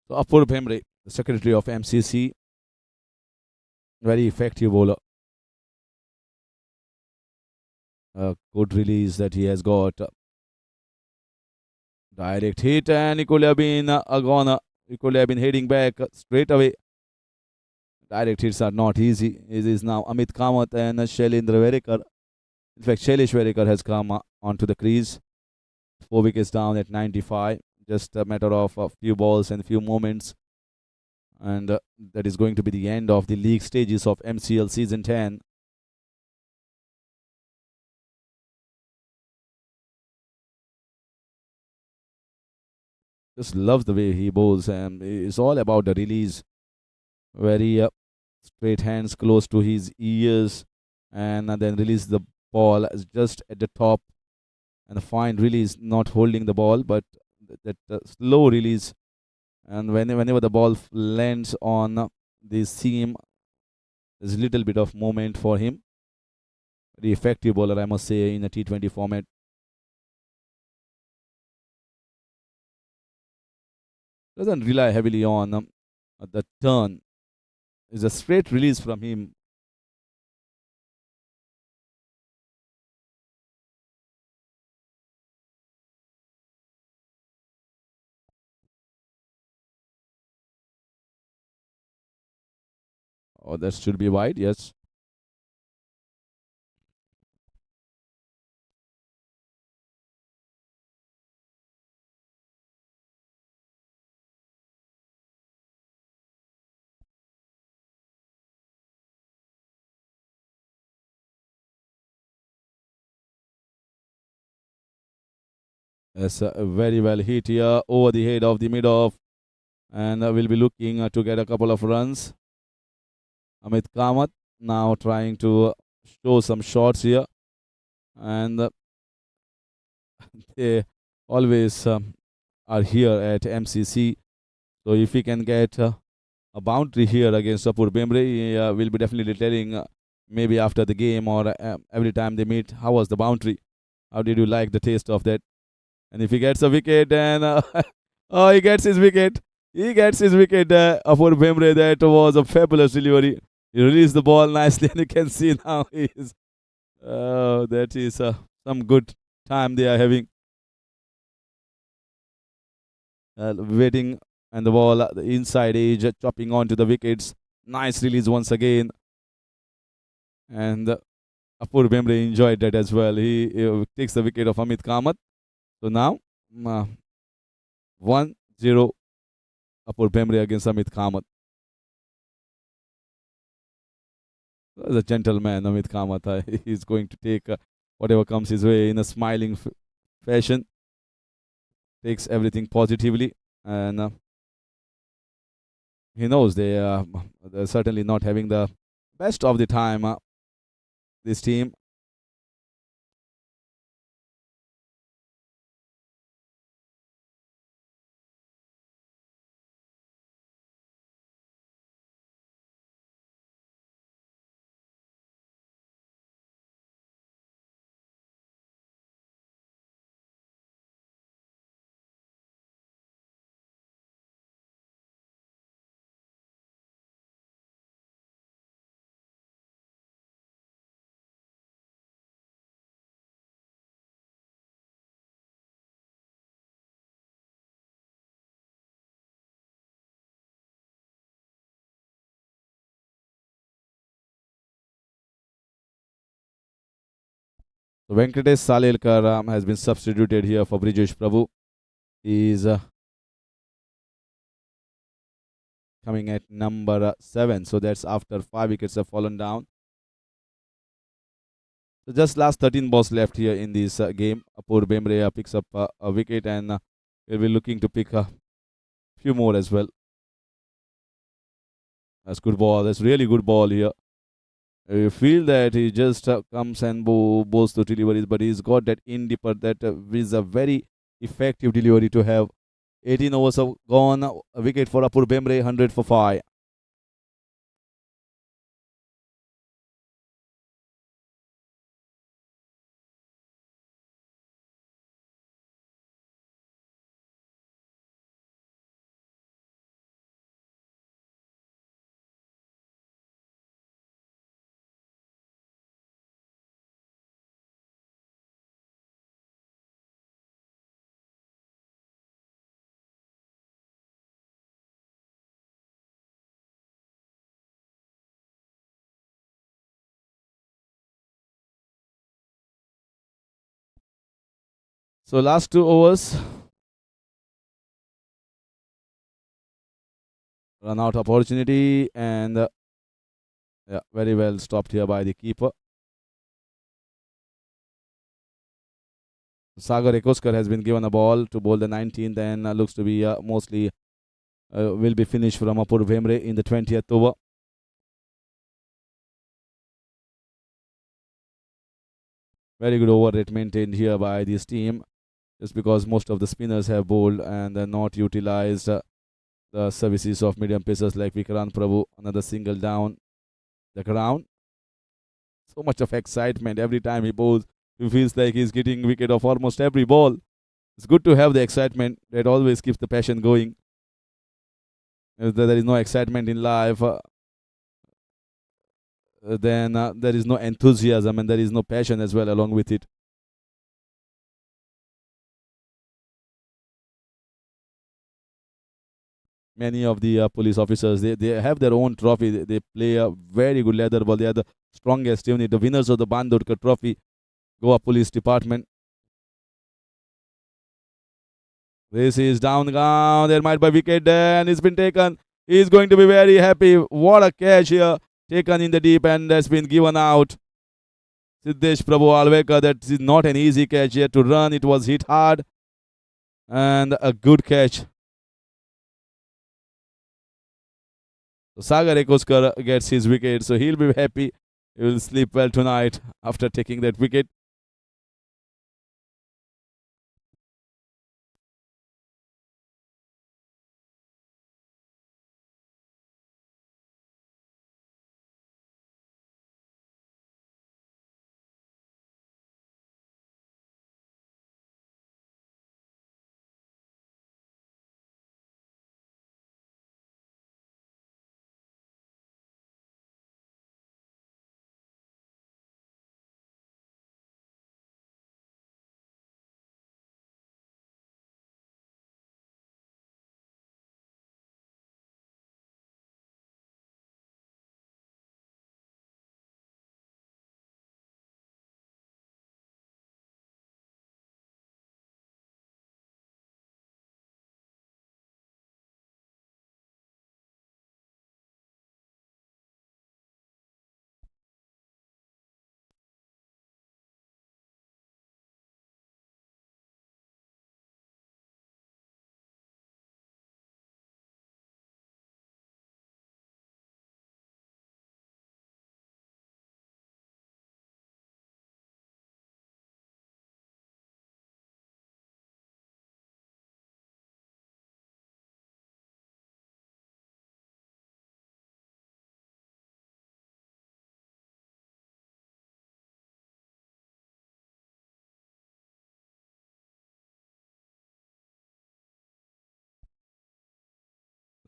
So Apurv Bhemre, the secretary of MCC, Very effective bowler. Good release that he has got. Direct hit, and he could have been gone. He could have been heading back straight away. Direct hits are not easy. It is now Amit Kamath and Shailendra Verikar. In fact, Shailesh Verikar has come onto the crease. 4 wickets down at 95. Just a matter of a few balls and few moments. And that is going to be the end of the league stages of MCL Season 10. Just loves the way he bowls, and it's all about the release. Very straight hands close to his ears, and then release the ball just at the top, and a fine release, not holding the ball, but that slow release. And whenever the ball lands on the seam, there's a little bit of moment for him. Very effective bowler, I must say, in a T20 format. Doesn't rely heavily on the turn. It's a straight release from him. Oh, that should be wide, yes. Yes, very well hit here over the head of the mid off, and we'll be looking to get a couple of runs. Amit Kamath now trying to show some shots here, and they always are here at MCC. So if he can get a boundary here against Sapur Bemre, he will be definitely telling maybe after the game or every time they meet, how was the boundary? How did you like the taste of that? And if he gets a wicket, then oh, he gets his wicket. He gets his wicket for Bemre. That was a fabulous delivery. He released the ball nicely, and you can see now he is. That is some good time they are having. Waiting, and the ball the inside edge, chopping onto the wickets. Nice release once again. And Apur Bemre enjoyed that as well. He takes the wicket of Amit Kamath. So now, 1-0 Apur Bemre against Amit Kamath. The gentleman, Amit Kamath. He's going to take whatever comes his way in a smiling fashion. Takes everything positively, and he knows they're certainly not having the best of the time. This team. So Venkatesh Salelkar has been substituted here for Brijesh Prabhu. He is coming at number 7. So that's after 5 wickets have fallen down. So just last 13 balls left here in this game. Apur Bemre picks up a wicket, and we'll be looking to pick a few more as well. That's good ball. That's really good ball here. You feel that he just comes and bowls the deliveries, but he's got that in deeper that is a very effective delivery to have. 18 overs have gone. A wicket for Apur Bemre, 100 for 5. So last 2 overs, run out opportunity, and yeah, very well stopped here by the keeper. Sagar Ekoskar has been given a ball to bowl the 19th, and looks to be mostly will be finished from Apur Bhemre in the 20th over. Very good over rate maintained here by this team, just because most of the spinners have bowled and not utilized the services of medium pacers like Vikrant Prabhu. Another single down the ground. So much of excitement every time he bowls. He feels like he's getting wicket of almost every ball. It's good to have the excitement. That always keeps the passion going. If there is no excitement in life, then there is no enthusiasm and there is no passion as well along with it. Many of the police officers, they have their own trophy. They play a very good leather ball. They are the strongest unit. The winners of the Bandurkar Trophy, Goa Police Department. This is down. There might be a wicket there, and it's been taken. He's going to be very happy. What a catch here. Taken in the deep end. That's been given out. Siddesh Prabhu Alvekar. That is not an easy catch here to run. It was hit hard. And a good catch. So Sagar Ekoskar gets his wicket. So he'll be happy. He will sleep well tonight after taking that wicket.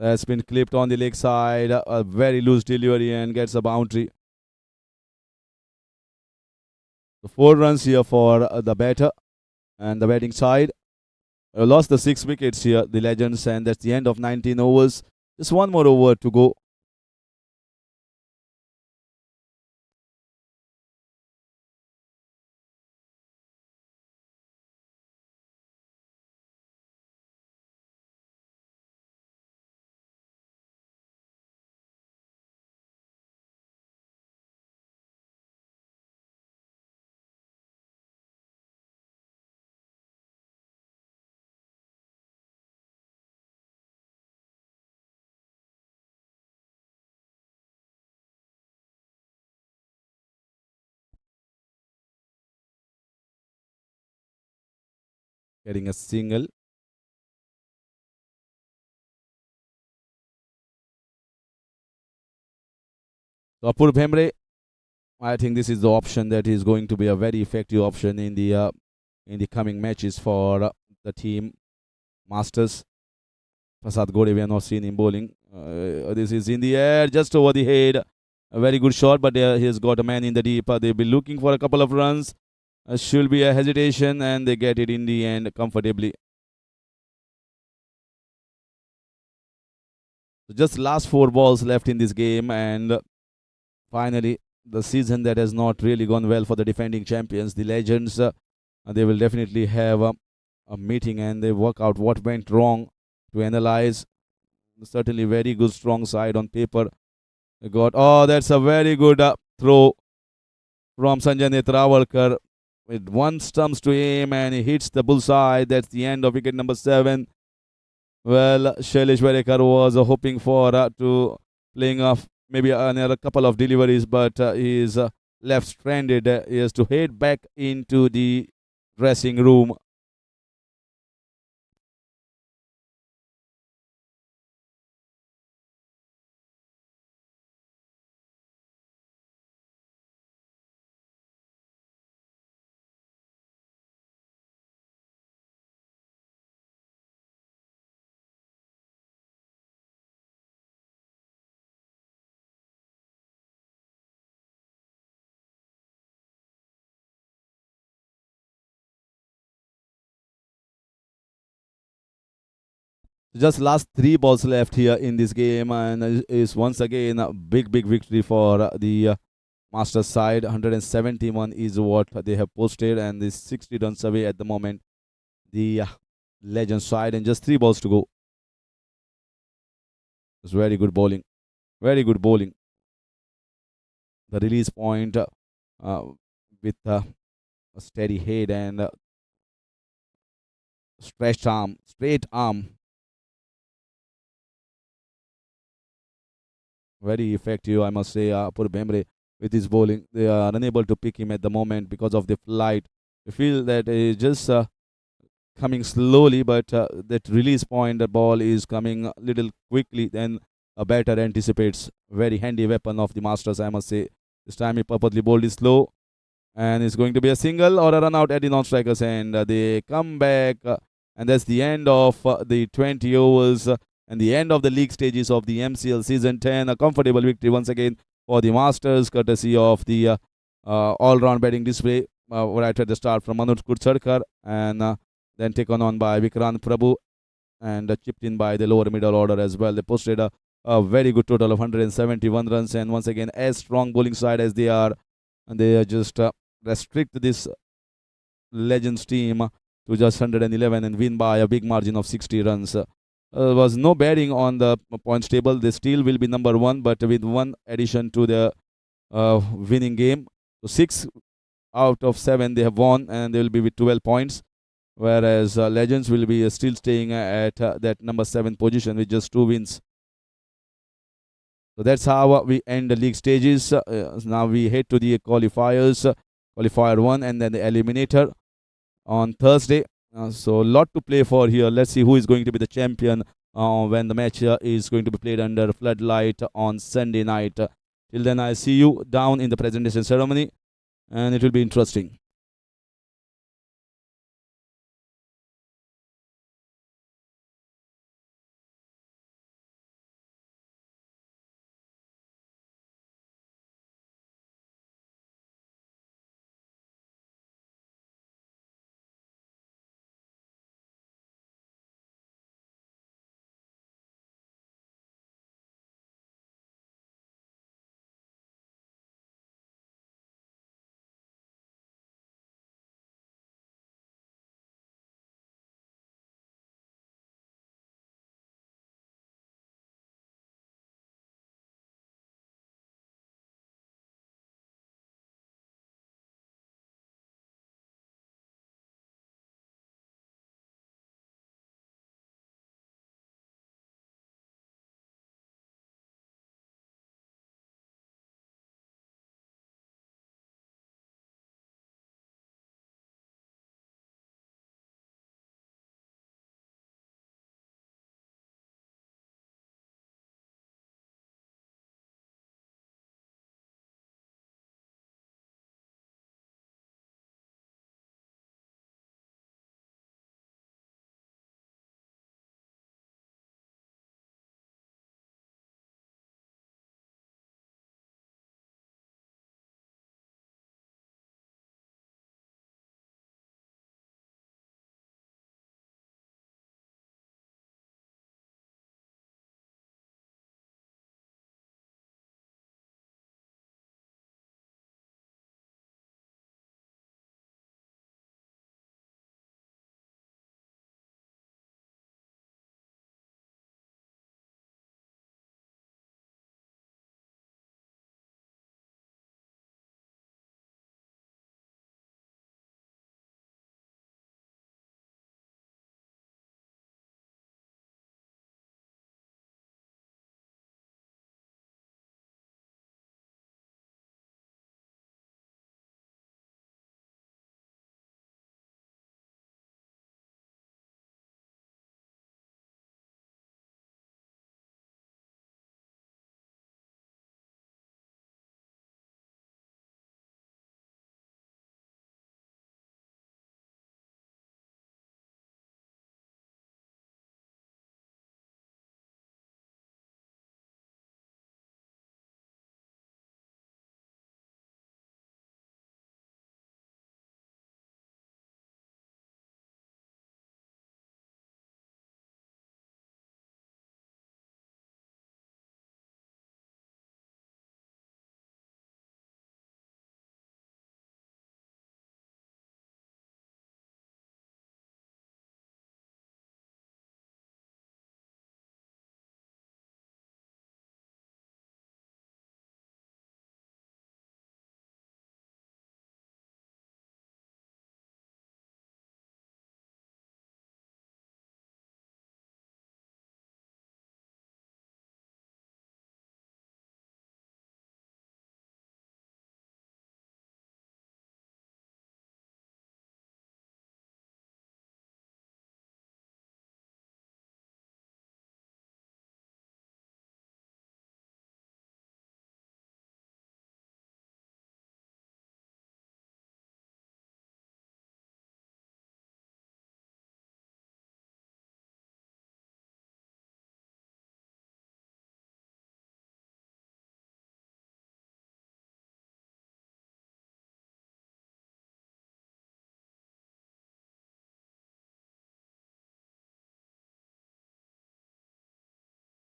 That's been clipped on the leg side. A very loose delivery and gets a boundary. So 4 runs here for the batter and the batting side. Lost the 6 wickets here, the Legends, and that's the end of 19 overs. Just one more over to go. Getting a single. So Apur Bhemre, I think this is the option that is going to be a very effective option in the coming matches for the team. Masters. Prasad Gode, we have not seen him bowling. This is in the air, just over the head. A very good shot, but he has got a man in the deep. They'll be looking for a couple of runs. Should be a hesitation, and they get it in the end comfortably. So just last 4 balls left in this game, and finally the season that has not really gone well for the defending champions, the Legends. They will definitely have a meeting and they work out what went wrong to analyze. Certainly, very good, strong side on paper. They got, oh, that's a very good throw from Sanjay Netravalkar with one stumps to aim and he hits the bullseye. That's the end of wicket number 7. Well, Shailesh Varekar was hoping for to playing off maybe another couple of deliveries, but he is left stranded. He has to head back into the dressing room. Just last 3 balls left here in this game, and is once again a big victory for the Masters side. 171 is what they have posted, and is 60 runs away at the moment. The Legend side, and just 3 balls to go. It's very good bowling. Very good bowling. The release point with a steady head and stretched arm, straight arm. Very effective, I must say. Pur Bemre with his bowling. They are unable to pick him at the moment because of the flight. You feel that he is just coming slowly, but that release point, the ball is coming a little quickly. Then a batter anticipates. Very handy weapon of the Masters, I must say. This time he purposely bowled it slow, and it's going to be a single or a run out at the non-strikers end. They come back, and that's the end of the 20 overs and the end of the league stages of the MCL Season 10. A comfortable victory once again for the Masters, courtesy of the all-round batting display right at the start from Manoj Kurchadkar, and then taken on by Vikrant Prabhu, and chipped in by the lower middle order as well. They posted a very good total of 171 runs, and once again, as strong bowling side as they are, and they are just restrict this Legends team to just 111 and win by a big margin of 60 runs. Was no bearing on the points table. They still will be number 1, but with one addition to the winning game. So 6 out of 7 they have won, and they will be with 12 points. Whereas Legends will be still staying at that number 7 position with just 2 wins. So that's how we end the league stages. Now we head to the qualifiers, qualifier 1 and then the eliminator on Thursday. So a lot to play for here. Let's see who is going to be the champion when the match is going to be played under floodlight on Sunday night. Till then, I see you down in the presentation ceremony, and it will be interesting.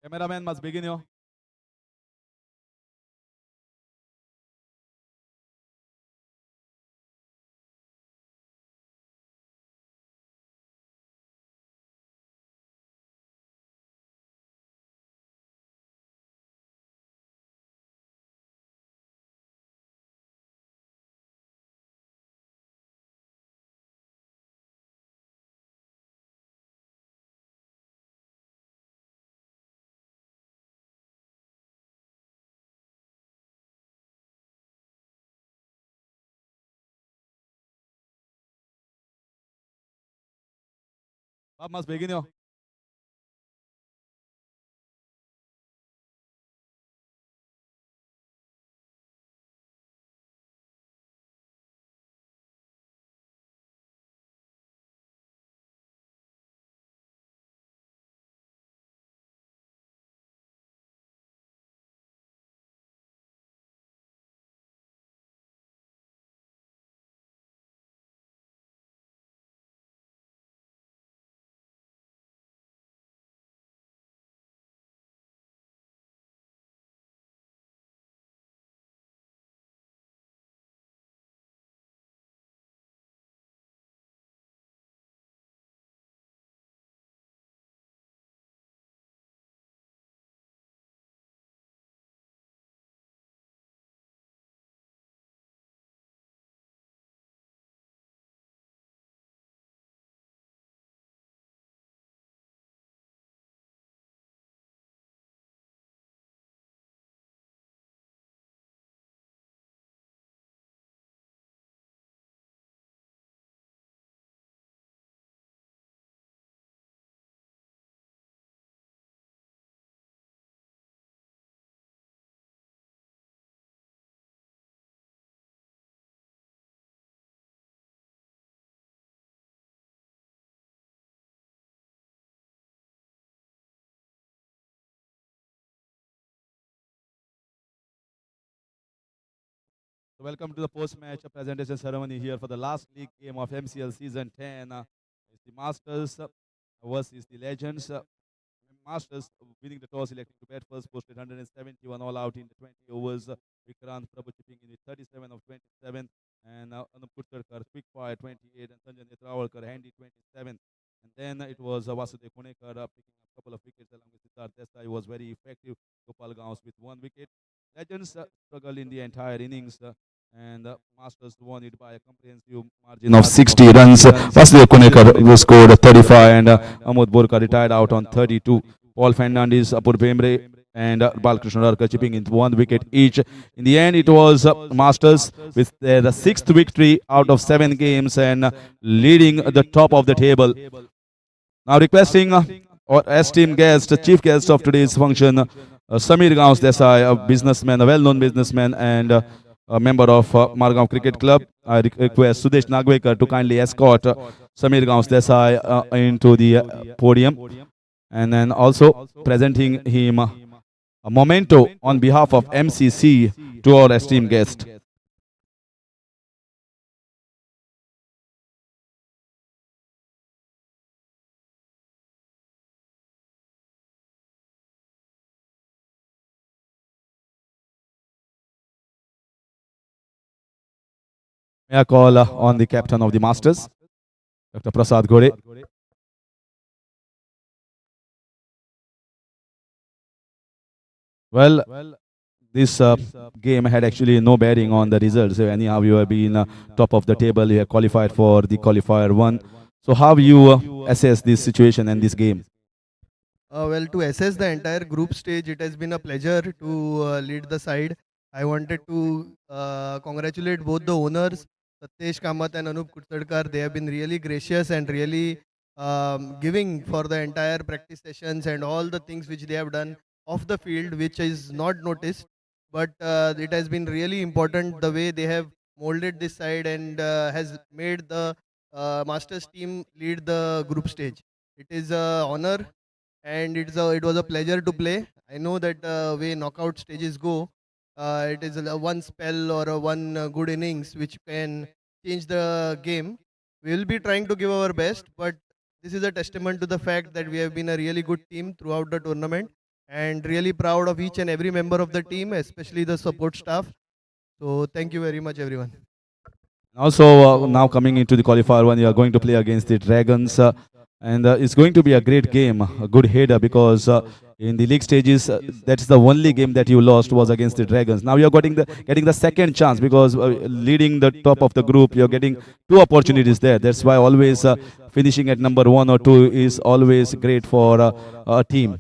Cameraman must begin your. Bob must begin your. So welcome to the post-match presentation ceremony here for the last league game of MCL season 10. It's the Masters versus the Legends. Masters winning the toss, electing to bat first, posted 171 all out in the 20 overs. Vikrant Prabhu chipping in with 37 of 27, and Anup Kutkar quick fire 28, and Sanjay Netravalkar handy 27. And then it was Vasudev Punekar picking up a couple of wickets along with Siddharth Desai was very effective. Gopal Gauss with 1 wicket. Legends struggled in the entire innings. And Masters won it by a comprehensive margin of 60 runs. Vasudev Kunekar scored 35, and Amod Borkar retired out on 32. Paul Fernandes, Apur Bemre, and Balkrishna Rarkar chipping in 1 wicket each. In the end, it was Masters with their sixth victory out of 7 games and leading the top of the table. Now requesting our esteemed guest, chief guest of today's function, Samir Gaus Desai, a businessman, a well-known businessman and a member of Margao Cricket Club. I request Sudesh Nagwekar to kindly escort Samir Gaus Desai into the podium. And then also presenting him a memento on behalf of MCC to our esteemed guest. May I call on the captain of the Masters, Dr. Prasad Gore. Well, this game had actually no bearing on the results. So anyhow, you have been top of the table. You have qualified for the qualifier one. So how you assess this situation and this game? Well, to assess the entire group stage, it has been a pleasure to lead the side. I wanted to congratulate both the owners, Satyesh Kamath and Anup Kutsadkar. They have been really gracious and really giving for the entire practice sessions and all the things which they have done off the field, which is not noticed. But it has been really important the way they have molded this side and has made the Masters team lead the group stage. It is an honor and it was a pleasure to play. I know that way knockout stages go, it is a one spell or a one good innings which can change the game. We will be trying to give our best, but this is a testament to the fact that we have been a really good team throughout the tournament. and really proud of each and every member of the team, especially the support staff. So thank you very much, everyone. Also, now coming into the qualifier one, you are going to play against the Dragons, and it's going to be a great game, a good header because in the league stages, that's the only game that you lost was against the Dragons. Now you're getting the second chance because leading the top of the group, you're getting two opportunities there. That's why always finishing at number 1 or 2 is always great for a team.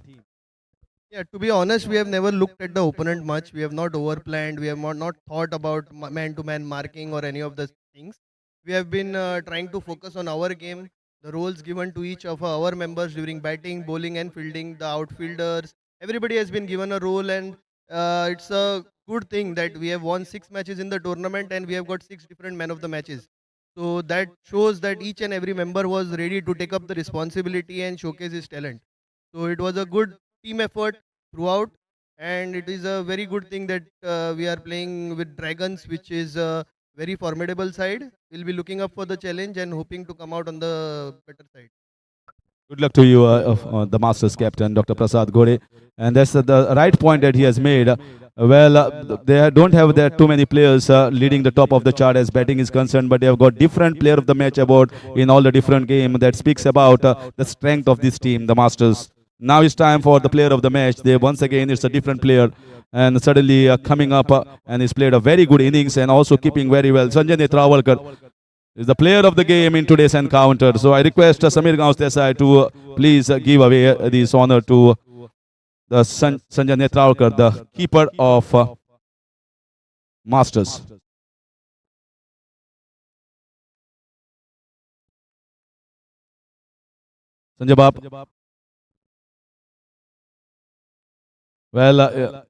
Yeah, to be honest, we have never looked at the opponent much. We have not overplanned. We have not thought about man-to-man marking or any of the things. We have been trying to focus on our game, the roles given to each of our members during batting, bowling, and fielding, the outfielders. Everybody has been given a role, and it's a good thing that we have won 6 matches in the tournament and we have got 6 different men of the matches. So that shows that each and every member was ready to take up the responsibility and showcase his talent. So it was a good team effort throughout, and it is a very good thing that we are playing with Dragons, which is a very formidable side. We'll be looking up for the challenge and hoping to come out on the better side. Good luck to you, the Masters captain, Dr. Prasad Gore. And that's the right point that he has made. They don't have there too many players leading the top of the chart as batting is concerned, but they have got different player of the match award in all the different game that speaks about the strength of this team, the Masters. Now it's time for the player of the match. They once again it's a different player, and suddenly coming up and he's played a very good innings and also keeping very well. Sanjay Netravalkar is the player of the game in today's encounter. So I request Samir Gaus Desai to please give away this honor to the Sanjay Netravalkar, the keeper of Masters. Sanjay Bab. Well,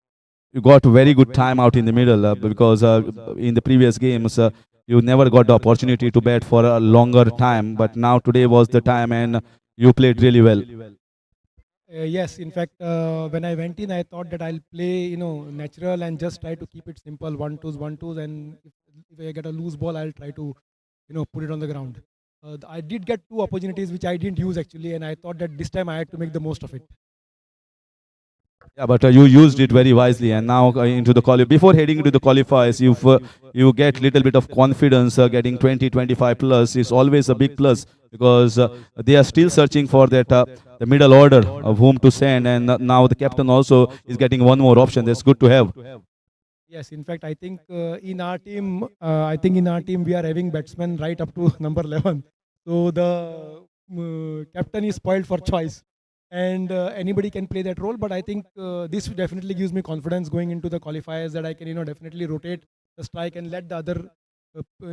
you got very good time out in the middle because in the previous games you never got the opportunity to bat for a longer time. But now today was the time, and you played really well. Yes, in fact, when I went in, I thought that I'll play, natural and just try to keep it simple, one twos, and if I get a loose ball, I'll try to, put it on the ground. I did get 2 opportunities which I didn't use actually, and I thought that this time I had to make the most of it. Yeah, but you used it very wisely, and now into the before heading into the qualifiers, you get little bit of confidence. Getting 20, 25 plus is always a big plus because they are still searching for that the middle order of whom to send, and now the captain also is getting one more option. That's good to have. Yes, in fact, I think in our team, we are having batsmen right up to number 11. So the captain is spoiled for choice, and anybody can play that role. But I think this definitely gives me confidence going into the qualifiers that I can, definitely rotate the strike and let the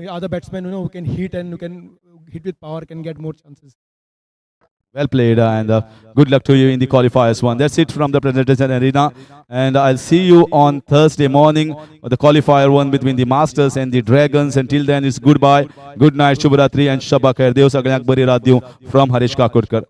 other batsmen, who can hit and who can hit with power can get more chances. Well played, and good luck to you in the qualifiers one. That's it from the presentation arena, and I'll see you on Thursday morning, the qualifier one between the Masters and the Dragons. Until then, it's goodbye, good night, Shubhratri, and Shabba Khair. Dev Sagalyak Bari Radyu from Harish Kakurkar.